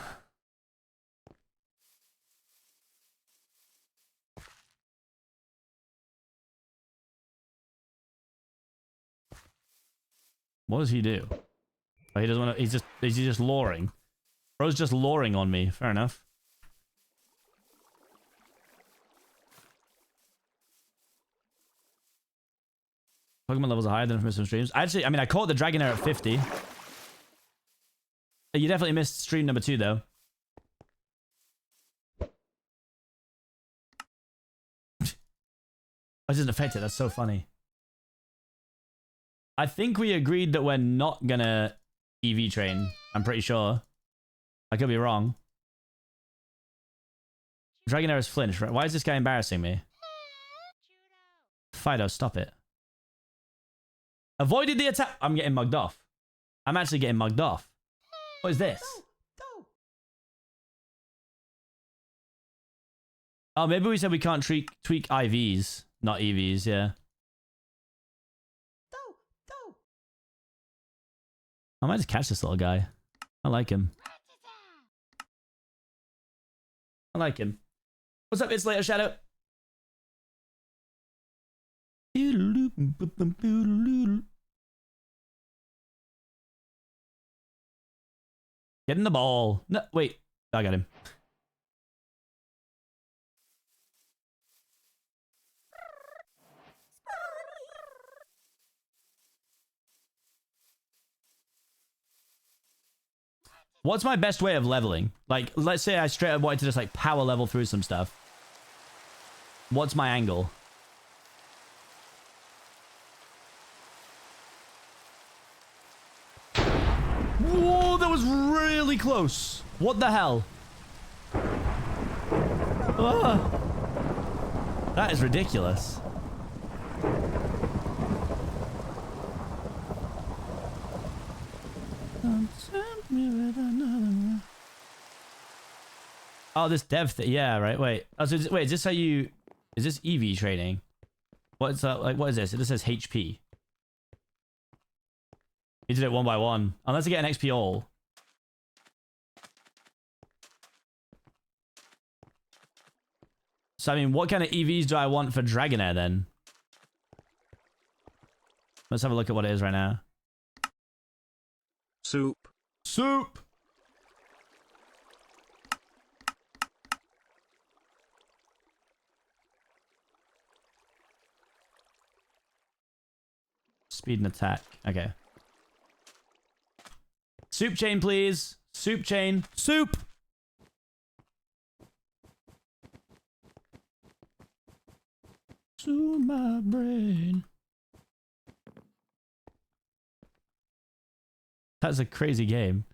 What does he do? Oh, he doesn't want to. He's just luring. Bro's just luring on me. Fair enough. Pokemon levels are higher than from some streams. Actually, I mean, I caught the Dragonair at 50. You definitely missed stream number 2, though. I didn't affect it. That's so funny. I think we agreed that we're not gonna EV train. I'm pretty sure. I could be wrong. Dragonair is flinched, right? Why is this guy embarrassing me? Fido, stop it. Avoided the attack. I'm getting mugged off. I'm actually getting mugged off. What is this? Oh, maybe we said we can't tweak IVs, not EVs, yeah. I might just catch this little guy. I like him. I like him. What's up, It's Later Shadow? Get in the ball. No, wait. I got him. What's my best way of leveling? Like, let's say I straight up wanted to just like power level through some stuff. What's my angle? Whoa, that was really close. What the hell? Ah, that is ridiculous. Oh, this dev thing. Yeah, right. Wait. Oh, so wait, is this how you... Is this EV trading? What's that? Like, what is this? It just says HP. You did it one by one. Unless I get an XP all. So, I mean, what kind of EVs do I want for Dragonair, then? Let's have a look at what it is right now. Soup. Soup! Speed and attack. Okay. Soup chain, please. Soup chain. Soup! To my brain. That's a crazy game.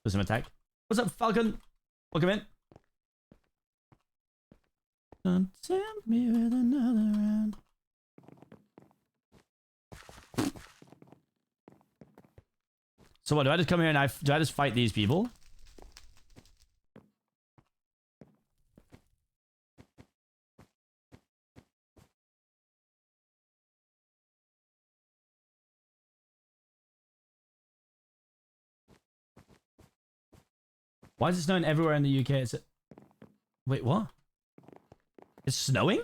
There's some attack. What's up, Falcon? Welcome in. Don't tempt me with another round. So what, do I just come here and do I just fight these people? Why is it snowing everywhere in the UK? It's wait, what? It's snowing?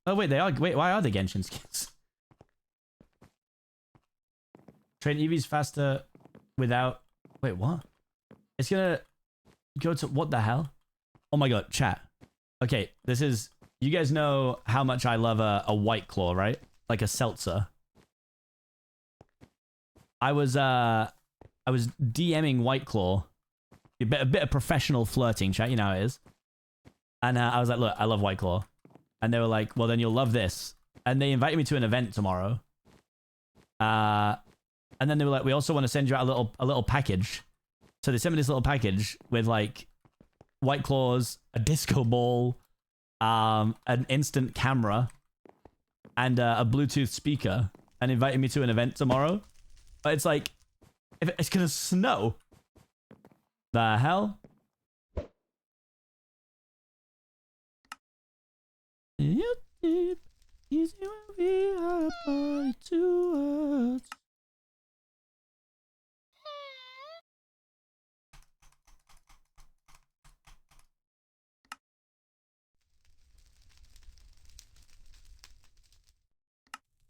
Oh wait, they are. Wait, why are they Genshin skins? Train EVs faster without. Wait, what? It's gonna go to what the hell? Oh my god, chat. Okay, this is. You guys know how much I love a White Claw, right? Like a seltzer. I was DMing White Claw. A bit of professional flirting, chat. You know how it is. And I was like, look, I love White Claw. And they were like, well, then you'll love this. And they invited me to an event tomorrow. And then they were like, we also want to send you out a little package. So they sent me this little package with like White Claws, a disco ball, an instant camera, and a Bluetooth speaker, and invited me to an event tomorrow. But it's like, if it's gonna snow. The hell? Easy when we are apart to us.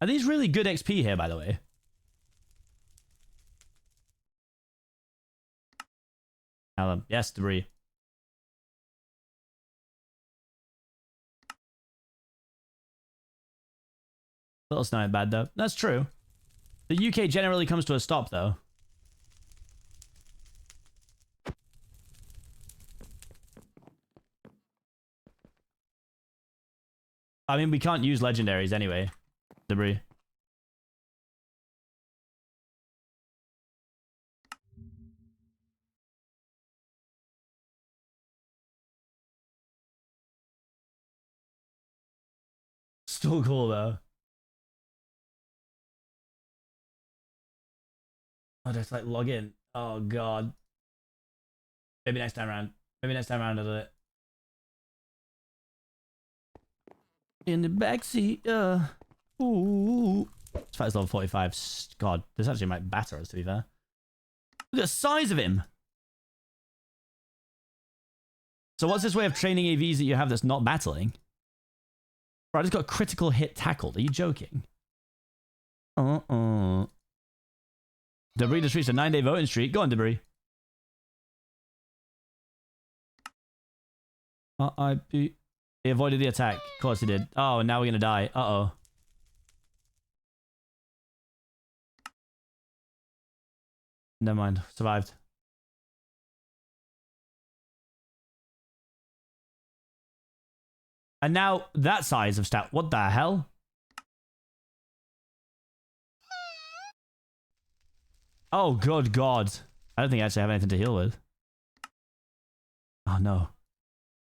Are these really good XP here, by the way? Alan, yes, debris. Little snow ain't bad though. That's true. The UK generally comes to a stop though. I mean, we can't use legendaries anyway. Debris. Still cool though. I'll just like log in. Oh god. Maybe next time around. Maybe next time around I'll do it. In the backseat, ooh. This fight's level 45. God, this actually might batter us, to be fair. Look at the size of him. So what's this way of training AVs that you have that's not battling? Bro, I just got critical hit tackled. Are you joking? Debris just reached a 9-day voting streak. Go on, Debris. He avoided the attack. Of course he did. Oh, now we're gonna die. Uh-oh. Never mind. Survived. And now that size of stat. What the hell? Oh, good God. I don't think I actually have anything to heal with. Oh, no.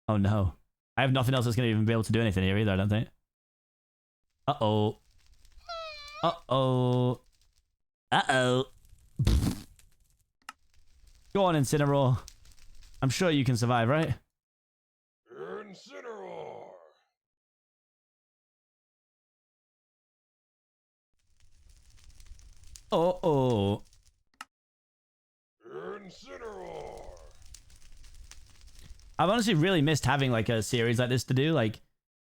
Oh no. I have nothing else that's going to even be able to do anything here either, I don't think. Uh-oh. Uh-oh. Uh-oh. Go on, Incineroar. I'm sure you can survive, right? Incineroar! Uh-oh. Incineroar! I've honestly really missed having like a series like this to do. Like,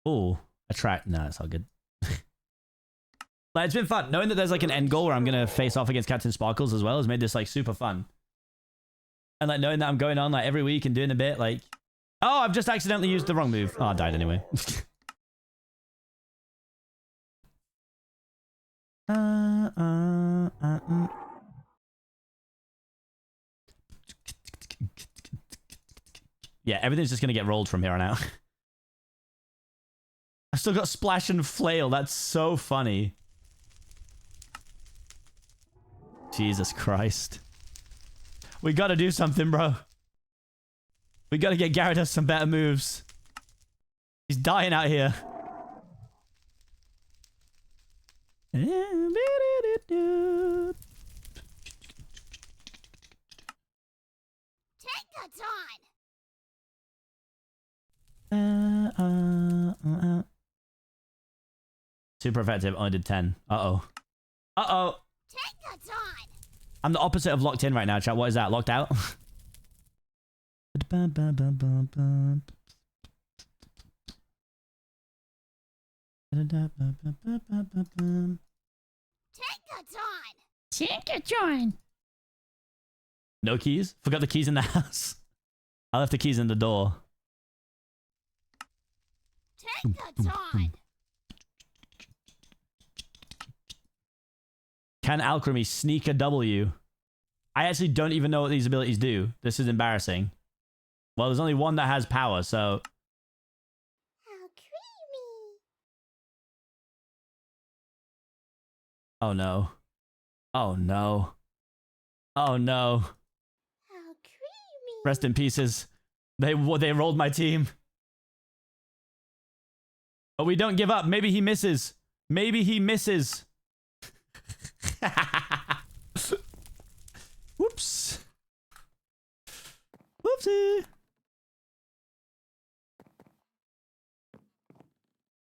oh, attract. No, it's all good. Like, it's been fun. Knowing that there's like an end goal where I'm going to face off against Captain Sparkles as well has made this like super fun. And like knowing that I'm going on like every week and doing a bit like, oh, I've just accidentally used the wrong move. Oh, I died anyway. Yeah, everything's just going to get rolled from here on out. I still got Splash and Flail. That's so funny. Jesus Christ. We got to do something, bro. We got to get Gyarados some better moves. He's dying out here. Super effective. Only did 10. Uh-oh. Uh-oh. I'm the opposite of locked in right now, chat. What is that? Locked out? Tinkerton. No keys? Forgot the keys in the house. I left the keys in the door. Can Alchemy sneak a W? I actually don't even know what these abilities do. This is embarrassing. Well, there's only one that has power, so... Oh no. Oh no. Oh no. Rest in pieces. They rolled my team. But we don't give up. Maybe he misses. Maybe he misses. Whoops. Whoopsie.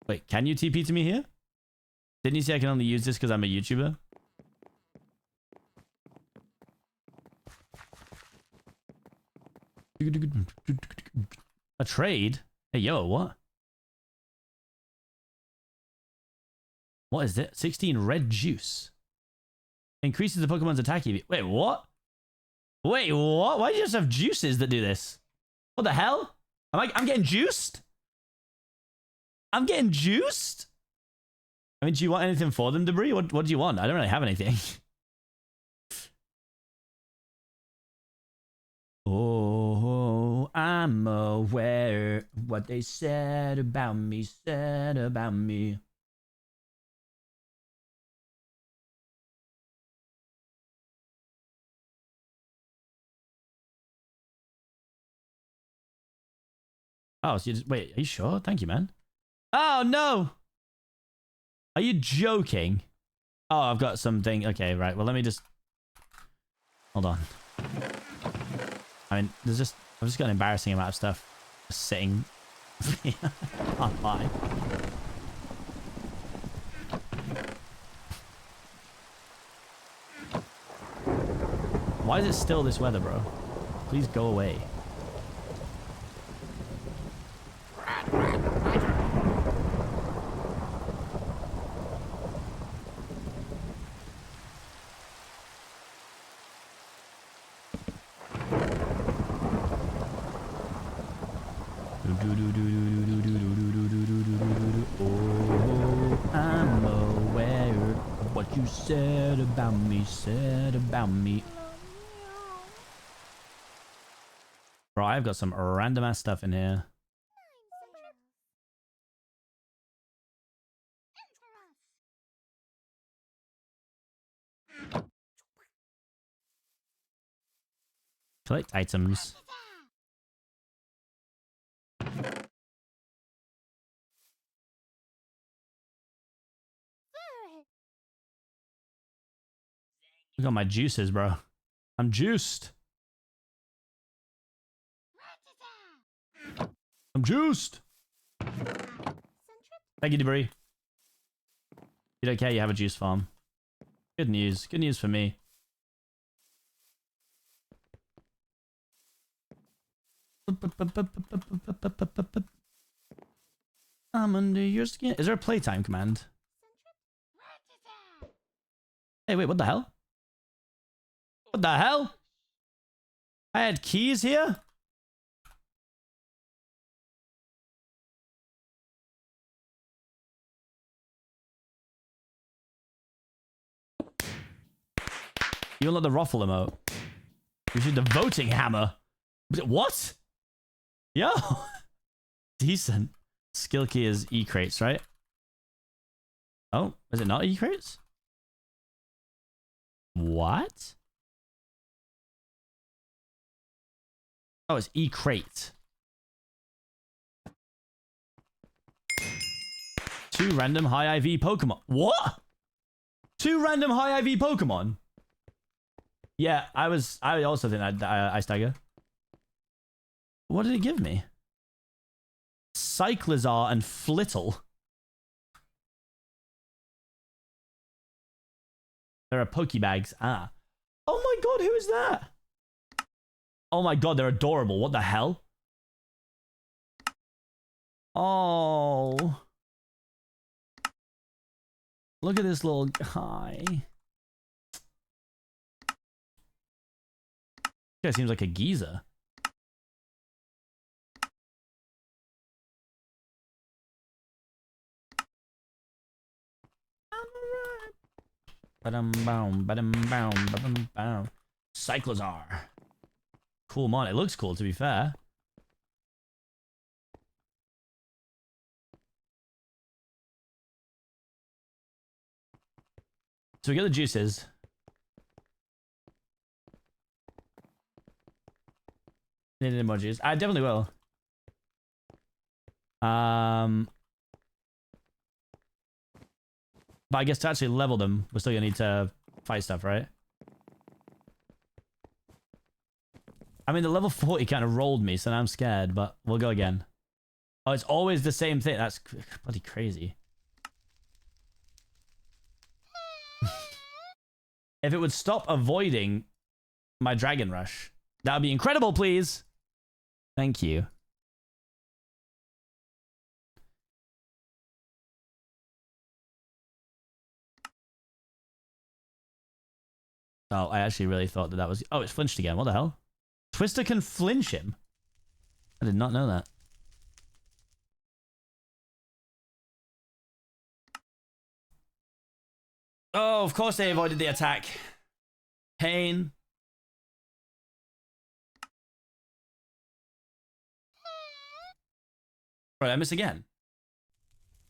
Wait, can you TP to me here? Didn't you say I can only use this because I'm a YouTuber? A trade? Hey, yo, what? What is it? 16 red juice. Increases the Pokemon's attack EV. Wait, what? Wait, what? Why do you just have juices that do this? What the hell? I'm getting juiced? I'm getting juiced? I mean, do you want anything for them, Debris? What do you want? I don't really have anything. Oh, I'm aware what they said about me, Oh, so you just... Wait, are you sure? Thank you, man. Oh, no! Are you joking? Oh, I've got something. Okay, right. Well, let me just... Hold on. I mean, I've just got an embarrassing amount of stuff just sitting. Can't lie. Why is it still this weather, bro? Please go away. Said about me. Bro, I've got some random ass stuff in here. Collect items. Look at my juices, bro. I'm juiced. I'm juiced. Thank you, Debris. You don't care, you have a juice farm. Good news. Good news for me. I'm under your skin. Is there a playtime command? Hey, wait, what the hell? What the hell? I had keys here? You unlock the ruffle emote. You should the voting hammer. What? Yo. Decent. Skill key is E-crates, right? Oh, is it not E-crates? What? Oh, it's E-crate. 2 random high IV Pokemon. What? 2 random high IV Pokemon? Yeah, I also think that Ice Tiger. What did it give me? Cyclizar and Flittle. There are Pokebags. Ah. Oh my god, who is that? Oh my god, they're adorable. What the hell? Oh. Look at this little guy. This guy seems like a geezer. Cyclizar. Cool mon. It looks cool, to be fair. So we get the juices. Need emojis. I definitely will. But I guess to actually level them, we're still gonna need to fight stuff, right? I mean, the level 40 kind of rolled me, so now I'm scared, but we'll go again. Oh, it's always the same thing. That's bloody crazy. If it would stop avoiding my Dragon Rush, that would be incredible, please. Thank you. Oh, I actually really thought that that was... Oh, it's flinched again. What the hell? Twister can flinch him? I did not know that. Oh, of course they avoided the attack. Pain. Right, I miss again.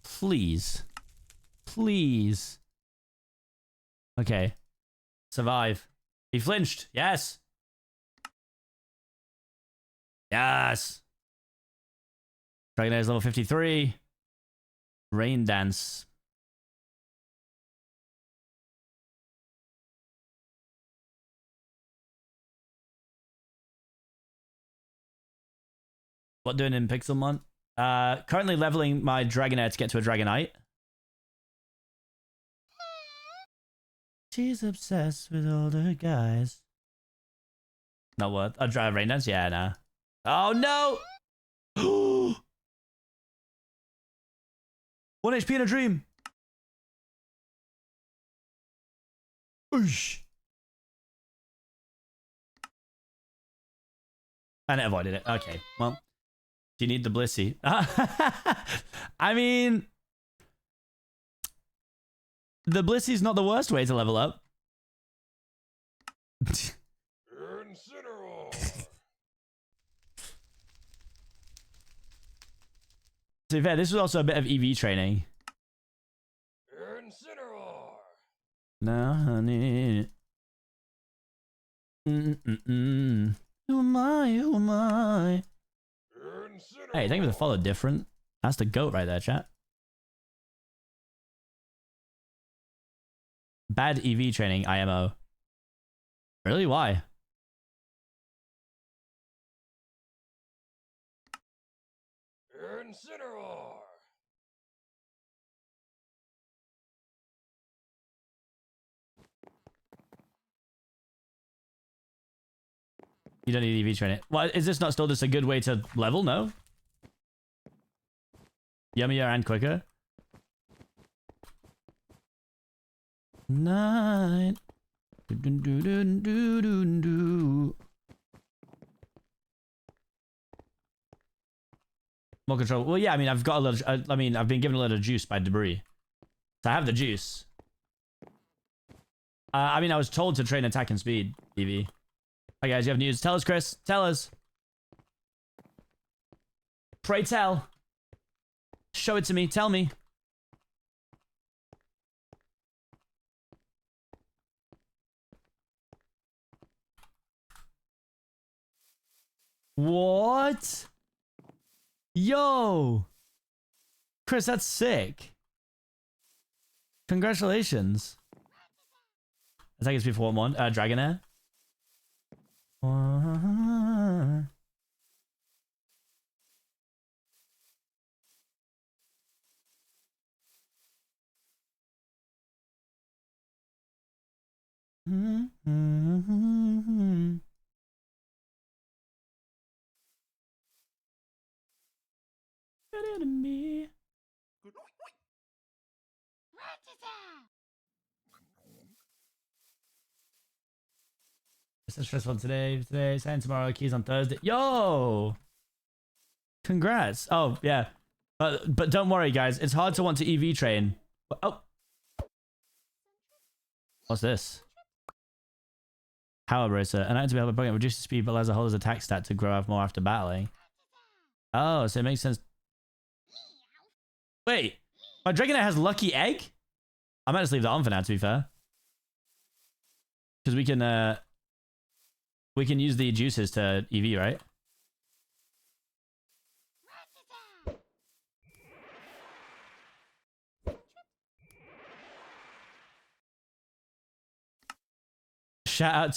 Please. Please. Okay. Survive. He flinched. Yes. Yes. Dragon is level 53. Rain Dance. What doing in Pixelmon? Currently leveling my Dragonair to get to a Dragonite. She's obsessed with older guys. Not worth. I'll drive Rain Dance? Yeah, nah. Oh no! 1 HP in a dream. Oosh. And it avoided it. Okay, well. Do you need the Blissey? I mean... The Blissey's not the worst way to level up. To be fair, this was also a bit of EV training. No, honey. Who am I? Who am I? Hey, thank you for the follow, different. That's the goat right there, chat. Bad EV training, IMO. Really? Why? Incineroar. You don't need EV training. Well, is this not still just a good way to level? No? Yummier and quicker? Night. More control. Well, yeah, I mean, I've got a little... I mean, I've been given a little juice by debris. So I have the juice. I mean, I was told to train attack and speed, EV. Hi, guys, you have news. Tell us, Chris. Tell us. Pray tell. Show it to me. Tell me. What? Yo. Chris, that's sick. Congratulations. Attack and speed for 1-1. Dragonair. Me. It's a stressful today, and tomorrow, keys on Thursday. Yo! Congrats. Oh, yeah. But don't worry, guys. It's hard to want to EV train. Oh. What's this? Power Bracer. An item to be able to Pokemon reduce the speed but allows the holder's attack stat to grow out more after battling. Oh, so it makes sense. Wait. My Dragonair has Lucky Egg? I might just leave that on for now, to be fair. Because we can use the juices to EV, right? Shout out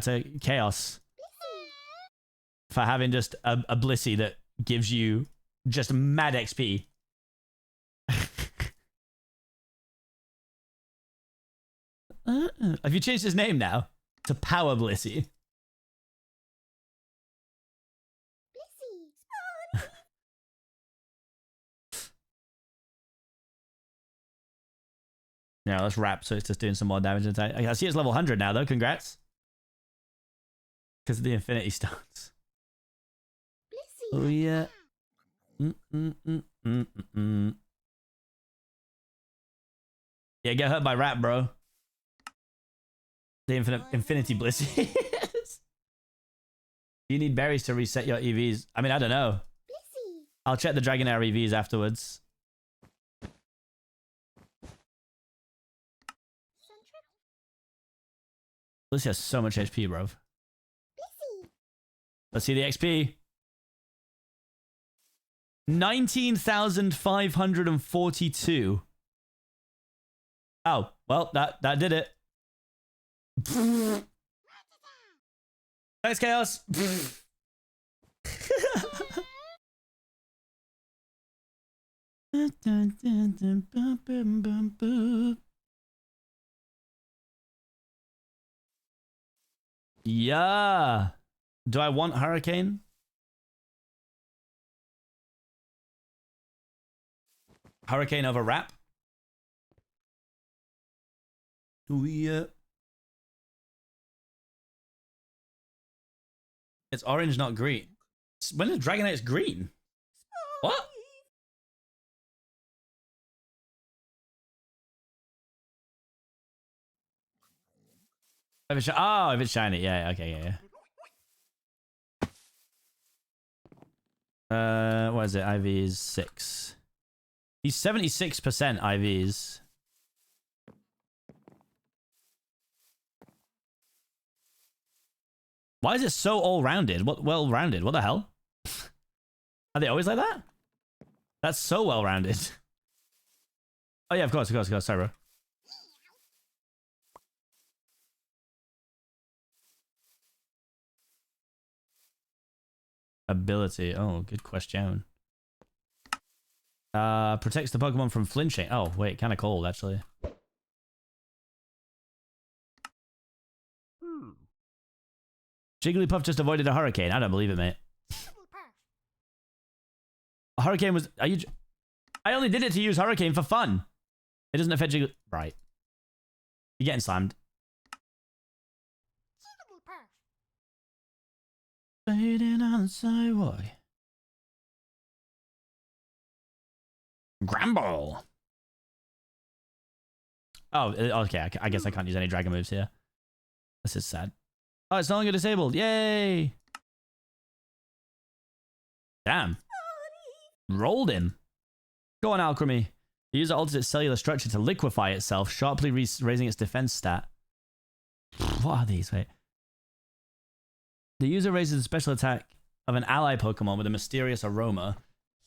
to Chaos for having just a Blissey that gives you just mad XP. Have you changed his name now to Power Blissey? Yeah, let's wrap so it's just doing some more damage. I see it's level 100 now, though. Congrats. Because of the Infinity Stones. Oh, yeah. Yeah, get hurt by rap, bro. The Infinity Bliss. You need berries to reset your EVs. I mean, I don't know. I'll check the Dragonair EVs afterwards. Blissey has so much HP, bro. Let's see the XP. 19,542. Oh, well, that did it. Thanks, Chaos. Yeah. Do I want Hurricane? Hurricane over Wrap? Oh, yeah. It's orange, not green. When is Dragonite's green? What? If it's, oh, if it's shiny. Yeah, okay, yeah. What is it? IVs 6. He's 76% IVs. Why is it so all-rounded? What well-rounded? What the hell? Are they always like that? That's so well-rounded. Oh yeah, of course. Sorry, bro. ability? Oh, good question. Protects the Pokemon from flinching. Oh, wait, kind of cold, actually. Jigglypuff just avoided a hurricane. I don't believe it, mate. A hurricane was... Are you... I only did it to use hurricane for fun. It doesn't affect Jiggly... Right. You're getting slammed. Fading on the sidewalk. Gramble. Oh, okay. I guess I can't use any dragon moves here. This is sad. Oh, it's no longer disabled. Yay! Damn. Rolled him. Go on, Alchemy. The user alters its cellular structure to liquefy itself, sharply raising its defense stat. What are these? Wait. The user raises the special attack of an ally Pokemon with a mysterious aroma.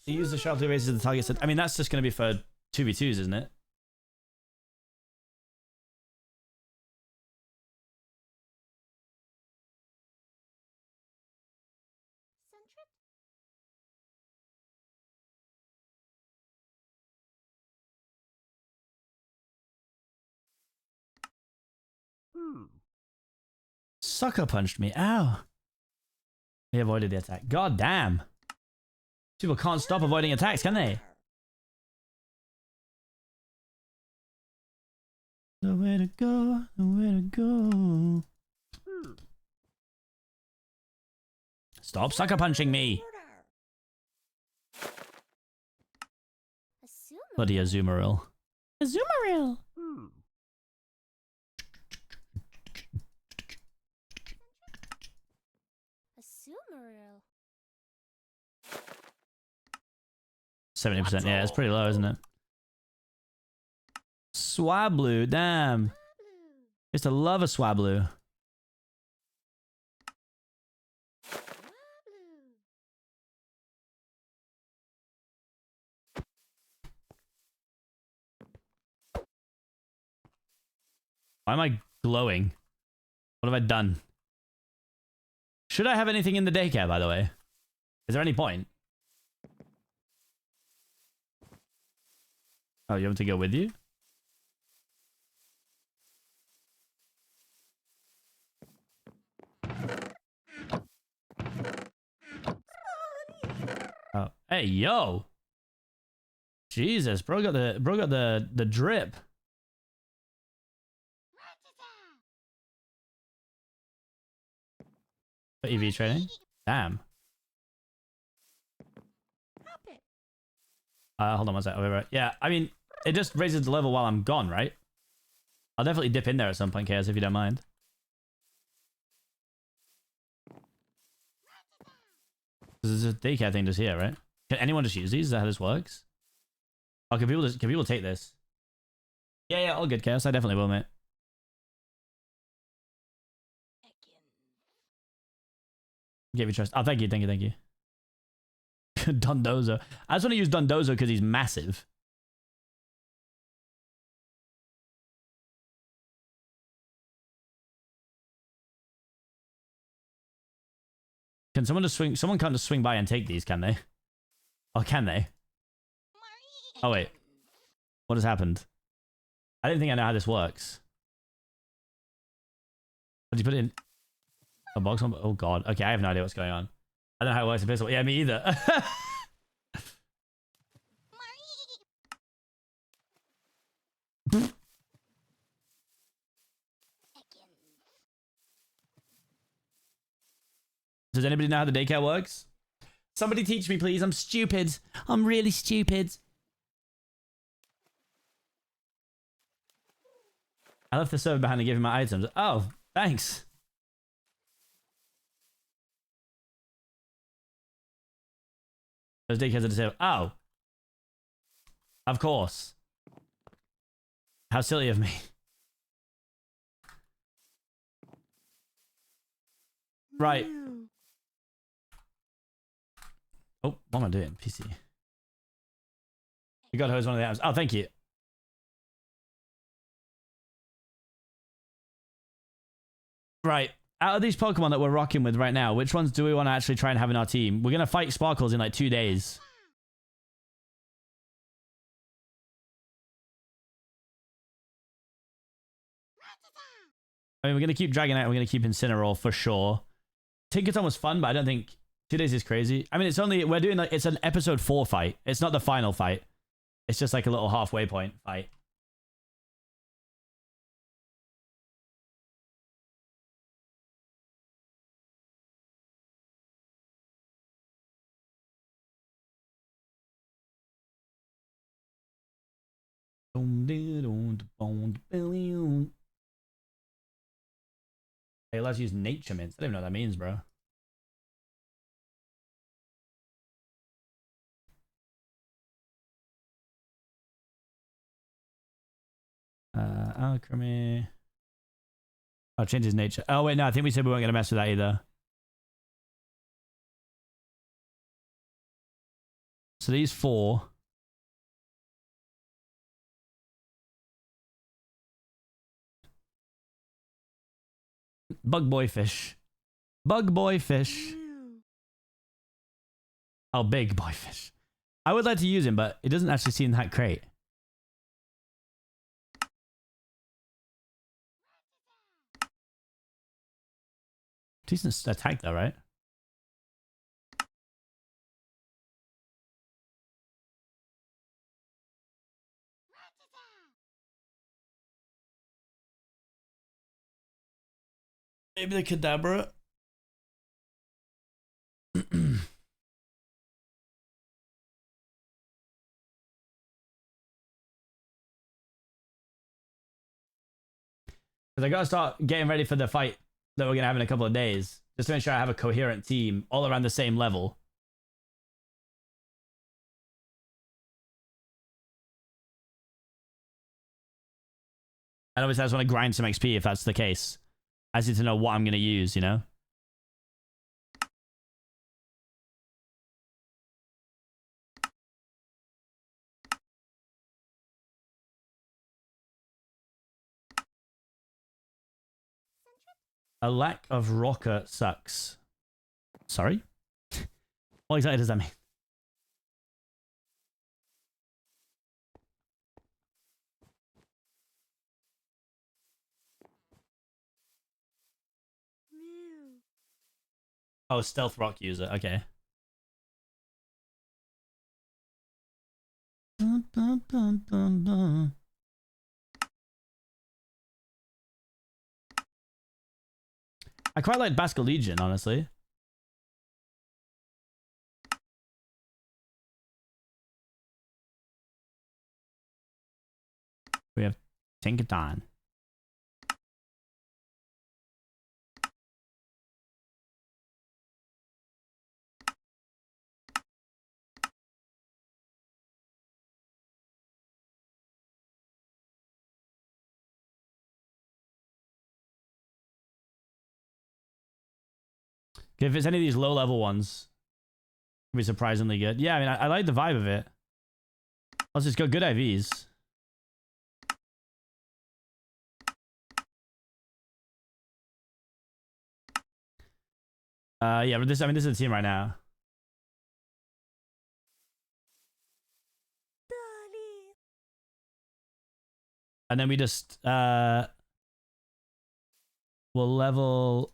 The user sharply raises the target's... I mean, that's just going to be for 2v2s, isn't it? Sucker punched me. Ow. He avoided the attack. God damn. People can't stop avoiding attacks, can they? The way to go, the way to go. Stop sucker punching me. Bloody Azumarill. Azumarill. Azumarill. 70%. Yeah, it's pretty low, isn't it? Swablu, damn. Used to love a Swablu. Why am I glowing? What have I done? Should I have anything in the daycare, by the way? Is there any point? Oh, you want to go with you? Oh, hey, yo! Jesus, bro got the drip. For EV training? Damn. Hold on one sec. I'll be right. Yeah, I mean, it just raises the level while I'm gone, right? I'll definitely dip in there at some point, Chaos, if you don't mind. There's a daycare thing just here, right? Can anyone just use these? Is that how this works? Oh, can people take this? Yeah, all good, Chaos. I definitely will, mate. Give you trust. Oh, thank you. Dondozo. I just want to use Dondozo because he's massive. Can someone just swing? Someone can't just swing by and take these, can they? Oh, can they? Oh, wait. What has happened? I didn't think I know how this works. What did you put it in? A box on? Oh, God. Okay, I have no idea what's going on. I don't know how it works in pistol. Yeah, me either. Does anybody know how the daycare works? Somebody teach me, please. I'm stupid. I'm really stupid. I left the server behind to give him my items. Oh, thanks. Those daycares are disabled. Oh. Of course. How silly of me. Right. Oh, what am I doing? PC. You got hose one of the items. Oh, thank you. Right. out of these Pokemon that we're rocking with right now, which ones do we want to actually try and have in our team? We're going to fight Sparkles in like 2 days. I mean, we're going to keep Dragonite. We're going to keep Incineroar for sure. Tinkaton was fun, but I don't think 2 days is crazy. I mean, it's only, we're doing like, it's an episode 4 fight. It's not the final fight. It's just like a little halfway point fight. Hey, let's use nature mints. I don't even know what that means, bro. Alchemy. Oh, change his nature. Oh, wait, no, I think we said we weren't going to mess with that either. So these 4. Bug boy fish. Bug boy fish. Oh, big boy fish. I would like to use him, but it doesn't actually seem that great. Decent attack though, right? Maybe the Kadabra. Because I gotta start getting ready for the fight that we're gonna have in a couple of days. Just to make sure I have a coherent team all around the same level. And obviously I just want to grind some XP if that's the case. I just need to know what I'm gonna use, you know? A lack of rocker sucks. Sorry? What exactly does that mean? Oh, stealth rock user. Okay. Dun, dun, dun, dun, dun. I quite like Basque Legion, honestly. We have Tinkaton. If it's any of these low-level ones, it'll be surprisingly good. Yeah, I mean, I like the vibe of it. Let's just go good IVs. Yeah, but this, I mean, this is the team right now. And then we just, we'll level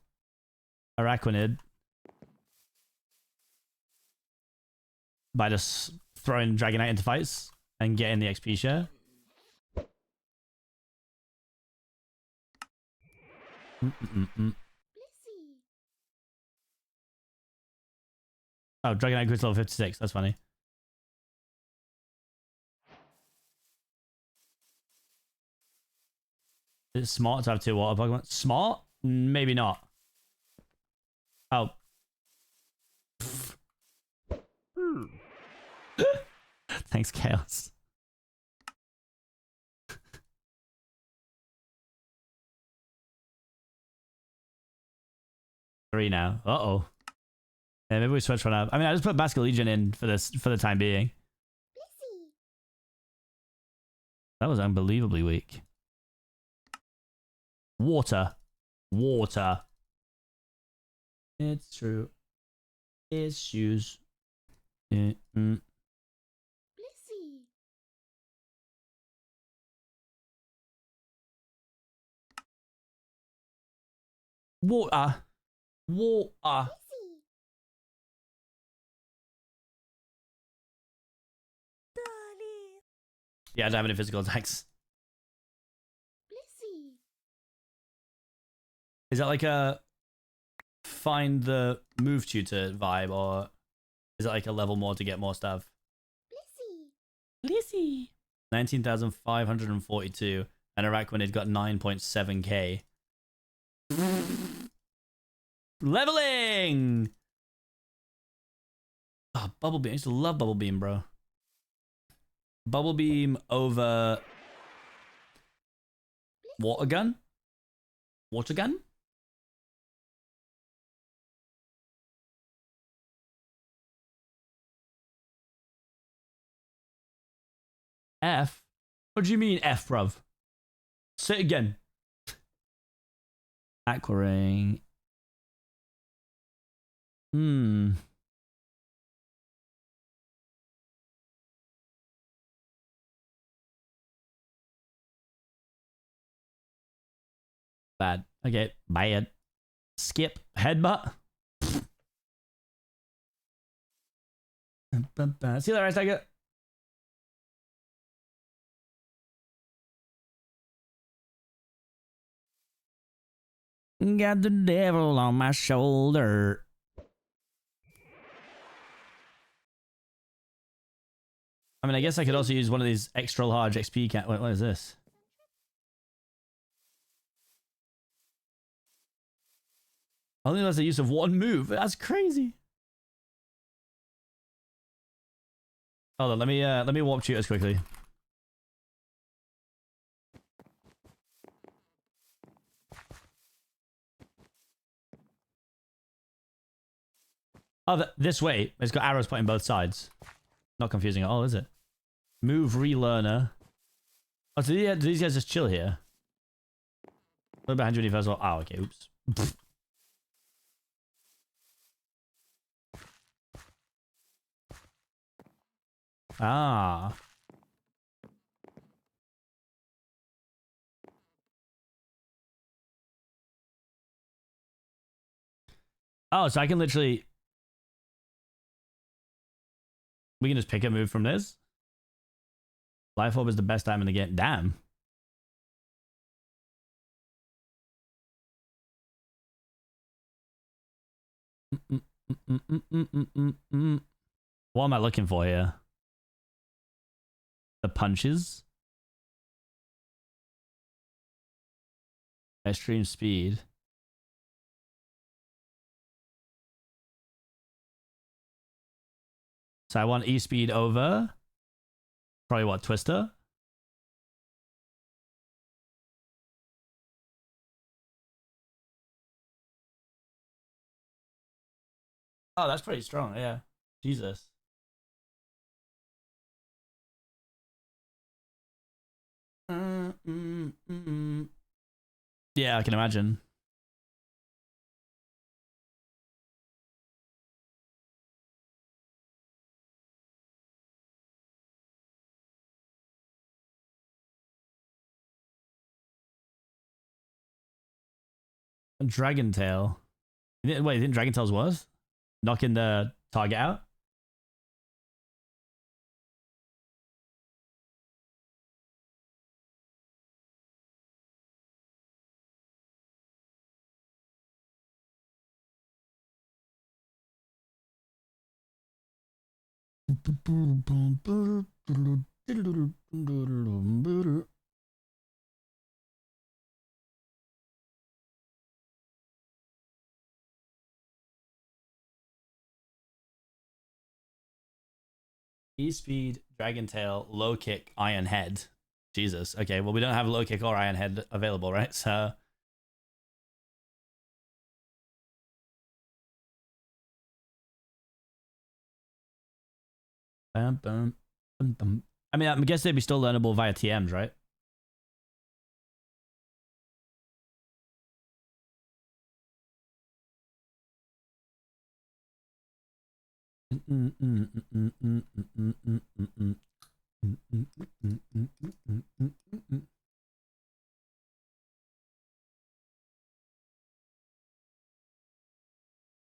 Araquanid by just throwing Dragonite into fights and getting the XP share. Oh, Dragonite Grid's level 56. That's funny. Is it smart to have 2 water Pokemon? Smart? Maybe not. Oh. Thanks, Chaos. Three now. Uh-oh. Yeah, maybe we switch one up. I mean, I just put Basque Legion in for this for the time being. That was unbelievably weak. Water. Water. It's true. Issues. Water. Water. Yeah, I don't have any physical attacks. Is that like a find the move tutor vibe, or is it like a level more to get more stuff? Blissey. 19,542, and Araquanid had got 9.7k. Leveling! Oh, Bubble Beam. I used to love Bubble Beam, bro. Bubble Beam over Water Gun? Water Gun? F? What do you mean F, bruv? Say it again. Aquaring. Bad. Okay, bad. Skip. Headbutt. See you later, Tiger. Got the devil on my shoulder. I mean, I guess I could also use one of these extra large XP cat. Wait, what is this? Only that's the use of one move. That's crazy. Hold on, let me warp shoot as quickly. Oh, this way. It's got arrows pointing both sides. Not confusing at all, is it? Move relearner. Oh, so do these guys just chill here? What about 100 first of all? Oh, okay. Oops. Ah. Oh, so I can literally... We can just pick a move from this? Life Orb is the best time in the game. Damn. What am I looking for here? The punches. Extreme speed. So I want E-speed over. Probably what, Twister? Oh, that's pretty strong, yeah. Jesus. Yeah, I can imagine. Dragon Tail. Wait, didn't Dragon Tail's worse? Knocking the target out? E-speed, Dragon Tail, low kick, Iron Head. Jesus. Okay, well we don't have low kick or Iron Head available, right? So I mean, I guess they'd be still learnable via TMs, right?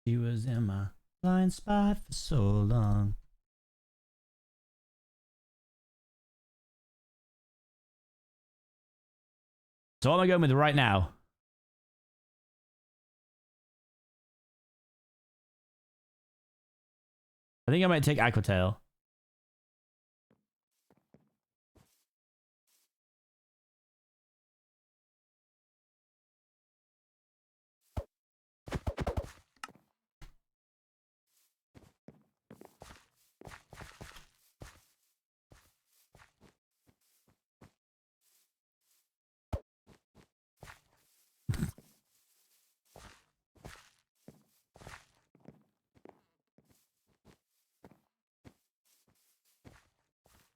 She was in my blind spot for so long. So what am I going with right now? I think I might take Aquatail.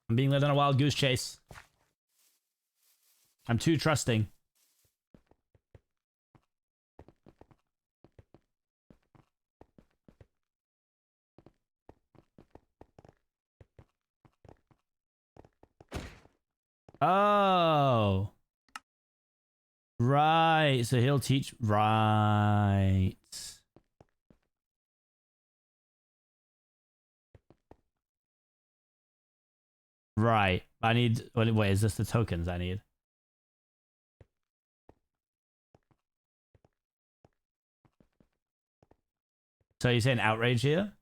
I'm being led on a wild goose chase. I'm too trusting. Oh. Right. So he'll teach. Right. Right. I need... Wait, is this the tokens I need? So you're saying outrage here?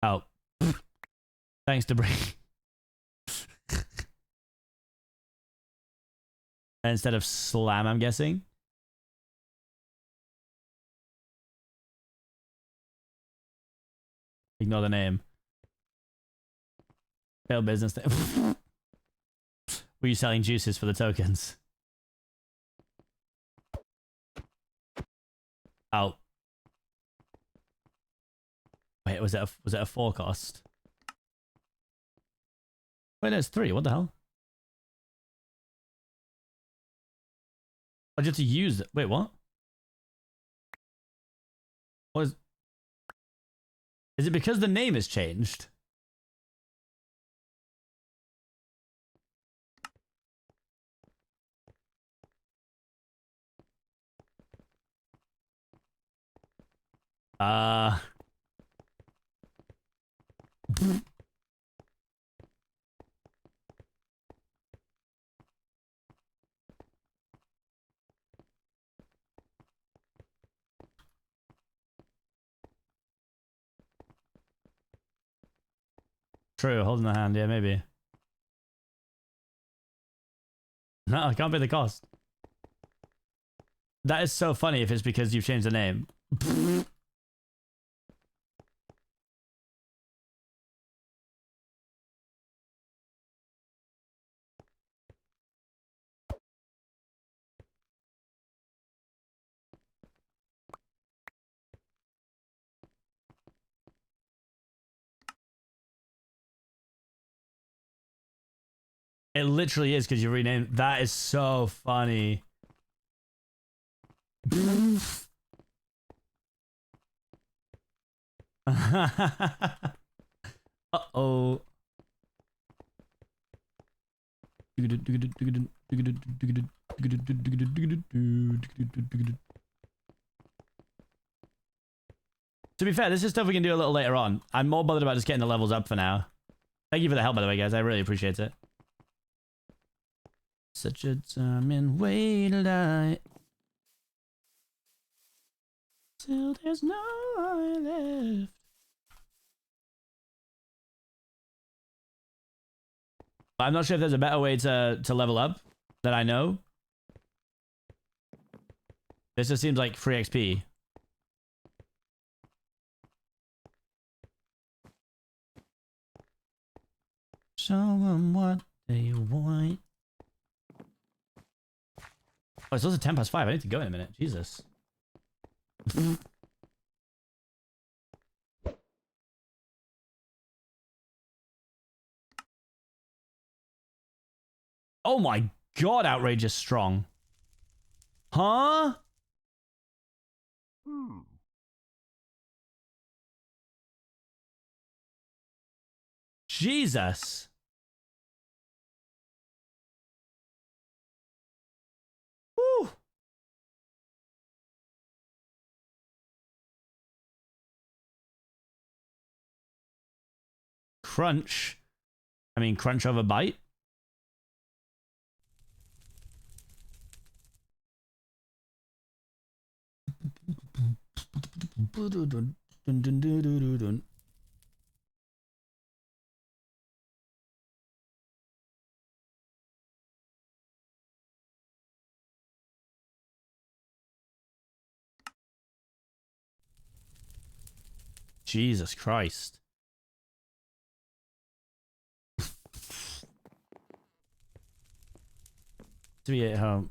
Oh. Thanks to bring... Instead of slam, I'm guessing. Ignore the name. Failed business. Were you selling juices for the tokens? Oh. Wait, was that a 4 cost? Wait, no, it's 3. What the hell? I just have to use it. Wait, what? What is it because the name has changed? True, holding the hand, yeah, maybe. No, I can't pay the cost. That is so funny if it's because you've changed the name. It literally is because you renamed. That is so funny. Uh-oh. To be fair, this is stuff we can do a little later on. I'm more bothered about just getting the levels up for now. Thank you for the help, by the way, guys. I really appreciate it. Such a time and way to die. Till there's no eye left. I'm not sure if there's a better way to level up that I know. This just seems like free XP. Show them what they want. Oh, it's also 10 past 5. I need to go in a minute. Jesus. Oh my god, outrageous strong. Huh? Jesus. Woo. Crunch. I mean, crunch over bite. Jesus Christ. To be at home.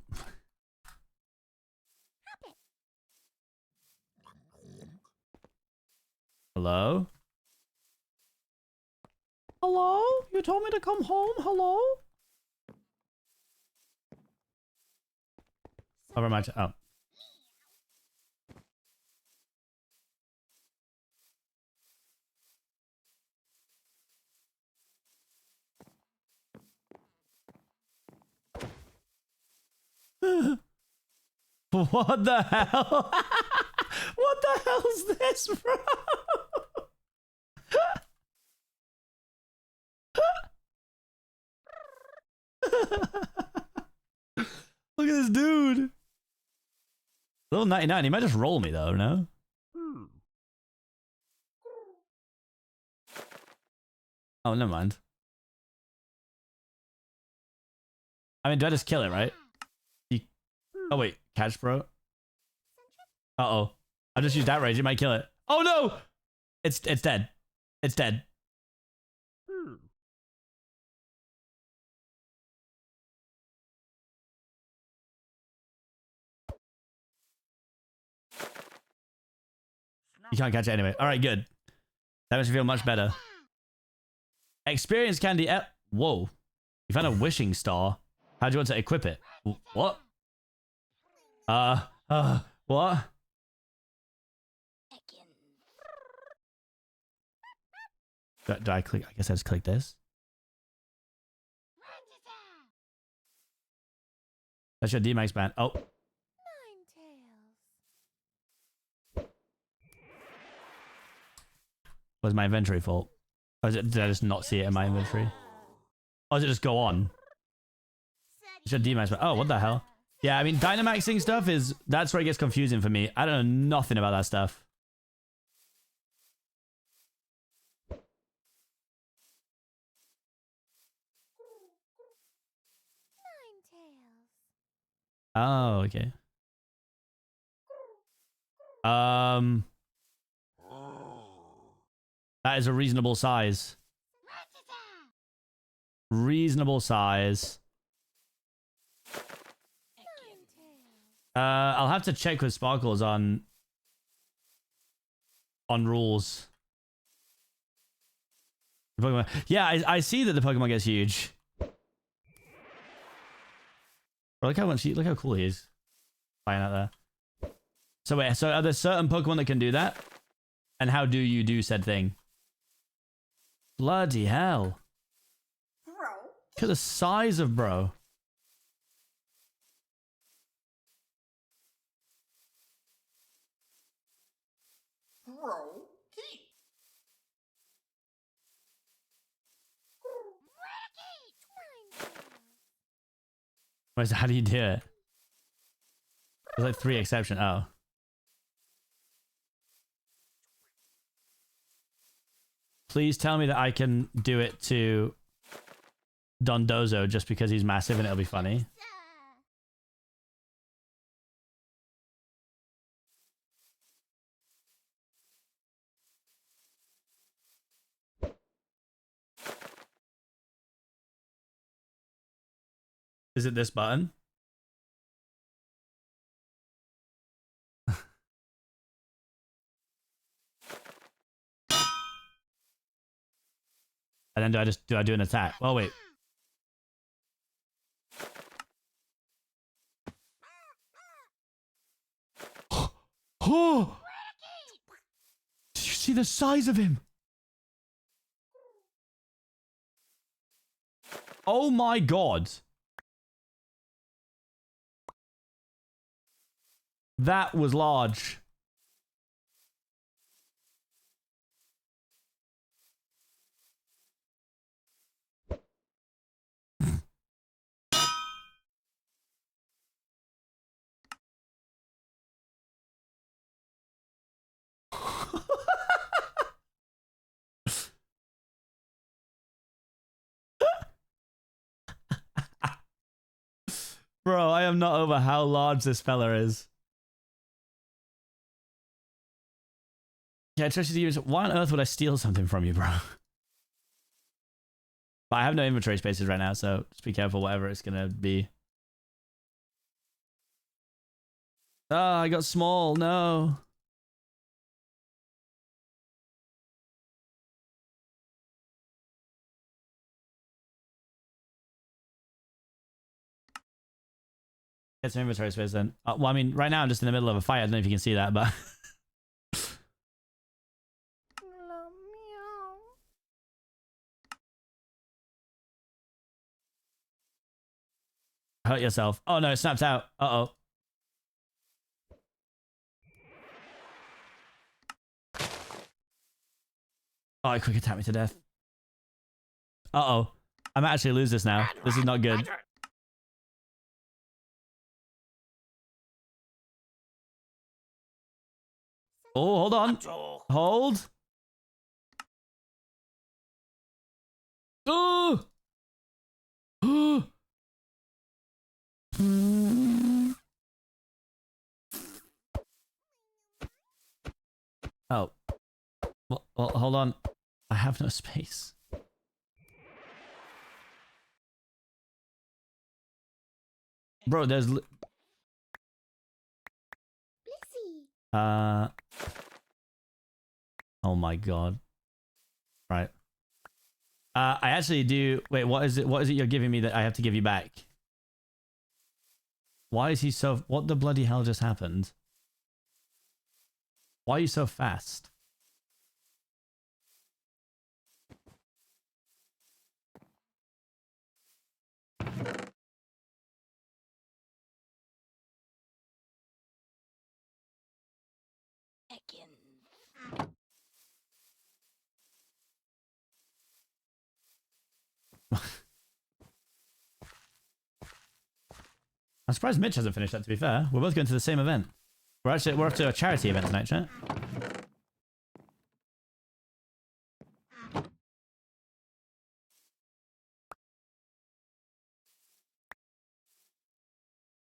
Hello? Hello? You told me to come home? Hello? Over my oh. What the hell? What the hell's this, bro? Look at this dude. Little 99. He might just roll me though, no? Oh, never mind. I mean, do I just kill it, right? Oh, wait. Catch, bro. Uh-oh. I just used that rage. It might kill it. Oh, no! It's dead. It's dead. You can't catch it anyway. All right, good. That makes me feel much better. Experience candy. Whoa. You found a wishing star. How do you want to equip it? What? What? Do I click? I guess I just click this. That's your D-Max band. Oh. Was my inventory fault? Or did I just not see it in my inventory? Or does it just go on? It's your D-Max band. Oh, what the hell? Yeah, I mean, Dynamaxing stuff is... That's where it gets confusing for me. I don't know nothing about that stuff. Oh, okay. That is a reasonable size. Reasonable size. I'll have to check with Sparkles on rules. Pokemon. Yeah, I see that the Pokemon gets huge. Bro, look how cool he is. Flying out there. So wait, so are there certain Pokemon that can do that? And how do you do said thing? Bloody hell. Bro. Look at the size of bro. Wait, so how do you do it? There's like 3 exceptions. Oh. Please tell me that I can do it to Dondozo just because he's massive and it'll be funny. Is it this button? And then do I do an attack? Oh wait. Oh! Did you see the size of him? Oh my god. That was large. Bro, I am not over how large this fella is. Yeah, I trust you to use. Why on earth would I steal something from you, bro? But I have no inventory spaces right now, so just be careful whatever it's gonna be. Oh, I got small. No. Get some inventory space then. Well, I mean, right now I'm just in the middle of a fight. I don't know if you can see that, but... Hurt yourself. Oh no, it snapped out. Uh-oh. Oh, it quick attacked me to death. Uh-oh. I might actually lose this now. This is not good. Oh, hold on. Hold. Oh! Oh! Oh. Well, hold on. I have no space. Bro, there's... Oh my god. Right. I actually do... Wait, what is it? What is it you're giving me that I have to give you back? Why is he so... What the bloody hell just happened? Why are you so fast? I'm surprised Mitch hasn't finished that, to be fair. We're both going to the same event. We're off to a charity event tonight, chat.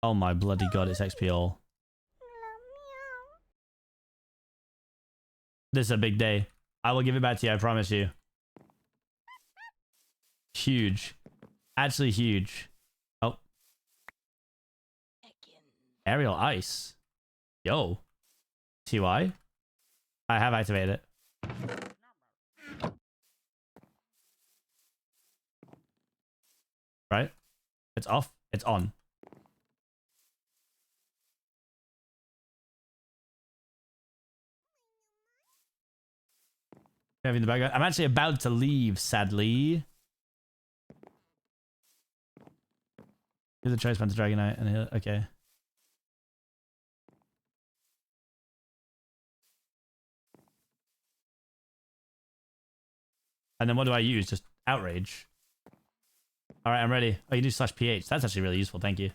Oh my bloody god, it's XP all. This is a big day. I will give it back to you, I promise you. Huge. Actually huge. Oh. Aerial ice. Yo. TY? I have activated it. Right? It's off. It's on. Having the background. I'm actually about to leave, sadly. Here's the choice to Dragonite and here, okay. And then what do I use? Just outrage. All right, I'm ready. Oh, you do /ph. That's actually really useful. Thank you.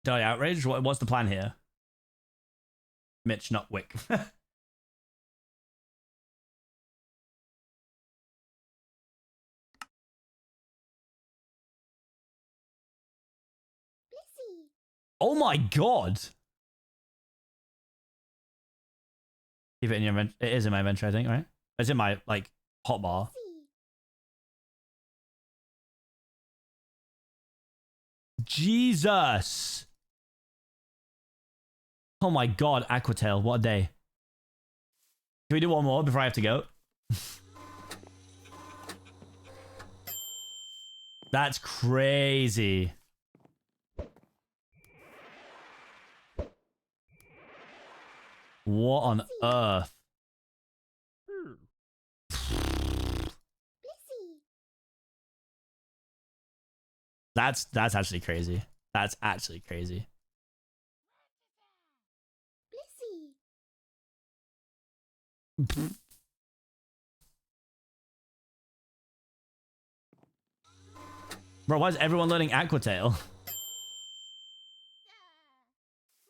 Do I outrage? What's the plan here? Mitch, not Wick. Oh my god! Keep it in your inventory. It is in my inventory, I think, right? It's in my, like, hotbar. Jesus. Oh my god, Aquatail. What a day. Can we do one more before I have to go? That's crazy. What on earth? That's actually crazy. That's actually crazy. Bro, why is everyone learning Aquatail?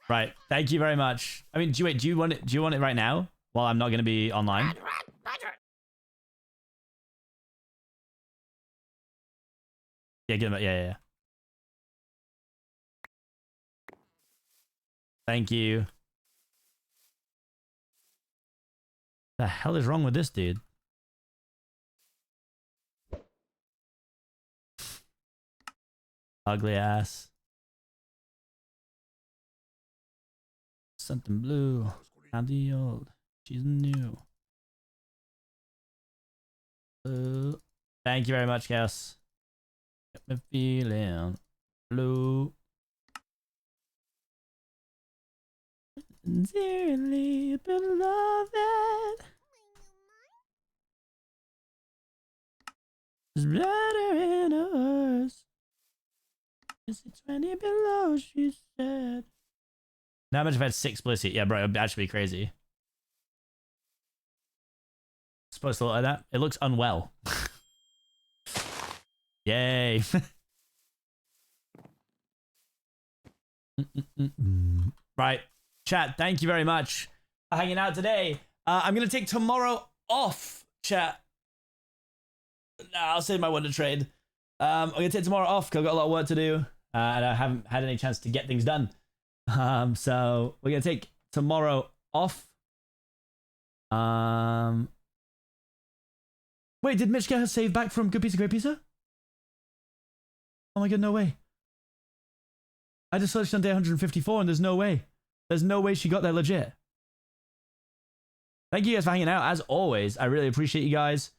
Right. Thank you very much. I mean, do you want it? Do you want it right now? While I'm not going to be online. Yeah, give him. Yeah. Thank you. The hell is wrong with this dude? Ugly ass. Something blue. Not the old. She's new. Thank you very much, Chaos. Get me feeling blue. Sincerely beloved. It's better in hers. Is it 20 below, she said. Now imagine if I had 6 Blissey. Yeah, bro, it would actually be crazy. It's supposed to look like that. It looks unwell. Yay. Right. Chat, thank you very much for hanging out today. I'm going to take tomorrow off, chat. Nah, I'll save my Wonder Trade. I'm going to take tomorrow off because I've got a lot of work to do. And I haven't had any chance to get things done. So we're going to take tomorrow off. Wait, did Mitch get her save back from Good Pizza, Great Pizza? Oh my god, no way. I just searched on day 154 and there's no way. There's no way she got there legit. Thank you guys for hanging out. As always, I really appreciate you guys.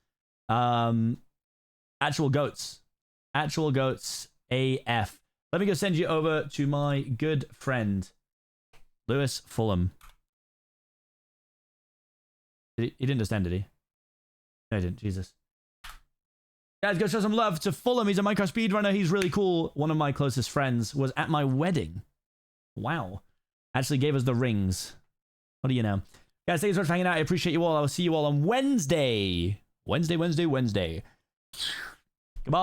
Actual goats. Actual goats AF. Let me go send you over to my good friend, Lewis Fulham. He didn't understand, did he? No, he didn't. Jesus. Guys, go show some love to Fulham. He's a Minecraft speedrunner. He's really cool. One of my closest friends was at my wedding. Wow. Actually gave us the rings. What do you know? Guys, thank you so much for hanging out. I appreciate you all. I will see you all on Wednesday. Wednesday. Goodbye.